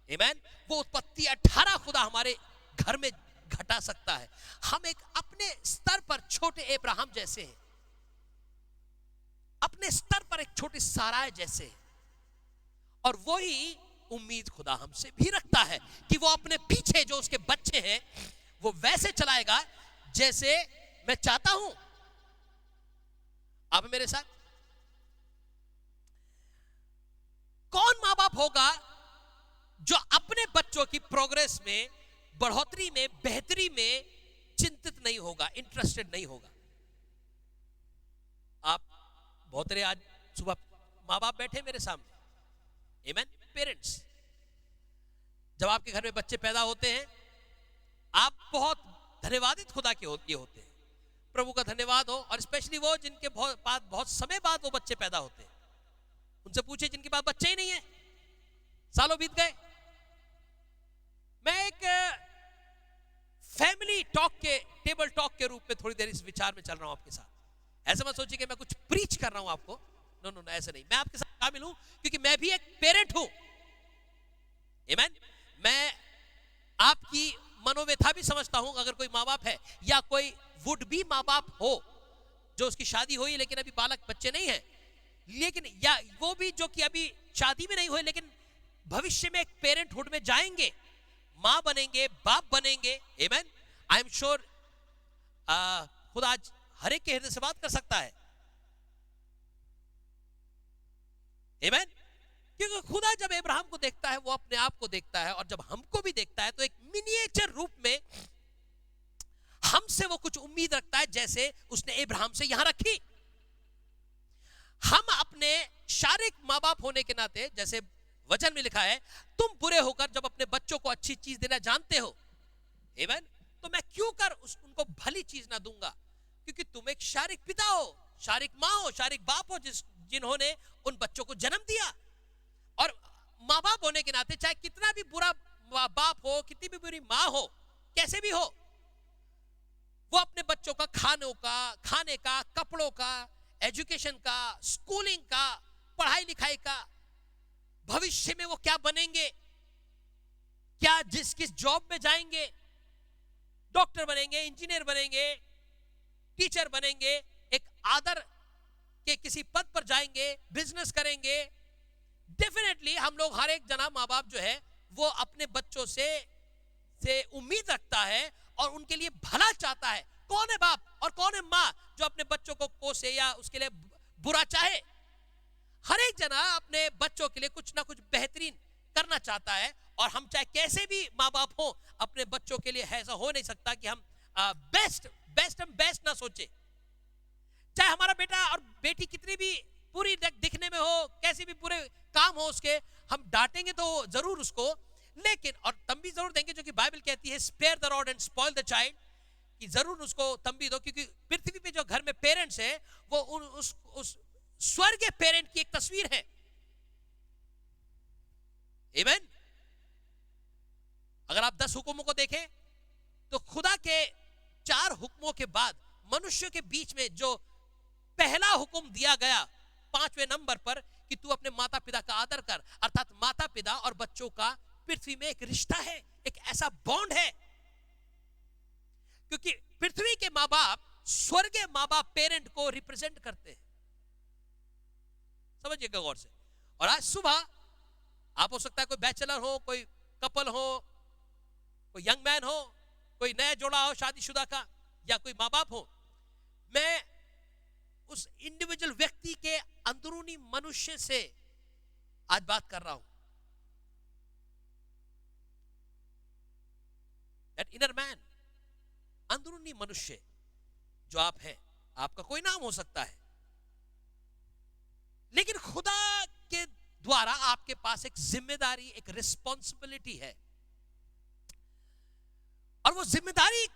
आमीन, वो उत्पत्ति 18 खुदा हमारे घर में घटा सकता है। हम एक अपने स्तर पर छोटे इब्राहिम जैसे हैं, अपने स्तर पर एक छोटी सारा जैसे हैं, और वही उम्मीद खुदा हमसे भी रखता है कि वो अपने पीछे जो उसके बच्चे हैं वो वैसे चलाएगा जैसे मैं चाहता हूं। आप मेरे साथ? कौन मां बाप होगा जो अपने बच्चों की प्रोग्रेस में बढ़ोतरी में, बेहतरी में चिंतित नहीं होगा, इंटरेस्टेड नहीं होगा। आप बहुत रहे आज सुबह माँ बाप बैठे मेरे सामने, आमेन, पेरेंट्स। जब आपके घर में बच्चे पैदा होते हैं, आप बहुत धन्यवादित खुदा के लिए होते हैं। प्रभु का धन्यवाद हो। और स्पेशली वो जिनके बहुत समय बाद वो बच्चे पैदा होते हैं, उनसे पूछे जिनके पास बच्चे ही नहीं है, सालों बीत गए। मैं एक फैमिली टॉक के, टेबल टॉक के रूप में थोड़ी देर इस विचार में चल रहा हूं आपके साथ। ऐसे मत सोचिए कि मैं कुछ प्रीच कर रहा हूं आपको, नो नो नो, ऐसे नहीं। मैं आपके साथ शामिल हूं क्योंकि मैं भी एक पेरेंट हूं, आमेन। मैं आपकी मनोव्यथा भी समझता हूं। अगर कोई माँ बाप है या कोई वुड बी माँ बाप हो जो उसकी शादी हुई लेकिन अभी बालक बच्चे नहीं है, लेकिन या वो भी जो कि अभी शादी में नहीं हुए लेकिन भविष्य में एक पेरेंटहुड में जाएंगे, माँ बनेंगे, बाप बनेंगे, आमेन। आई एम श्योर खुदा आज हर एक के हृदय से बात कर सकता है, आमेन। क्योंकि खुदा जब अब्राहम को देखता है वो अपने आप को देखता है, और जब हमको भी देखता है तो एक मिनिएचर रूप में हमसे वो कुछ उम्मीद रखता है, जैसे उसने अब्राहम से यहां रखी। हम अपने शारीरिक माँ बाप होने के नाते, जैसे वचन में लिखा है, तुम बुरे होकर जब अपने बच्चों को अच्छी चीज देना जानते हो, आमेन, तो मैं क्यों कर उनको भली चीज ना दूंगा, क्योंकि तुम एक शारीरिक पिता हो, शारीरिक माँ हो, शारीरिक बाप हो, जिन्होंने उन बच्चों को जन्म दिया। और माँ बाप होने के नाते चाहे कितना भी बुरा बाप हो, कितनी भी बुरी माँ हो, कैसे भी हो, वो अपने बच्चों का खाने का, कपड़ों का, एजुकेशन का, स्कूलिंग का, पढ़ाई लिखाई का, भविष्य में वो क्या बनेंगे, क्या किस जॉब में जाएंगे, डॉक्टर बनेंगे, इंजीनियर बनेंगे, टीचर बनेंगे, एक आदर के किसी पद पर जाएंगे, बिजनेस करेंगे। डेफिनेटली हम लोग, हर एक जना माँ बाप जो है वो अपने बच्चों से उम्मीद रखता है और उनके लिए भला चाहता है। कौन है बाप और कौन है माँ जो अपने बच्चों को कोसे या उसके लिए बुरा चाहे? हर एक जना अपने बच्चों के लिए कुछ ना कुछ बेहतरीन करना चाहता है, और हम चाहे कैसे भी माँ बाप हो, अपने बच्चों के लिए ऐसा हो नहीं सकता कि हम बेस्ट ना सोचे। चाहे हमारा बेटा और बेटी कितनी भी पूरी दिखने में हो, कैसे भी पूरे काम हो उसके, हम डांटेंगे तो जरूर उसको, लेकिन और तंबी जरूर देंगे, जो कि बाइबल कहती है spare the rod and spoil the child, कि जरूर उसको तंबी दो, क्योंकि पृथ्वी पे जो घर में पेरेंट्स है वो उस स्वर्गीय पेरेंट की एक तस्वीर है, आमेन। अगर आप 10 हुक्मों को देखें तो खुदा के 4 हुक्मों के बाद मनुष्य के बीच में जो पहला हुक्म दिया गया 5वें नंबर पर, कि तू अपने माता पिता का आदर कर, अर्थात माता पिता और बच्चों का पृथ्वी में एक रिश्ता है, एक ऐसा बॉन्ड है। क्योंकि पृथ्वी के माँ बाप स्वर्गीय माँ बाप पेरेंट को रिप्रेजेंट करते हैं, समझिएगा गौर से। और आज सुबह आप हो सकता है कोई बैचलर हो, कोई कपल हो, कोई यंग मैन हो, कोई नया जोड़ा हो शादीशुदा का, या कोई माँ बाप हो, मैं उस इंडिविजुअल व्यक्ति के अंदरूनी मनुष्य से आज बात कर रहा हूं। दैट इनर मैन, अंदरूनी मनुष्य जो आप हैं, आपका कोई नाम हो सकता है, लेकिन खुदा के द्वारा आपके पास एक जिम्मेदारी, एक रिस्पॉन्सिबिलिटी है, और वो जिम्मेदारी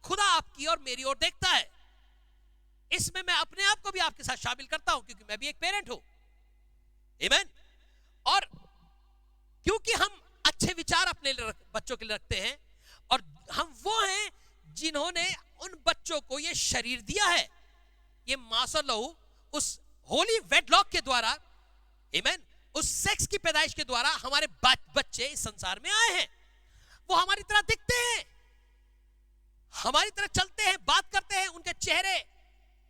खुदा आपकी और मेरी ओर देखता है। इसमें मैं अपने आप को भी आपके साथ शामिल करता हूं, क्योंकि मैं भी एक पेरेंट हूं, आमेन। और क्योंकि हम अच्छे विचार अपने बच्चों के लिए रखते हैं, और हम वो हैं जिन्होंने उन बच्चों को ये शरीर दिया है, ये मांस और लहू उस होली वेडलॉक के द्वारा, आमेन, उस सेक्स की पैदाइश के द्वारा हमारे बच्चे इस संसार में आए हैं। वो हमारी तरह दिखते हैं, हमारी तरह चलते हैं, बात करते हैं, उनके चेहरे,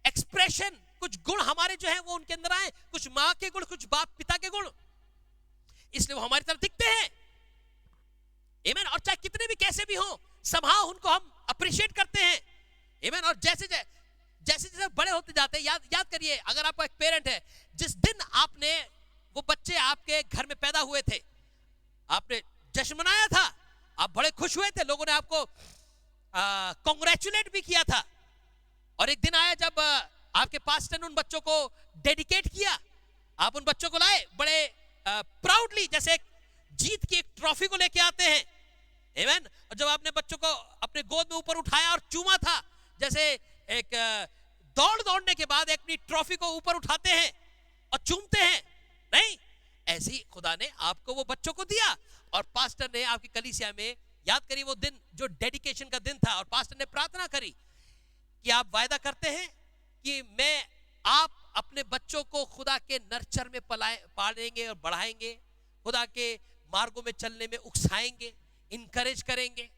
एक्सप्रेशन, कुछ गुण हमारे जो हैं वो उनके अंदर आए, कुछ माँ के गुण, कुछ बाप पिता के गुण, इसलिए वो हमारी तरह दिखते हैं, आमेन। और चाहे कितने भी कैसे भी हो, somehow उनको हम अप्रिशिएट करते हैं, आमेन। और जैसे जैसे बड़े होते जाते हैं, याद करिए, अगर आपका एक पेरेंट है, जिस दिन आपने वो बच्चे आपके घर में पैदा हुए थे, आपने जश्न मनाया था, आप बड़े खुश हुए थे, लोगों ने आपको कॉन्ग्रेचुलेट भी किया था। और एक दिन आया जब आपके पास्टर ने उन बच्चों को डेडिकेट किया, आप उन बच्चों को लाए बड़े प्राउडली, जैसे एक जीत की एक ट्रॉफी को लेके आते हैं, आमीन। और जब आपने बच्चों को अपने गोद में ऊपर उठाया और चूमा था, जैसे एक दौड़ने के बाद अपनी ट्रॉफी को ऊपर उठाते हैं और चूमते हैं, नहीं, ऐसे ही खुदा ने आपको वो बच्चों को दिया। और पास्टर ने आपकी कलीसिया में, याद करिए वो दिन जो डेडिकेशन का दिन था, और पास्टर ने प्रार्थना करी कि आप वायदा करते हैं कि आप अपने बच्चों को खुदा के नर्चर में पालेंगे और बढ़ाएंगे, खुदा के मार्गों में चलने में उकसाएंगे, इनकरेज करेंगे,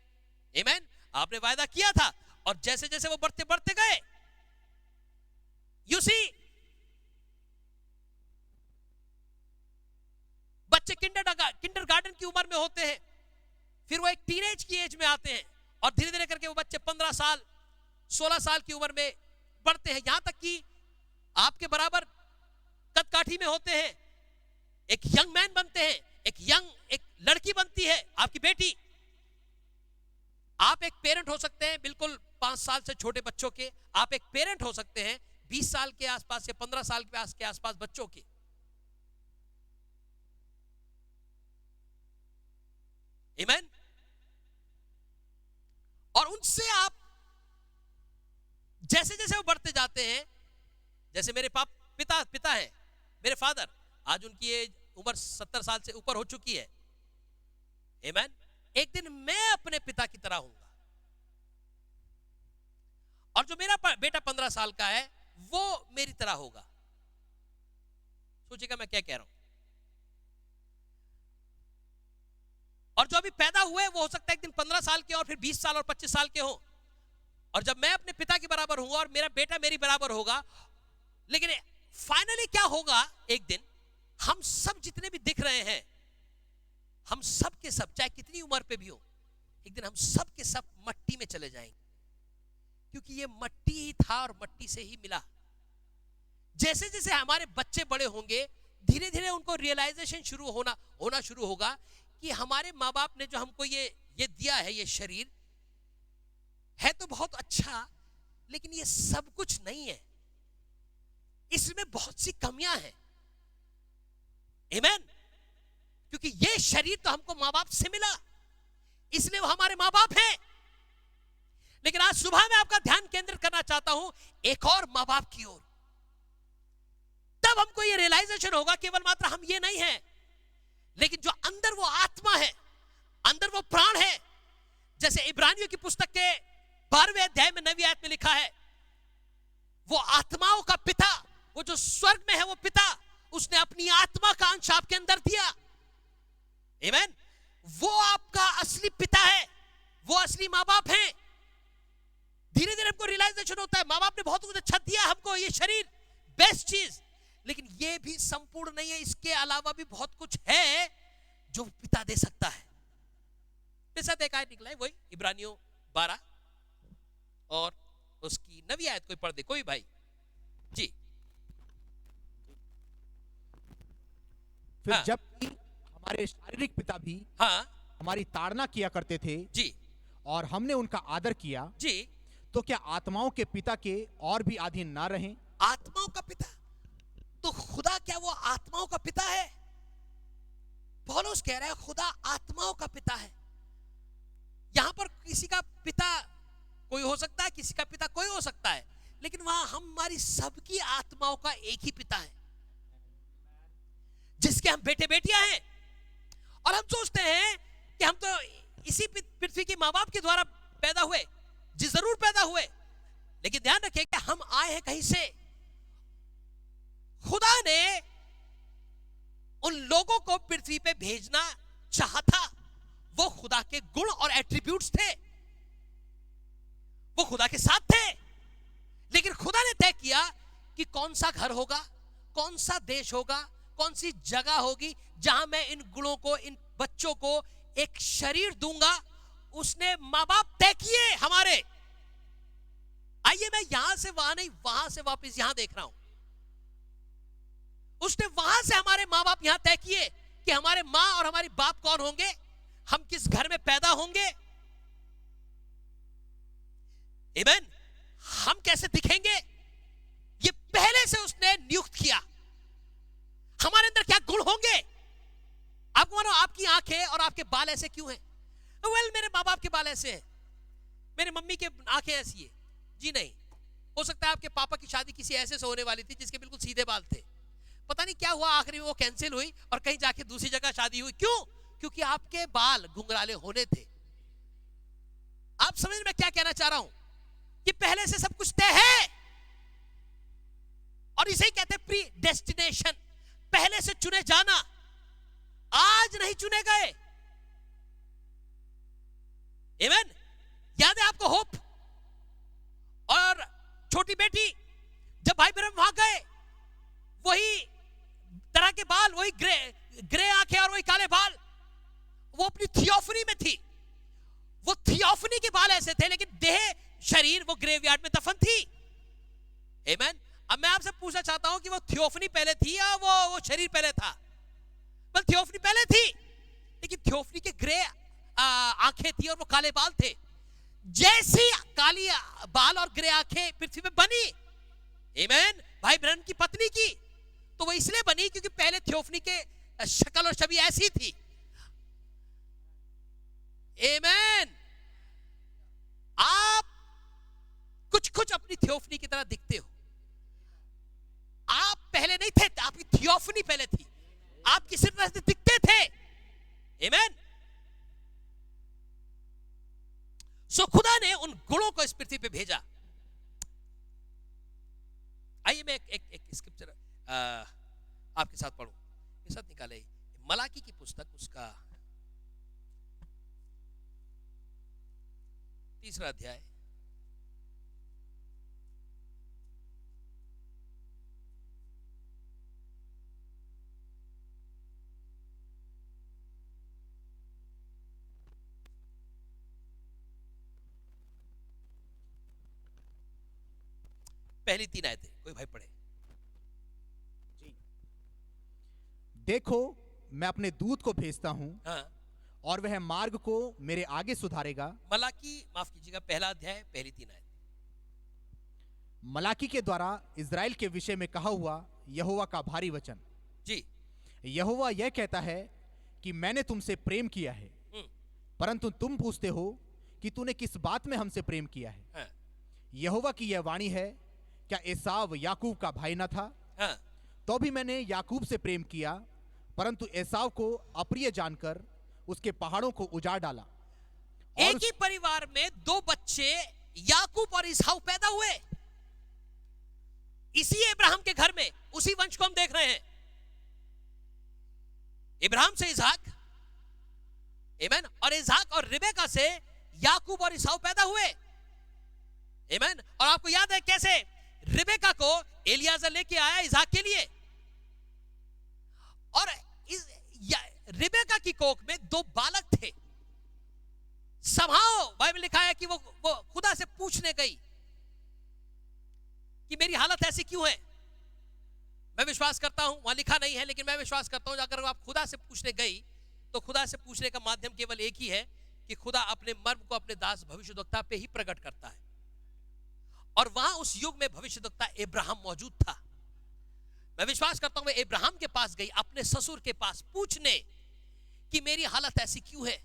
आमीन। आपने वायदा किया था, और जैसे जैसे वो बढ़ते बढ़ते गए, यू सी, बच्चे किंडरगार्टन की उम्र में होते हैं, फिर वो एक टीनेज की एज में आते हैं, और धीरे धीरे करके वो बच्चे 15 साल 16 साल की उम्र में बढ़ते हैं, यहां तक कि आपके बराबर कद काठी में होते हैं, एक यंग मैन बनते हैं, एक लड़की बनती है, आपकी बेटी। आप एक पेरेंट हो सकते हैं बिल्कुल 5 साल से छोटे बच्चों के, आप एक पेरेंट हो सकते हैं 20 साल के आसपास या 15 साल के आसपास बच्चों के। आमीन। और उनसे आप जैसे जैसे वो बढ़ते जाते हैं, जैसे मेरे पिता है, मेरे फादर, आज उनकी एज उम्र 70 साल से ऊपर हो चुकी है, आमीन। एक दिन मैं अपने पिता की तरह होऊंगा, और जो मेरा बेटा 15 साल का है वो मेरी तरह होगा। सोचिएगा मैं क्या कह रहा हूं। और जो अभी पैदा हुए वो हो सकता है एक दिन 15 साल के और फिर 20 साल और 25 साल के हो, और जब मैं अपने पिता के बराबर हूंगा और मेरा बेटा मेरी बराबर होगा, लेकिन फाइनली क्या होगा, एक दिन हम सब जितने भी दिख रहे हैं, हम सब के सब, चाहे कितनी उम्र पे भी हो, एक दिन हम सब के सब मट्टी में चले जाएंगे, क्योंकि ये मट्टी ही था और मट्टी से ही मिला। जैसे जैसे हमारे बच्चे बड़े होंगे, धीरे धीरे उनको रियलाइजेशन होना शुरू होगा कि हमारे माँ बाप ने जो हमको ये दिया है, ये शरीर है तो बहुत अच्छा, लेकिन ये सब कुछ नहीं है, इसमें बहुत सी कमियां हैं, आमीन। क्योंकि ये शरीर तो हमको माँ बाप से मिला, इसलिए वो हमारे माँ बाप हैं। लेकिन आज सुबह मैं आपका ध्यान केंद्रित करना चाहता हूं एक और माँ बाप की ओर। तब हमको ये रियलाइजेशन होगा केवल मात्र हम ये नहीं है, लेकिन जो अंदर वो आत्मा है, अंदर वो प्राण है। जैसे इब्रानियों की पुस्तक के 12वें अध्याय में 9वीं आयत में लिखा है, वो आत्माओं का पिता, वो जो स्वर्ग में है वो पिता, उसने अपनी आत्मा का अंश आपके अंदर दिया, आमीन। वो आपका असली पिता है, वो असली माँ बाप है। धीरे धीरे हमको रियलाइजेशन होता है माँ बाप ने बहुत कुछ अच्छा दिया हमको, ये शरीर बेस्ट चीज, लेकिन ये भी संपूर्ण नहीं है, इसके अलावा भी बहुत कुछ है जो पिता दे सकता है। मेरे साथ एक आयत निकला है, वही इब्रानियों 12 और उसकी 9वीं आयत कोई पढ़ दे, कोई भाई जी।
फिर जबकि हमारे शारीरिक पिता भी हमारी ताड़ना किया करते थे
जी,
और हमने उनका आदर किया
जी,
तो क्या आत्माओं के पिता के और भी अधीन ना रहें?
आत्माओं का पिता, तो खुदा क्या वो आत्माओं का पिता है? पौलुस कह रहा है खुदा आत्माओं का पिता है। यहां पर किसी का पिता कोई हो सकता है, किसी का पिता कोई हो सकता है, लेकिन वहां हमारी सबकी आत्माओं का एक ही पिता है, जिसके हम बेटे बेटियां हैं। और हम सोचते हैं कि हम तो इसी पृथ्वी के माँ बाप के द्वारा पैदा हुए, जी जरूर पैदा हुए, लेकिन ध्यान रखिए कि हम आए हैं कहीं से। खुदा ने उन लोगों को पृथ्वी पे भेजना चाहा था, वो खुदा के गुण और एट्रीब्यूट्स थे, वो खुदा के साथ थे, लेकिन खुदा ने तय किया कि कौन सा घर होगा, कौन सा देश होगा, कौन सी जगह होगी जहां मैं इन गुणों को, इन बच्चों को एक शरीर दूंगा। उसने माँ बाप तय किए हमारे। आइए, मैं यहां से वहां नहीं, वहां से वापस यहां देख रहा हूं। उसने वहां से हमारे माँ बाप यहां तय किए कि हमारे माँ और हमारी बाप कौन होंगे, हम किस घर में पैदा होंगे, आमीन, हम कैसे दिखेंगे, ये पहले से उसने नियुक्त किया। हमारे अंदर क्या गुण होंगे। आपको मानो आपकी आंखें और आपके बाल ऐसे क्यों हैं? वेल, मेरे माँ बाप के बाल ऐसे हैं, मेरे मम्मी के आंखें ऐसी है। जी नहीं, हो सकता है आपके पापा की शादी किसी ऐसे से होने वाली थी जिसके बिल्कुल सीधे बाल थे, पता नहीं क्या हुआ, आखिरी में वो कैंसिल हुई और कहीं जाके दूसरी जगह शादी हुई। क्यों? क्योंकि आपके बाल घुंघराले होने थे। आप समझ में क्या कहना चाह रहा हूं कि पहले से सब कुछ तय है, और इसे ही कहते हैं प्री डेस्टिनेशन, पहले से चुने जाना। आज नहीं चुने गए। आमीन। याद है आपको होप और छोटी बेटी जब भाई बहन वहां गए, वही तरह के बाल, वही ग्रे आंखें और वही काले बाल, वो अपनी थियोफनी में थी। वो थियोफनी के बाल ऐसे थे, लेकिन देह शरीर वो ग्रेवयार्ड में दफन थी। आमीन। अब मैं आपसे पूछना चाहता हूं कि वो थियोफनी पहले थी या वो शरीर पहले था? बल थियोफनी पहले थी, लेकिन थियोफनी के ग्रे आंखें थी और वो काले बाल थे। जैसी काली बाल और ग्रे आंखें पृथ्वी पे बनी, आमीन, भाई ब्रहण की पत्नी की, तो वो इसलिए बनी क्योंकि पहले थियोफनी के शक्ल और छवि ऐसी थी। आमीन। आप कुछ अपनी थियोफनी की तरह दिखते हो। आप पहले नहीं थे, आपकी थियोफनी पहले थी, आप किसी तरह से दिखते थे। आमीन। सो खुदा ने उन गुणों को इस पृथ्वी पे भेजा। आइए मैं एक स्क्रिप्चर आपके साथ पढ़ूं, मेरे साथ निकाले मलाकी की पुस्तक, उसका 3 अध्याय, पहली 3 आयतें, कोई भाई पढ़े।
जी। देखो, मैं अपने दूत को भेजता हूं,
हाँ।
और वह मार्ग को मेरे आगे सुधारेगा।
मलाकी, माफ कीजिएगा, पहला अध्याय पहली 3 आयत।
मलाकी के द्वारा इज़राइल के विषय में कहा हुआ यहोवा का भारी वचन।
जी।
यहोवा यह कहता है कि मैंने तुमसे प्रेम किया है, परंतु तुम पूछते हो कि तूने किस बात में हमसे प्रेम किया है।
हाँ।
यहोवा की यह वाणी है, क्या एसाव याकूब का भाई न था?
हाँ।
तो भी मैंने याकूब से प्रेम किया, परंतु एसाव को अप्रिय जानकर उसके पहाड़ों को उजाड़ डाला।
एक ही परिवार में 2 बच्चे याकूब और इसहाव पैदा हुए। इसी इब्राहिम के घर में उसी वंश को हम देख रहे हैं। इब्राहिम से इसहाक, आमीन, और इसहाक और रिबेका से याकूब और इसहाव पैदा हुए। आमीन। और आपको याद है कैसे रिबेका को एलियाजर लेके आया इसहाक के लिए, और रिबेका की कोख में 2 बालक थे। समाओ बाइबल लिखा है कि वो खुदा से पूछने गई कि मेरी हालत ऐसी क्यों है। मैं विश्वास करता हूं, वहां लिखा नहीं है लेकिन मैं विश्वास करता हूं अगर आप खुदा से पूछने गई तो खुदा से पूछने का माध्यम केवल एक ही है कि खुदा अपने मर्म को अपने दास भविष्यद्वक्ता पे ही प्रकट करता है। और वहां उस युग में भविष्यद्वक्ता इब्राहिम मौजूद था। मैं विश्वास करता हूं मैं इब्राहिम के पास गई, अपने ससुर के पास पूछने कि मेरी हालत ऐसी क्यों है।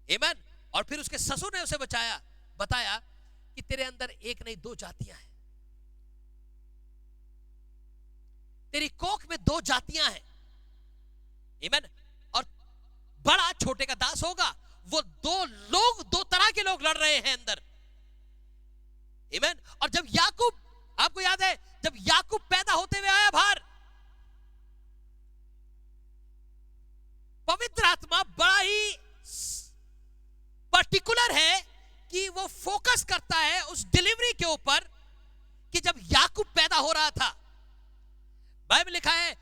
आमीन। और फिर उसके ससुर ने उसे बताया कि तेरे अंदर एक नहीं 2 जातियां हैं, तेरी कोख में 2 जातियां हैं। आमीन। और बड़ा छोटे का दास होगा। वो 2 तरह के लोग लड़ रहे हैं अंदर। आमीन। और जब याकूब, आपको याद है जब याकूब पैदा होते हुए आया बाहर, पवित्र आत्मा बड़ा ही पर्टिकुलर है कि वो फोकस करता है उस डिलीवरी के ऊपर कि जब याकूब पैदा हो रहा था, बाइबल लिखा है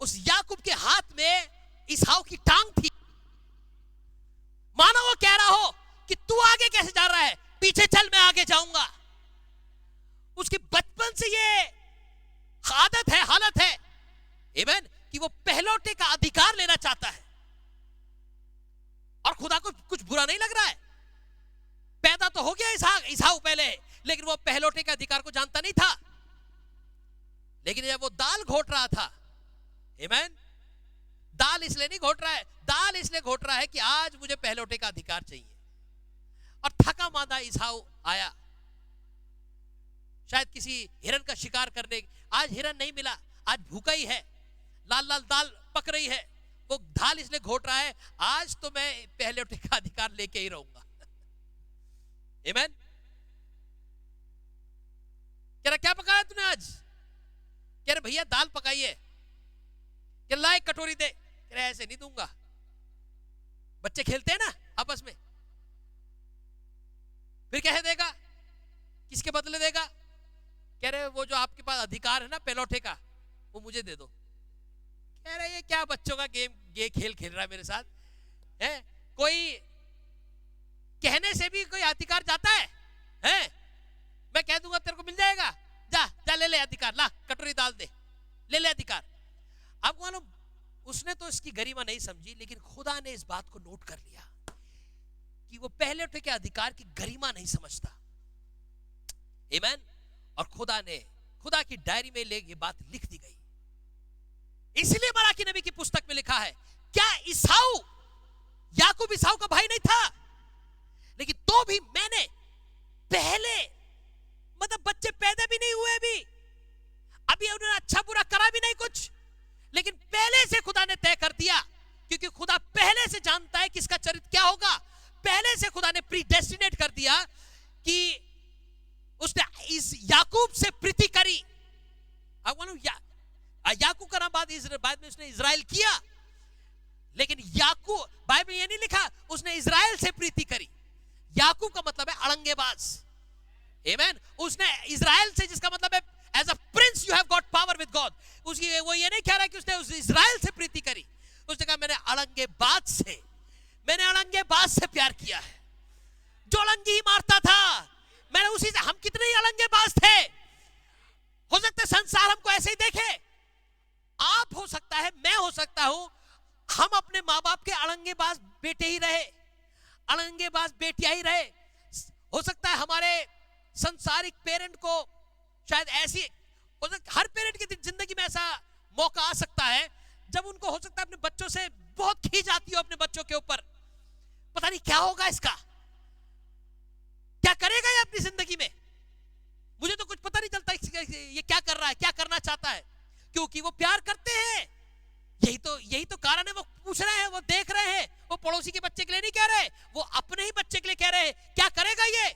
उस याकूब के हाथ में इसहाव की टांग थी। मानो वो कह रहा हो कि तू आगे कैसे जा रहा है, पीछे चल मैं आगे जाऊंगा। उसकी बचपन से ये आदत है, हालत है, आमीन, कि वो पहलौठे का अधिकार लेना चाहता है। खुदा को कुछ बुरा नहीं लग रहा है। पैदा तो हो गया इसहाक पहले, लेकिन वो पहलौठे के अधिकार को जानता नहीं था। लेकिन जब वो दाल घोट रहा था, आमीन, दाल इसलिए नहीं घोट रहा है, दाल इसलिए घोट रहा है कि आज मुझे पहलौठे का अधिकार चाहिए। और थका मांदा इसहाक आया, शायद किसी हिरन का शिकार करने। आज हिरन नहीं मिला, आज भूखा ही है, लाल लाल दाल पक रही है, वो दाल इसलिए घोट रहा है, आज तो मैं पहलौठे का अधिकार लेके ही रहूंगा। आमीन। कह रहा क्या पकाया तूने आज? कह रहे भैया दाल पकाई है। कह ला एक कटोरी दे। कह रहे ऐसे नहीं दूंगा। बच्चे खेलते हैं ना आपस में, फिर कह देगा, किसके बदले देगा? कह रहे वो जो आपके पास अधिकार है ना पहलौठे का, वो मुझे दे दो। कह रहे ये क्या बच्चों का ये खेल खेल रहा है मेरे साथ है? कोई कहने से भी कोई अधिकार जाता है? मैं कह दूंगा तेरे को मिल जाएगा, जा जा ले ले अधिकार, ला कटोरी दाल दे, ले ले अधिकार। आपको मालूम, उसने तो इसकी गरिमा नहीं समझी, लेकिन खुदा ने इस बात को नोट कर लिया कि वो पहलौठे के अधिकार की गरिमा नहीं समझता। आमीन। और खुदा की डायरी में ये बात लिख दी गई। इसलिए मलाकी नबी की पुस्तक में लिखा है, क्या याकूब ईसाऊ का भाई नहीं था? लेकिन तो भी मैंने पहले, मतलब बच्चे पैदा भी नहीं हुए, अभी उन्होंने अच्छा बुरा करा भी नहीं कुछ, लेकिन पहले से खुदा ने तय कर दिया, क्योंकि खुदा पहले से जानता है किसका चरित्र क्या होगा। पहले से खुदा ने प्रीडेस्टिनेट कर दिया कि उसने इस याकूब से प्रीति करी। अब मालूम याकूब का नाम बाद में उसने इजराइल किया, लेकिन याकूब, बाइबल में ये नहीं लिखा उसने इजराइल से प्रीति करी। याकूब का मतलब है अड़ंगेबाज। आमीन। उसने इजराइल से, जिसका मतलब है as a prince you have got power with God. उसकी वो ये नहीं कह रहा कि उसने उस इजराइल से प्रीति करी, उसने कहा मैंने अड़ंगेबाज से प्यार किया है, जो अड़ंगी ही मारता था, मैंने उसी से। हम कितने ही अड़ंगेबाज थे, हो सकता है संसार हमको ऐसे ही देखे, आप हो सकता है, मैं हो सकता हूं, हम अपने माँ बाप के अड़ंगेबाज बेटे ही रहे, अड़ंगेबाज बेटियां ही रहे। हो सकता है हमारे संसारिक पेरेंट को शायद ऐसी, हो सकता हर पेरेंट की जिंदगी में ऐसा मौका आ सकता है जब उनको हो सकता है अपने बच्चों से बहुत खींच आती हो, अपने बच्चों के ऊपर, पता नहीं क्या होगा इसका, क्या करेगा ये अपनी जिंदगी में, मुझे तो कुछ पता नहीं चलता ये क्या कर रहा है, क्या करना चाहता है, क्योंकि वो प्यार करते हैं। यही तो कारण है, वो पूछ रहे हैं, वो देख रहे हैं, वो पड़ोसी के बच्चे के लिए नहीं कह रहे, वो अपने ही बच्चे के लिए कह रहे हैं, क्या करेगा ये,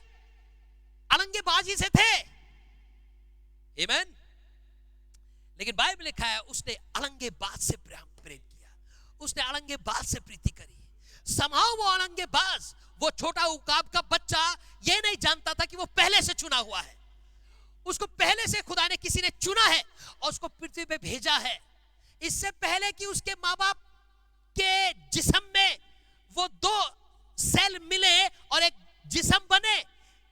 अड़ंगेबाजी से थे। आमीन। लेकिन बाइबल लिखा है उसने अड़ंगेबाज से प्रेम किया, उसने अड़ंगेबाज से प्रीति करी। समाओ वो अड़ंगेबाज, वो छोटा उकाब का बच्चा ये नहीं जानता था कि वो पहले से चुना हुआ है, उसको पहले से खुदा ने किसी ने चुना है और उसको पृथ्वी पे भेजा है। इससे पहले कि उसके माँ बाप के जिस्म में वो दो सेल मिले और एक जिस्म बने,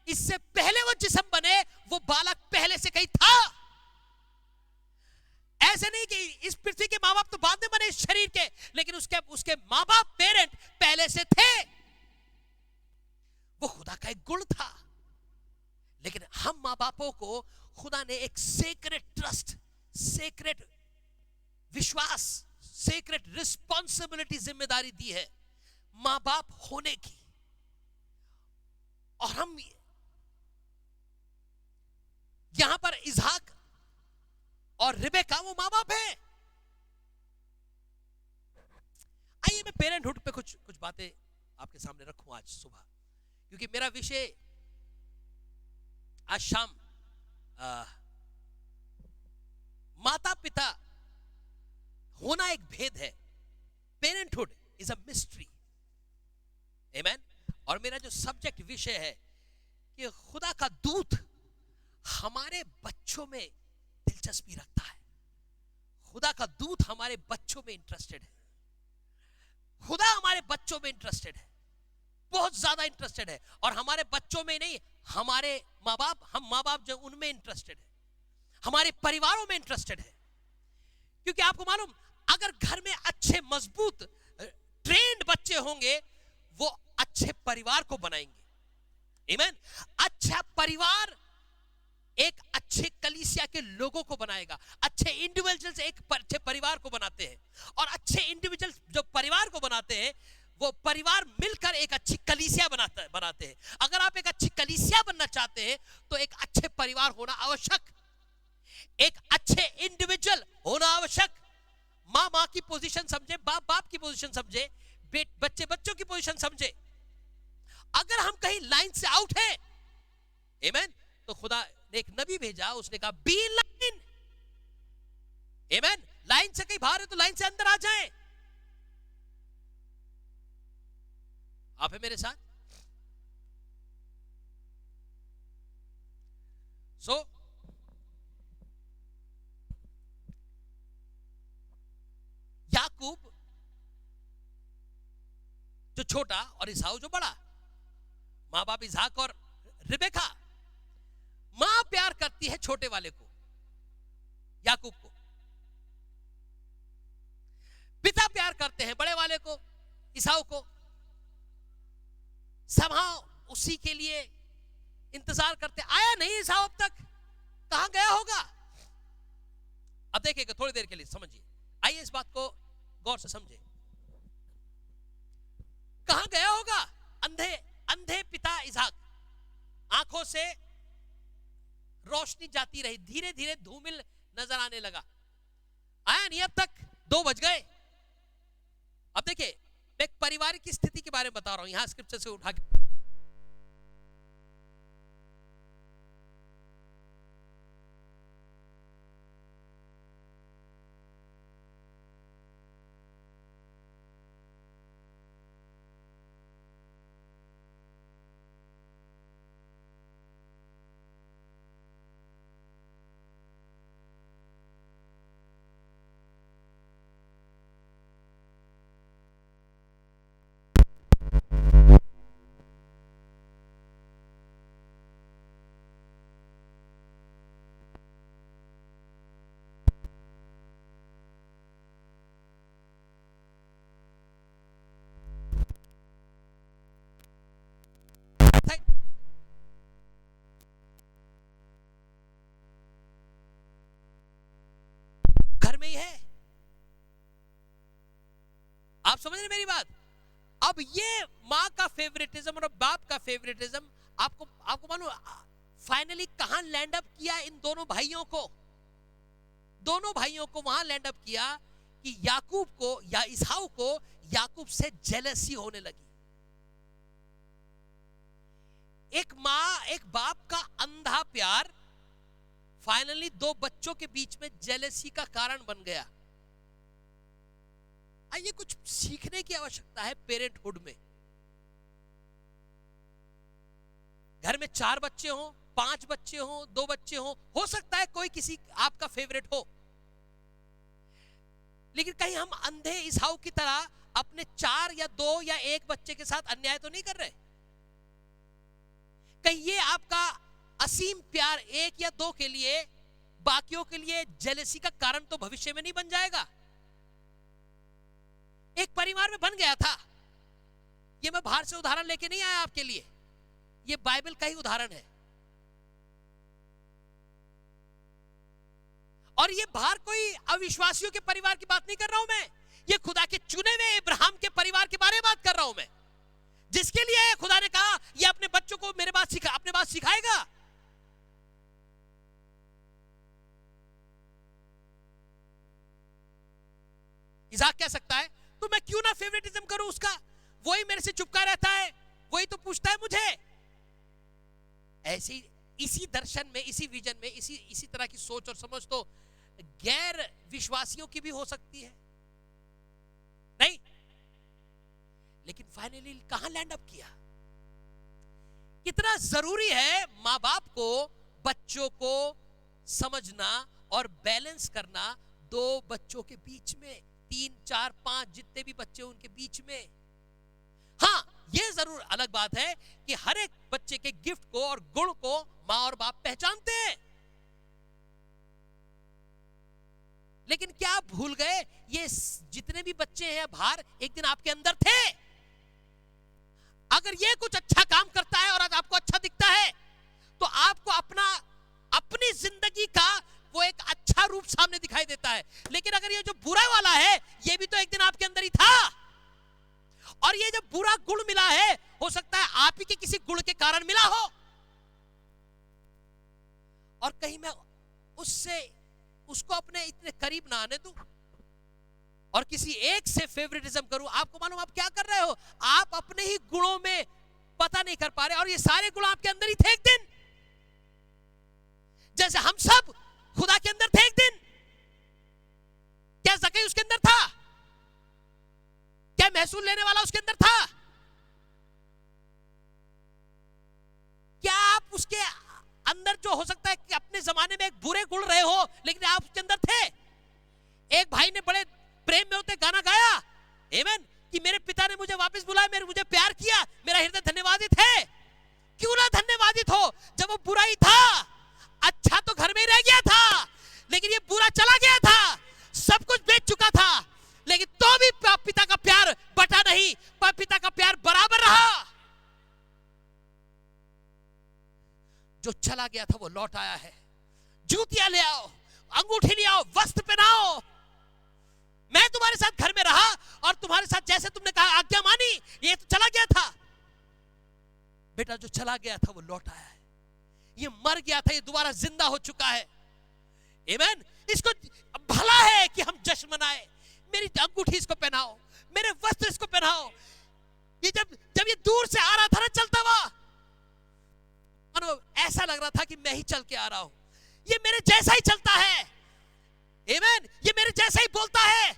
इससे पहले वो जिस्म बने, वो बालक पहले से कहीं था। ऐसे नहीं कि इस पृथ्वी के माँ बाप तो बाद में बने इस शरीर के, लेकिन उसके माँ बाप पेरेंट पहले से थे। वो खुदा का एक गुण था। लेकिन हम माँ बापों को खुदा ने एक सेक्रेट ट्रस्ट, सेक्रेट विश्वास, सेक्रेट रिस्पॉन्सिबिलिटी, जिम्मेदारी दी है माँ बाप होने की। और हम यहां पर इसहाक और रिबेका वो माँ बाप है। आइए मैं पेरेंटहुड पे कुछ बातें आपके सामने रखूं आज सुबह, क्योंकि मेरा विषय आज शाम माता पिता होना एक भेद है। Parenthood is a mystery. Amen. और मेरा जो सब्जेक्ट विषय है कि खुदा का दूत हमारे बच्चों में दिलचस्पी रखता है। खुदा का दूत हमारे बच्चों में इंटरेस्टेड है। खुदा हमारे बच्चों में इंटरेस्टेड है, बहुत ज्यादा इंटरेस्टेड है। और हमारे बच्चों में नहीं, हमारे माँ बाप, हम माँ बाप जो उनमें इंटरेस्टेड है, हमारे परिवारों में इंटरेस्टेड है। क्योंकि आपको मालूम, अगर घर में अच्छे मजबूत ट्रेन्ड बच्चे होंगे, वो अच्छे परिवार को बनाएंगे। आमीन। अच्छा परिवार एक अच्छे कलीसिया के लोगों को बनाएगा। अच्छे इंडिविजुअल्स एक अच्छे परिवार को बनाते हैं, और अच्छे इंडिविजुअल्स जो परिवार को बनाते हैं वो परिवार मिलकर एक अच्छी कलीसिया बनाते हैं। अगर आप एक अच्छी कलीसिया बनना चाहते हैं तो एक अच्छे परिवार होना आवश्यक, एक अच्छे इंडिविजुअल होना आवश्यक। माँ माँ की पोजीशन समझे, बाप बाप की पोजीशन समझे, बच्चे बच्चों की पोजीशन समझे। अगर हम कहीं लाइन से आउट है, आमीन, तो खुदा ने एक नबी भेजा, उसने कहा बी लाइन। आमीन। लाइन से कहीं बाहर है तो लाइन से अंदर आ जाए। आप है मेरे साथ? सो याकूब जो छोटा और इसाऊ जो बड़ा, मां बाप इसहाक और रिबेका। मां प्यार करती है छोटे वाले को, याकूब को। पिता प्यार करते हैं बड़े वाले को, इसाऊ को। somehow उसी के लिए इंतजार करते। आया नहीं इसाऊ अब तक, कहां गया होगा? अब देखिएगा थोड़ी देर के लिए, समझिए, आइए इस बात को गौर से समझे। कहां गया होगा? अंधे अंधे पिता इसहाक, आंखों से रोशनी जाती रही, धीरे धीरे धूमिल नजर आने लगा। आया नहीं अब तक, 2 बज गए। अब देखिए, मैं एक पारिवारिक की स्थिति के बारे में बता रहा हूं, यहां स्क्रिप्चर से उठा के। में ही है। आप समझ रहे मेरी बात? अब ये मां का फेवरेटिज्म और बाप का फेवरेटिज्म आपको मालूम फाइनली कहां लैंड अप किया इन दोनों भाइयों को? दोनों भाइयों को वहां लैंड अप किया कि याकूब को या इसहाऊ को याकूब से जेलसी होने लगी। एक मां एक बाप का अंधा प्यार फाइनली 2 बच्चों के बीच में जेलसी का कारण बन गया। आइए कुछ सीखने की आवश्यकता है पेरेंटहुड में। घर में 4 बच्चे हो, 5 बच्चे हो, 2 बच्चे हो सकता है कोई किसी आपका फेवरेट हो, लेकिन कहीं हम अंधे इसहाऊ की तरह अपने 4 या 2 या 1 बच्चे के साथ अन्याय तो नहीं कर रहे? कहीं ये आपका असीम प्यार 1 या 2 के लिए बाकियों के लिए जेलसी का कारण तो भविष्य में नहीं बन जाएगा? एक परिवार में बन गया था। ये मैं बाहर से उदाहरण लेके नहीं आया आपके लिए, ये बाइबल का ही उदाहरण है। और ये बाहर कोई अविश्वासियों के परिवार की बात नहीं कर रहा हूं मैं, ये खुदा के चुने हुए इब्राहिम के परिवार के बारे में बात कर रहा हूं मैं, जिसके लिए खुदा ने कहा ये अपने बच्चों को मेरे बात अपने बात सिखाएगा। इसहाक कह सकता है तो मैं क्यों ना फेवरेटिज्म करूं उसका, वही मेरे से चुपका रहता है, वही तो पूछता है मुझे। ऐसी इसी दर्शन में, इसी विजन में, इसी तरह की सोच और समझ तो गैर विश्वासियों की भी हो सकती है, नहीं? लेकिन फाइनली कहां लैंड अप किया? कितना जरूरी है मां बाप को बच्चों को समझना और बैलेंस करना 2 बच्चों के बीच में, 3, 4, 5 जितने भी बच्चे उनके बीच में। हाँ, यह जरूर अलग बात है कि हर एक बच्चे के गिफ्ट को और गुण को मां और बाप पहचानते हैं, लेकिन क्या आप भूल गए ये जितने भी बच्चे हैं बाहर एक दिन आपके अंदर थे? अगर ये कुछ अच्छा काम करता है और आज आपको अच्छा दिखता है तो आपको अपनी जिंदगी का वो एक अच्छा रूप सामने दिखाई देता है। लेकिन अगर ये जो बुरा वाला है ये भी तो एक दिन आपके अंदर ही था, और ये जो बुरा गुण मिला है हो सकता है आप ही के किसी गुण के कारण मिला हो, और कहीं मैं उसको अपने इतने करीब ना आने दूं और किसी एक से फेवरेटिज्म करूं। आपको मालूम आप क्या कर रहे हो, आप अपने ही गुणों में पता नहीं कर पा रहे, और ये सारे गुण आपके अंदर ही थे एक दिन, जैसे हम सब खुदा के अंदर थे एक दिन। क्या ज़कई उसके अंदर था? क्या महसूल लेने वाला उसके अंदर था? क्या आप उसके अंदर जो हो सकता है कि अपने जमाने में एक बुरे गुण रहे हो लेकिन आप उसके अंदर थे? एक भाई ने बड़े प्रेम में होते गाना गाया, आमीन, कि मेरे पिता ने मुझे वापस बुलाया, मुझे प्यार किया, मेरा हृदय धन्यवादित है। क्यों ना धन्यवादित हो, जब वो बुरा ही था, अच्छा तो घर में ही रह गया था, लेकिन ये बुरा चला गया था, सब कुछ बेच चुका था, लेकिन तो भी पिता का प्यार बटा नहीं, पिता का प्यार बराबर रहा। जो चला गया था वो लौट आया है। जूतियां ले आओ, अंगूठी ले आओ, वस्त्र पहनाओ। मैं तुम्हारे साथ घर में रहा और तुम्हारे साथ जैसे तुमने कहा आज्ञा मानी, ये तो चला गया था। बेटा जो चला गया था वो लौट आया है, ये मर गया था, ये दोबारा जिंदा हो चुका है। आमीन। इसको भला है कि हम जश्न मनाए। मेरी अंगूठी इसको पहनाओ, मेरे वस्त्र इसको पहनाओ। ये जब ये दूर से आ रहा था ना, चलता हुआ, ऐसा लग रहा था कि मैं ही चल के आ रहा हूं, ये मेरे जैसा ही चलता है। आमीन। ये मेरे जैसा ही बोलता है।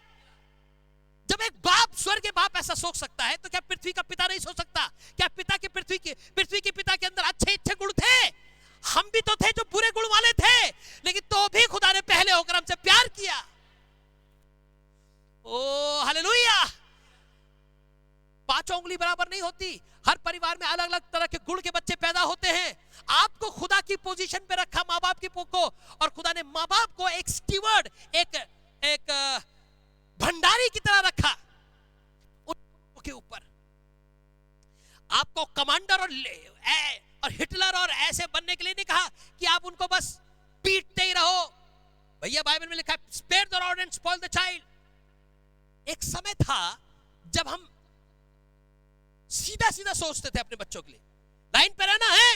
जब एक बाप, स्वर्ग के बाप ऐसा सोच सकता है तो क्या पृथ्वी का पिता नहीं सोच सकता? क्या पिता के पृथ्वी के पिता के अंदर अच्छे गुण थे? हम भी तो थे जो बुरे गुण वाले थे, लेकिन तो भी खुदा ने पहले होकर हमसे प्यार किया। ओ हालेलुया। पांचों उंगली बराबर नहीं होती, हर परिवार में अलग अलग तरह के गुण के बच्चे पैदा होते हैं। आपको खुदा की पोजीशन पे रखा, माँ बाप की को, और खुदा ने माँ बाप को एक स्टीवर्ड, एक भंडारी की तरह रखा उनके ऊपर। आपको कमांडर और हिटलर और ऐसे बनने के लिए नहीं कहा कि आप उनको बस पीटते ही रहो। भैया बाइबल में लिखा है, spare the rod and spoil the child. एक समय था जब हम सीधा सीधा सोचते थे अपने बच्चों के लिए, लाइन पे रहना है,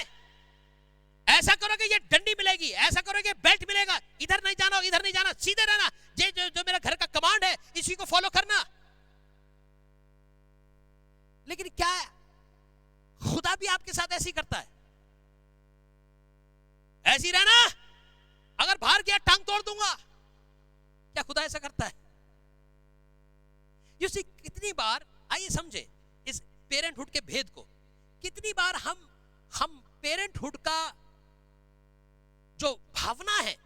ऐसा करोगे ये डंडी मिलेगी, ऐसा करोगे बेल्ट मिलेगा, इधर नहीं जाना, इधर नहीं जाना, सीधे रहना, ये जो मेरा घर का कमांड है इसी को फॉलो करना। लेकिन क्या खुदा भी आपके साथ ऐसे ही करता है? ऐसे ही रहना, अगर बाहर गया टांग तोड़ दूंगा। क्या खुदा ऐसा करता है? यू सी, कितनी बार, आइए समझे इस पेरेंटहुड के भेद को। कितनी बार हम पेरेंटहुड का जो भावना है,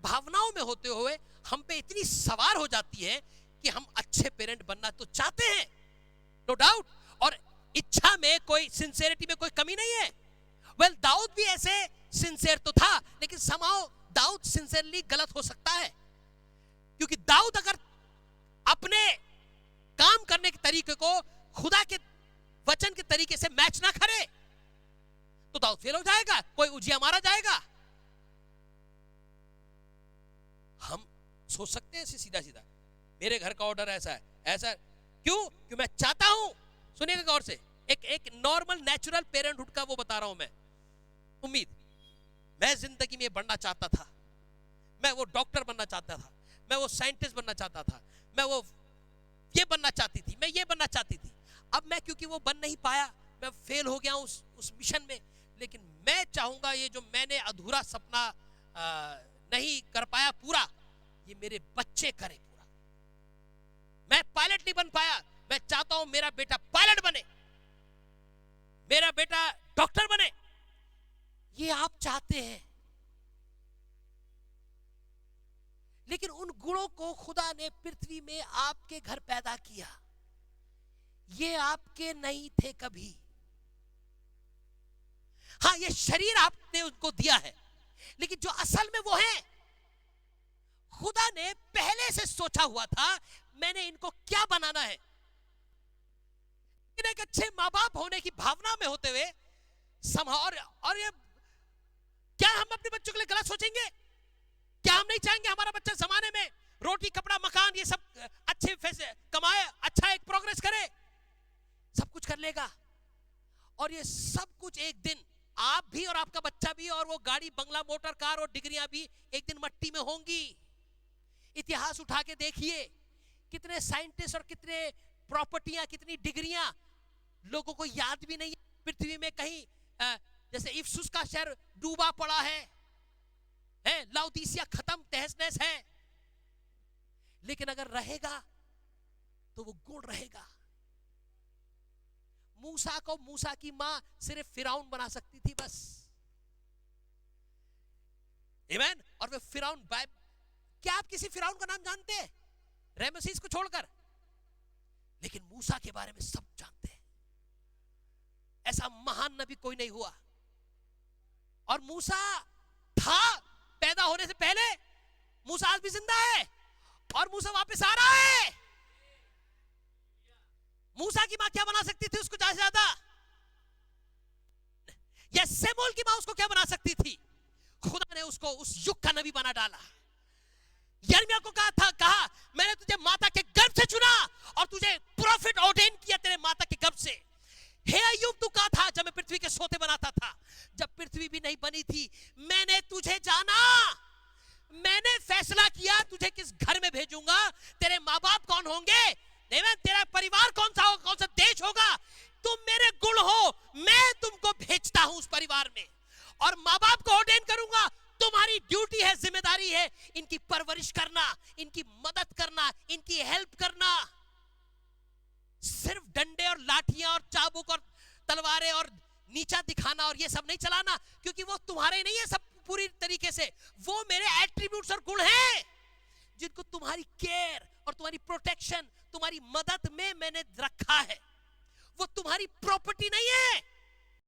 भावनाओं में होते हुए हम पे इतनी सवार हो जाती है कि हम अच्छे पेरेंट बनना तो चाहते हैं, नो डाउट, और इच्छा में कोई, सिंसेरिटी में कोई कमी नहीं है। वेल, दाऊद भी ऐसे सिंसेर तो था, लेकिन समाओ दाऊद सिंसेरली गलत हो सकता है, क्योंकि दाऊद अगर अपने काम करने के तरीके को खुदा के वचन के तरीके से मैच ना करे तो दाऊद फेल हो जाएगा, कोई उजिया मारा जाएगा। हम सोच सकते हैं सीधा सीधा, मेरे घर का ऑर्डर ऐसा है, ऐसा क्यों मैं चाहता हूं। सुनिएगा गौर से, एक नॉर्मल नेचुरल पेरेंटहुड का वो बता रहा हूं मैं। उम्मीद, मैं जिंदगी में बनना चाहता था, मैं वो डॉक्टर बनना चाहता था, मैं वो साइंटिस्ट बनना चाहता था, मैं वो ये बनना चाहती थी, मैं ये बनना चाहती थी। अब मैं क्योंकि वो बन नहीं पाया, मैं फेल हो गया उस मिशन में। लेकिन मैं चाहूंगा ये जो मैंने अधूरा सपना नहीं कर पाया पूरा, ये मेरे बच्चे करें पूरा। मैं पायलट नहीं बन पाया, मैं चाहता हूं मेरा बेटा पायलट बने, मेरा बेटा डॉक्टर बने। ये आप चाहते हैं, लेकिन उन गुणों को खुदा ने पृथ्वी में आपके घर पैदा किया, ये आपके नहीं थे कभी। हाँ, ये शरीर आपने उनको दिया है, लेकिन जो असल में वो है, खुदा ने पहले से सोचा हुआ था मैंने इनको क्या बनाना है। एक अच्छे माँ बाप होने की भावना में होते हुए और ये क्या हम अपने बच्चों के लिए गलत सोचेंगे? क्या हम नहीं चाहेंगे हमारा बच्चा जमाने में रोटी कपड़ा मकान ये सब अच्छे पैसे कमाए, अच्छा एक प्रोग्रेस करे, सब कुछ कर लेगा। और ये सब कुछ एक दिन आप भी और आपका बच्चा भी और वो गाड़ी बंगला मोटर कार और डिग्रियां भी एक दिन मट्टी में होंगी। इतिहास उठा के देखिए, कितने साइंटिस्ट और कितने प्रॉपर्टियां, कितनी डिग्रियां लोगों को याद भी नहीं है। पृथ्वी में कहीं जैसे इफसुस का शहर डूबा पड़ा है, लाउदीसिया खत्म तहस नहस है, लेकिन अगर रहेगा तो वो गुण रहेगा। मूसा को मूसा की मां सिर्फ फिराउन बना सकती थी बस। आमीन। और वे फिराउन, क्या आप किसी फिराउन का नाम जानते हैं रमसेस को छोड़कर? लेकिन मूसा के बारे में सब जानते हैं। ऐसा महान नबी कोई नहीं हुआ। और मूसा था पैदा होने से पहले, मूसा आज भी जिंदा है और मूसा वापस आ रहा है। मूसा की मां क्या बना सकती थी उसको ज्यादा से ज्यादा? या सेमुएल की मां उसको क्या बना सकती थी? खुदा ने उसको उस युग का नबी बना डाला। यिर्मयाह को कहा मैंने तुझे माता के गर्भ से चुना और तुझे प्रॉफिट ऑर्डेन किया तेरे माता के गर्भ से। हे अय्यूब, तू कहा था जब मैं पृथ्वी के सोते बनाता था, जब पृथ्वी भी नहीं बनी थी, मैंने तुझे जाना, मैंने फैसला किया तुझे किस घर में भेजूंगा, तेरे माँ बाप कौन होंगे, तेरा परिवार कौन सा होगा, कौन सा देश होगा, तुम मेरे गुण हो, मैं तुमको भेजता हूं उस परिवार में और माँ बाप को ऑर्डेन करूंगा। तुम्हारी ड्यूटी है, जिम्मेदारी है इनकी परवरिश करना, इनकी मदद करना, इनकी हेल्प करना। सिर्फ डंडे और लाठियां और चाबुक और तलवारें और नीचा दिखाना और ये सब नहीं चलाना, क्योंकि वो तुम्हारे नहीं है सब पूरी तरीके से। वो मेरे एट्रीब्यूट्स और गुण हैं जिनको तुम्हारी केयर और तुम्हारी प्रोटेक्शन, तुम्हारी मदद में मैंने रखा है। वो तुम्हारी प्रॉपर्टी नहीं है।